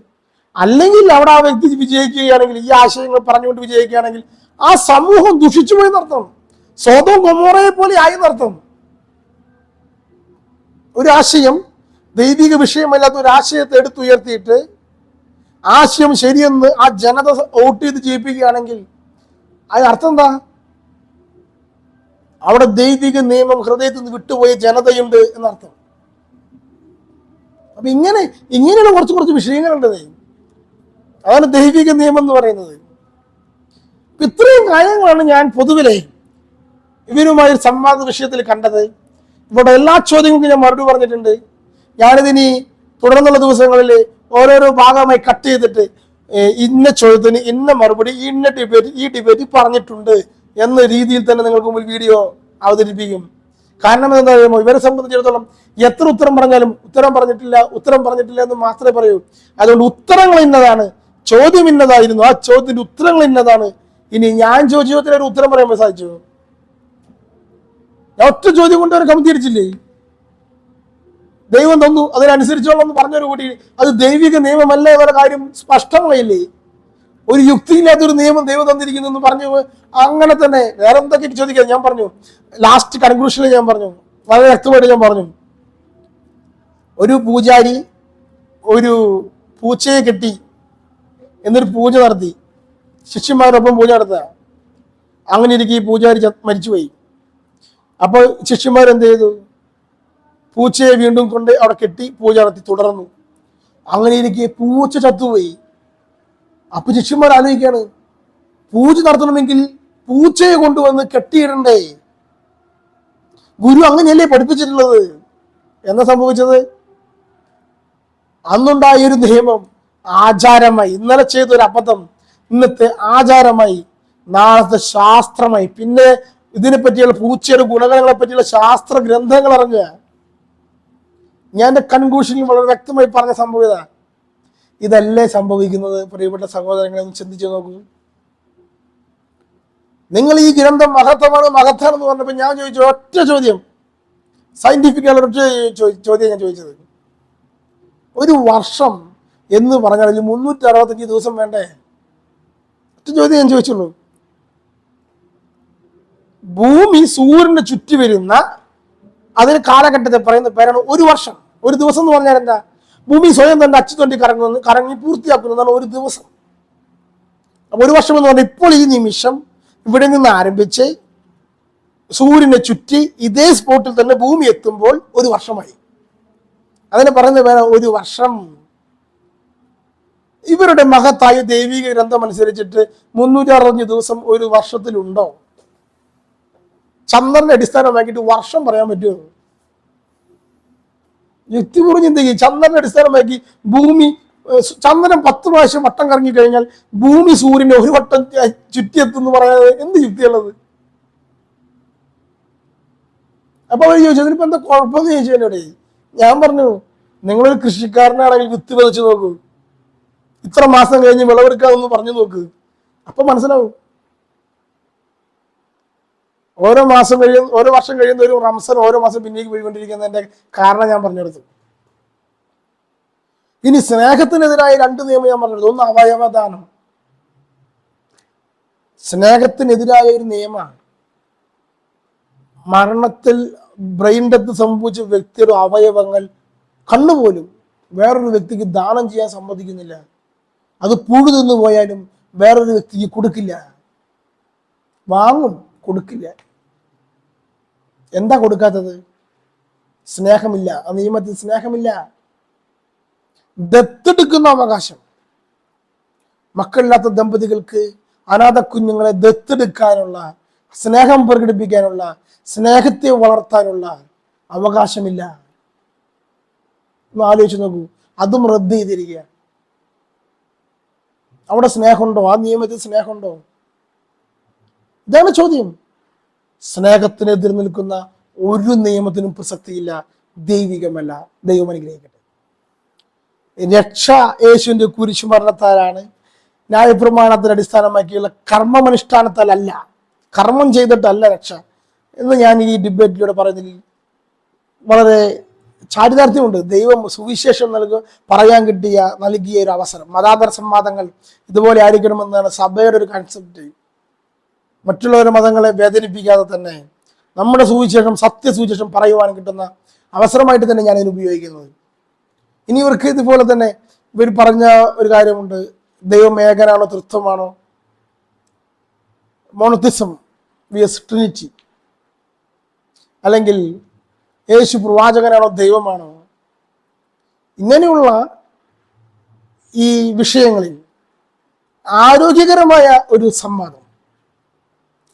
അല്ലെങ്കിൽ അവിടെ ആ വ്യക്തി വിജയിക്കുകയാണെങ്കിൽ, ഈ ആശയങ്ങൾ പറഞ്ഞുകൊണ്ട് വിജയിക്കുകയാണെങ്കിൽ ആ സമൂഹം ദുഷിച്ചു പോയി നടത്തും. സോദോം ഗൊമോറയെ പോലെ ആയി നടത്തും. ഒരു ആശയം, ദൈവിക വിഷയമല്ലാത്ത ഒരു ആശയത്തെ എടുത്തുയർത്തിയിട്ട് ആശയം ശരിയെന്ന് ആ ജനത വോട്ട് ചെയ്ത് ജയിപ്പിക്കുകയാണെങ്കിൽ അത് അർത്ഥം എന്താ? അവിടെ ദൈവിക നിയമം ഹൃദയത്തിൽ നിന്ന് വിട്ടുപോയ ജനതയുണ്ട് എന്നർത്ഥം. അപ്പൊ ഇങ്ങനെയുള്ള കുറച്ച് വിഷയങ്ങളുണ്ട്. അതാണ് ദൈവിക നിയമം എന്ന് പറയുന്നത്. ഇത്രയും കാര്യങ്ങളാണ് ഞാൻ പൊതുവിലെ ഇവരുമായി സംവാദ വിഷയത്തിൽ കണ്ടത്. ഇവിടെ എല്ലാ ചോദ്യങ്ങൾക്കും ഞാൻ മറുപടി പറഞ്ഞിട്ടുണ്ട്. ഞാനിതിനി തുടർന്നുള്ള ദിവസങ്ങളിൽ ഓരോരോ ഭാഗമായി കട്ട് ചെയ്തിട്ട് ഇന്ന ചോദ്യത്തിന് ഇന്ന മറുപടി, ഈ ഡിബേറ്റ് പറഞ്ഞിട്ടുണ്ട് എന്ന രീതിയിൽ തന്നെ നിങ്ങൾക്ക് മുമ്പിൽ വീഡിയോ അവതരിപ്പിക്കും. കാരണം എന്താ പറയുമ്പോൾ, ഇവരെ സംബന്ധിച്ചിടത്തോളം എത്ര ഉത്തരം പറഞ്ഞാലും ഉത്തരം പറഞ്ഞിട്ടില്ല എന്ന് മാത്രമേ പറയൂ. അതുകൊണ്ട് ഉത്തരങ്ങൾ ഇന്നതാണ്, ചോദ്യം ഇന്നതായിരുന്നു, ആ ചോദ്യത്തിന്റെ ഉത്തരങ്ങൾ ഇന്നതാണ്. ഇനി ഞാൻ ചോദ്യത്തിന് ഒരു ഉത്തരം പറയാൻ സാധിച്ചു? ഞാൻ ഒറ്റ ചോദ്യം കൊണ്ട് അവർ കമത്തിരിച്ചില്ലേ? ദൈവം തന്നു, അതിനനുസരിച്ചോളം എന്ന് പറഞ്ഞൊരു കൂടി അത് ദൈവിക നിയമമല്ല എന്നുള്ള കാര്യം സ്പഷ്ടമായില്ലേ? ഒരു യുക്തിയില്ലാത്തൊരു നിയമം ദൈവം തന്നിരിക്കുന്നു എന്ന് പറഞ്ഞു. അങ്ങനെ തന്നെ വേറെ എന്തൊക്കെ ചോദിക്കാം. ഞാൻ പറഞ്ഞു, ലാസ്റ്റ് കൺക്ലൂഷനിൽ ഞാൻ പറഞ്ഞു, വളരെ വ്യക്തമായിട്ട് ഞാൻ പറഞ്ഞു, ഒരു പൂജാരി ഒരു പൂച്ചയെ കെട്ടി എന്നൊരു പൂജ നടത്തി, ശിഷ്യന്മാരൊപ്പം പൂജ നടത്തുക. അങ്ങനെ ഇരിക്കും ഈ പൂജാരി മരിച്ചുപോയി. അപ്പോൾ ശിഷ്യന്മാരെന്ത് ചെയ്തു? പൂച്ചയെ വീണ്ടും കൊണ്ട് അവിടെ കെട്ടി പൂജ നടത്തി തുടർന്നു. അങ്ങനെ ഇരിക്കെ പൂച്ച ചത്തുപോയി. അപ്പൊ ശിഷ്യന്മാർ ആലോചിക്കാണ്, പൂജ നടത്തണമെങ്കിൽ പൂച്ചയെ കൊണ്ടുവന്ന് കെട്ടിയിടണ്ടേ? ഗുരു അങ്ങനെയല്ലേ പഠിപ്പിച്ചിട്ടുള്ളത്? എന്താ സംഭവിച്ചത്? അന്നുണ്ടായ ഒരു നിയമം ആചാരമായി, ഇന്നലെ ചെയ്തൊരു അബദ്ധം ഇന്നത്തെ ആചാരമായി, നാളത്തെ ശാസ്ത്രമായി, പിന്നെ ഇതിനെ പറ്റിയുള്ള പൂച്ചയുടെ ഗുണങ്ങളെ പറ്റിയുള്ള ശാസ്ത്ര ഗ്രന്ഥങ്ങൾ ഇറങ്ങുക. ഞാൻ എൻ്റെ കൺക്ലൂഷനിൽ വളരെ വ്യക്തമായി പറഞ്ഞ സംഭവം ഇതല്ലേ സംഭവിക്കുന്നത്? പ്രിയപ്പെട്ട സഹോദരങ്ങളെ ഒന്ന് ചിന്തിച്ചു നോക്കൂ. നിങ്ങൾ ഈ ഗ്രന്ഥം മഹത്താണെന്ന് പറഞ്ഞപ്പോൾ ഞാൻ ചോദിച്ചു ഒറ്റ ചോദ്യം, സയന്റിഫിക്കായുള്ള ഒറ്റ ചോദ്യം ഞാൻ ചോദിച്ചത്. ഒരു വർഷം എന്ന് പറഞ്ഞാൽ 365 ദിവസം വേണ്ടേ? ഒറ്റ ചോദ്യം ഞാൻ ചോദിച്ചുള്ളൂ. ഭൂമി സൂര്യനെ ചുറ്റി വരുന്ന അതിന് കാലഘട്ടത്തെ പറയുന്ന പേരാണ് ഒരു വർഷം. ഒരു ദിവസം എന്ന് പറഞ്ഞാൽ എന്താ? ഭൂമി സ്വയം തന്നെ അച്ചുതൊണ്ടി കറങ്ങി പൂർത്തിയാക്കുന്നതാണ് ഒരു ദിവസം. അപ്പൊ ഒരു വർഷം എന്ന് പറഞ്ഞാൽ ഇപ്പോൾ ഈ നിമിഷം ഇവിടെ നിന്ന് ആരംഭിച്ച് സൂര്യനെ ചുറ്റി ഇതേ സ്പോട്ടിൽ തന്നെ ഭൂമി എത്തുമ്പോൾ ഒരു വർഷമായി. അതിനെ പറയുന്ന പേരാ ഒരു വർഷം. ഇവരുടെ മഹത്തായ ദൈവിക ഗ്രന്ഥം അനുസരിച്ചിട്ട് 365 ദിവസം ഒരു വർഷത്തിലുണ്ടോ? ചന്ദ്രനെ അടിസ്ഥാനമാക്കിയിട്ട് വർഷം പറയാൻ പറ്റുമോ? യുക്തിപൂർവ്വം ചിന്തിക്കുക. ചന്ദ്രനെ അടിസ്ഥാനമാക്കി ഭൂമി, ചന്ദ്രൻ 10 പ്രാവശ്യം വട്ടം കറങ്ങി കഴിഞ്ഞാൽ ഭൂമി സൂര്യനെ ഒരു വട്ടം ചുറ്റിയെത്തുന്നു പറയാതെ എന്ത് യുക്തിയുള്ളത്? അപ്പൊ അവർ ചോദിച്ചു, അതിനിപ്പോ എന്താ കുഴപ്പമെന്ന് ചോദിച്ചു എന്നോട്. ഞാൻ പറഞ്ഞു, നിങ്ങളൊരു കൃഷിക്കാരനാണെങ്കിൽ വിത്ത് വിതച്ച് നോക്കൂ, ഇത്ര മാസം കഴിഞ്ഞ് വിളവെടുക്കാമെന്ന് പറഞ്ഞു നോക്ക്, അപ്പൊ മനസ്സിലാവും. ഓരോ വർഷം കഴിയുന്ന ഒരു റംസാൻ ഓരോ മാസം പിന്നേക്ക് പോയിക്കൊണ്ടിരിക്കുന്നതിന്റെ കാരണം ഞാൻ പറഞ്ഞെടുത്തു. ഇനി സ്നേഹത്തിനെതിരായ 2 നിയമം ഞാൻ പറഞ്ഞെടുത്തു. ഒന്ന് അവയവദാനം. സ്നേഹത്തിനെതിരായ ഒരു നിയമമാണ്. മരണത്തിൽ ബ്രെയിൻ ഡെത്ത് സംഭവിച്ച വ്യക്തിയുടെ അവയവങ്ങൾ കണ്ണുപോലും വേറൊരു വ്യക്തിക്ക് ദാനം ചെയ്യാൻ സമ്മതിക്കുന്നില്ല. അത് പുഴു തിന്നു പോയാലും വേറൊരു വ്യക്തിക്ക് കൊടുക്കില്ല, വാങ്ങും, കൊടുക്കില്ല. എന്താ കൊടുക്കാത്തത്? സ്നേഹമില്ല. ആ നിയമത്തിൽ സ്നേഹമില്ല. ദത്തെടുക്കുന്ന അവകാശം. മക്കളില്ലാത്ത ദമ്പതികൾക്ക് അനാഥ കുഞ്ഞുങ്ങളെ ദത്തെടുക്കാനുള്ള, സ്നേഹം പ്രകടിപ്പിക്കാനുള്ള, സ്നേഹത്തെ വളർത്താനുള്ള അവകാശമില്ല. ഒന്ന് ആലോചിച്ച് നോക്കൂ. അതും റദ്ദ് ചെയ്തിരിക്കുക. അവിടെ സ്നേഹമുണ്ടോ? ആ നിയമത്തിൽ സ്നേഹമുണ്ടോ? ഇതാണ് ചോദ്യം. സ്നേഹത്തിനെതിരെ നിൽക്കുന്ന ഒരു നിയമത്തിനും പ്രസക്തിയില്ല, ദൈവികമല്ല. ദൈവം അനുഗ്രഹിക്കട്ടെ. രക്ഷ യേശുവിന്റെ കുരിശുമരണത്താലാണ്. ന്യായപ്രമാണത്തിന് അടിസ്ഥാനമാക്കിയുള്ള കർമ്മമനുഷ്ഠാനത്താലല്ല, കർമ്മം ചെയ്തിട്ടല്ല രക്ഷ എന്ന് ഞാൻ ഈ ഡിബേറ്റിലൂടെ പറയുന്നതിൽ വളരെ ചാരിതാർത്ഥ്യമുണ്ട്. ദൈവം സുവിശേഷം പറയാൻ നൽകിയ ഒരു അവസരം. മതാന്തര സംവാദങ്ങൾ ഇതുപോലെ ആയിരിക്കണമെന്നാണ് സഭയുടെ ഒരു കൺസെപ്റ്റ്. മറ്റുള്ളവരുടെ മതങ്ങളെ വേദനിപ്പിക്കാതെ തന്നെ നമ്മുടെ സുവിശേഷം, സത്യസുവിശേഷം പറയുവാൻ കിട്ടുന്ന അവസരമായിട്ട് തന്നെ ഞാൻ ഇതിന് ഉപയോഗിക്കുന്നത്. ഇനി ഇവർക്ക് ഇതുപോലെ തന്നെ ഇവർ പറഞ്ഞ ഒരു കാര്യമുണ്ട്, ദൈവം ഏകനാണോ തൃത്വമാണോ, മോണോത്തിസം വിയസ് ട്രിനിറ്റി, അല്ലെങ്കിൽ യേശു പ്രവാചകനാണോ ദൈവമാണോ. ഇങ്ങനെയുള്ള ഈ വിഷയങ്ങളിൽ ആരോഗ്യകരമായ ഒരു സംവാദം,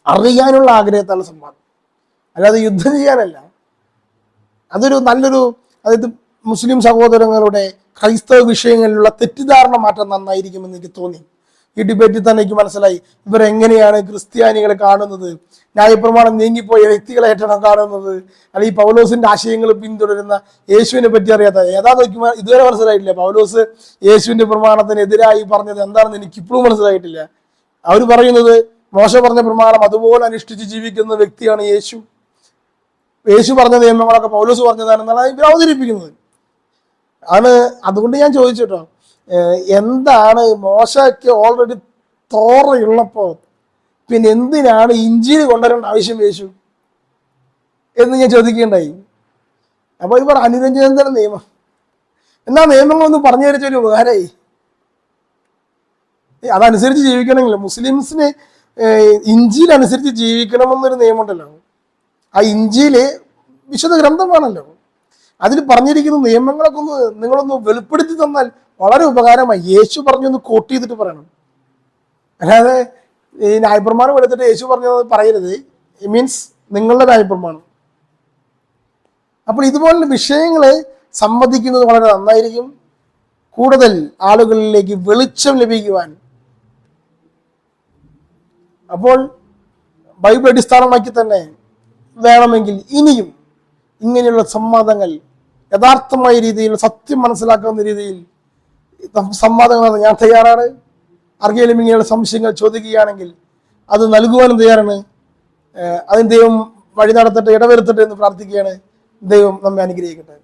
അറിയാനുള്ള ആഗ്രഹത്താലുള്ള സംവാദം, അല്ലാതെ യുദ്ധം ചെയ്യാനല്ല. അതൊരു നല്ലൊരു, അതായത് മുസ്ലിം സഹോദരങ്ങളുടെ ക്രൈസ്തവ വിഷയങ്ങളിലുള്ള തെറ്റിദ്ധാരണ മാറ്റം നന്നായിരിക്കുമെന്ന് എനിക്ക് തോന്നി. ഈ ഡിബേറ്റിൽ തന്നെ എനിക്ക് മനസ്സിലായി ഇവരെങ്ങനെയാണ് ക്രിസ്ത്യാനികളെ കാണുന്നത്, ന്യായപ്രമാണം നീങ്ങിപ്പോയ വ്യക്തികളായിട്ടാണ് കാണുന്നത്, അല്ലെങ്കിൽ പൗലോസിന്റെ ആശയങ്ങൾ പിന്തുടരുന്ന യേശുവിനെ പറ്റി അറിയാത്ത ഏതാ നോക്കുമ്പോൾ ഇതുവരെ മനസ്സിലായിട്ടില്ല. പൗലോസ് യേശുവിന്റെ പ്രമാണത്തിനെതിരായി പറഞ്ഞത് എന്താണെന്ന് എനിക്ക് ഇപ്പോഴും മനസ്സിലായിട്ടില്ല. അവർ പറയുന്നത് മോശ പറഞ്ഞ പ്രമാണം അതുപോലെ അനുഷ്ഠിച്ച് ജീവിക്കുന്ന വ്യക്തിയാണ് യേശു. യേശു പറഞ്ഞ നിയമങ്ങളൊക്കെ പൗലോസ് പറഞ്ഞതാണെന്നാണ് ഇവർ അവതരിപ്പിക്കുന്നത്. അതുകൊണ്ട് ഞാൻ ചോദിച്ചിട്ടോ, എന്താണ് മോശയ്ക്ക് ഓൾറെഡി തോറയുള്ളപ്പോ പിന്നെ എന്തിനാണ് ഇഞ്ചിയിൽ കൊണ്ടുവരേണ്ട ആവശ്യം യേശു എന്ന് ഞാൻ ചോദിക്കുകയുണ്ടായി. അപ്പൊ ഇവർ അനുരഞ്ജന നിയമം എന്നാ നിയമങ്ങളൊന്നും പറഞ്ഞു തരിച്ചൊരു ഉപകാരമായി. അതനുസരിച്ച് ജീവിക്കണമെങ്കിൽ മുസ്ലിംസിന് ഇഞ്ചിയിൽ അനുസരിച്ച് ജീവിക്കണമെന്നൊരു നിയമമുണ്ടല്ലോ. ആ ഇഞ്ചിയില് വിശുദ്ധ ഗ്രന്ഥമാണല്ലോ. അതിൽ പറഞ്ഞിരിക്കുന്ന നിയമങ്ങളൊക്കെ നിങ്ങളൊന്ന് വെളിപ്പെടുത്തി തന്നാൽ വളരെ ഉപകാരമായി. യേശു പറഞ്ഞൊന്ന് കോട്ട് ചെയ്തിട്ട് പറയണം, അല്ലാതെ ഈ ന്യായപ്രമാണം എടുത്തിട്ട് യേശു പറഞ്ഞത് പറയരുത്. മീൻസ് നിങ്ങളുടെ ന്യായപ്രമാണം. അപ്പോൾ ഇതുപോലുള്ള വിഷയങ്ങളെ സംവദിക്കുന്നത് വളരെ നന്നായിരിക്കും. കൂടുതൽ ആളുകളിലേക്ക് വെളിച്ചം ലഭിക്കുവാൻ. അപ്പോൾ ബൈബിൾ അടിസ്ഥാനമാക്കി തന്നെ വേണമെങ്കിൽ ഇനിയും ഇങ്ങനെയുള്ള സംവാദങ്ങൾ യഥാർത്ഥമായ രീതിയിൽ, സത്യം മനസ്സിലാക്കുന്ന രീതിയിൽ സംവാദങ്ങൾ ഞാൻ തയ്യാറാണ്. ആർക്കെങ്കിലും ഇങ്ങനെയുള്ള സംശയങ്ങൾ ചോദിക്കുകയാണെങ്കിൽ അത് നൽകുവാനും തയ്യാറാണ്. അതിന് ദൈവം വഴി നടത്തട്ടെ, ഇടവരുത്തട്ടെ എന്ന് പ്രാർത്ഥിക്കുകയാണ്. ദൈവം നമ്മെ അനുഗ്രഹിക്കട്ടെ.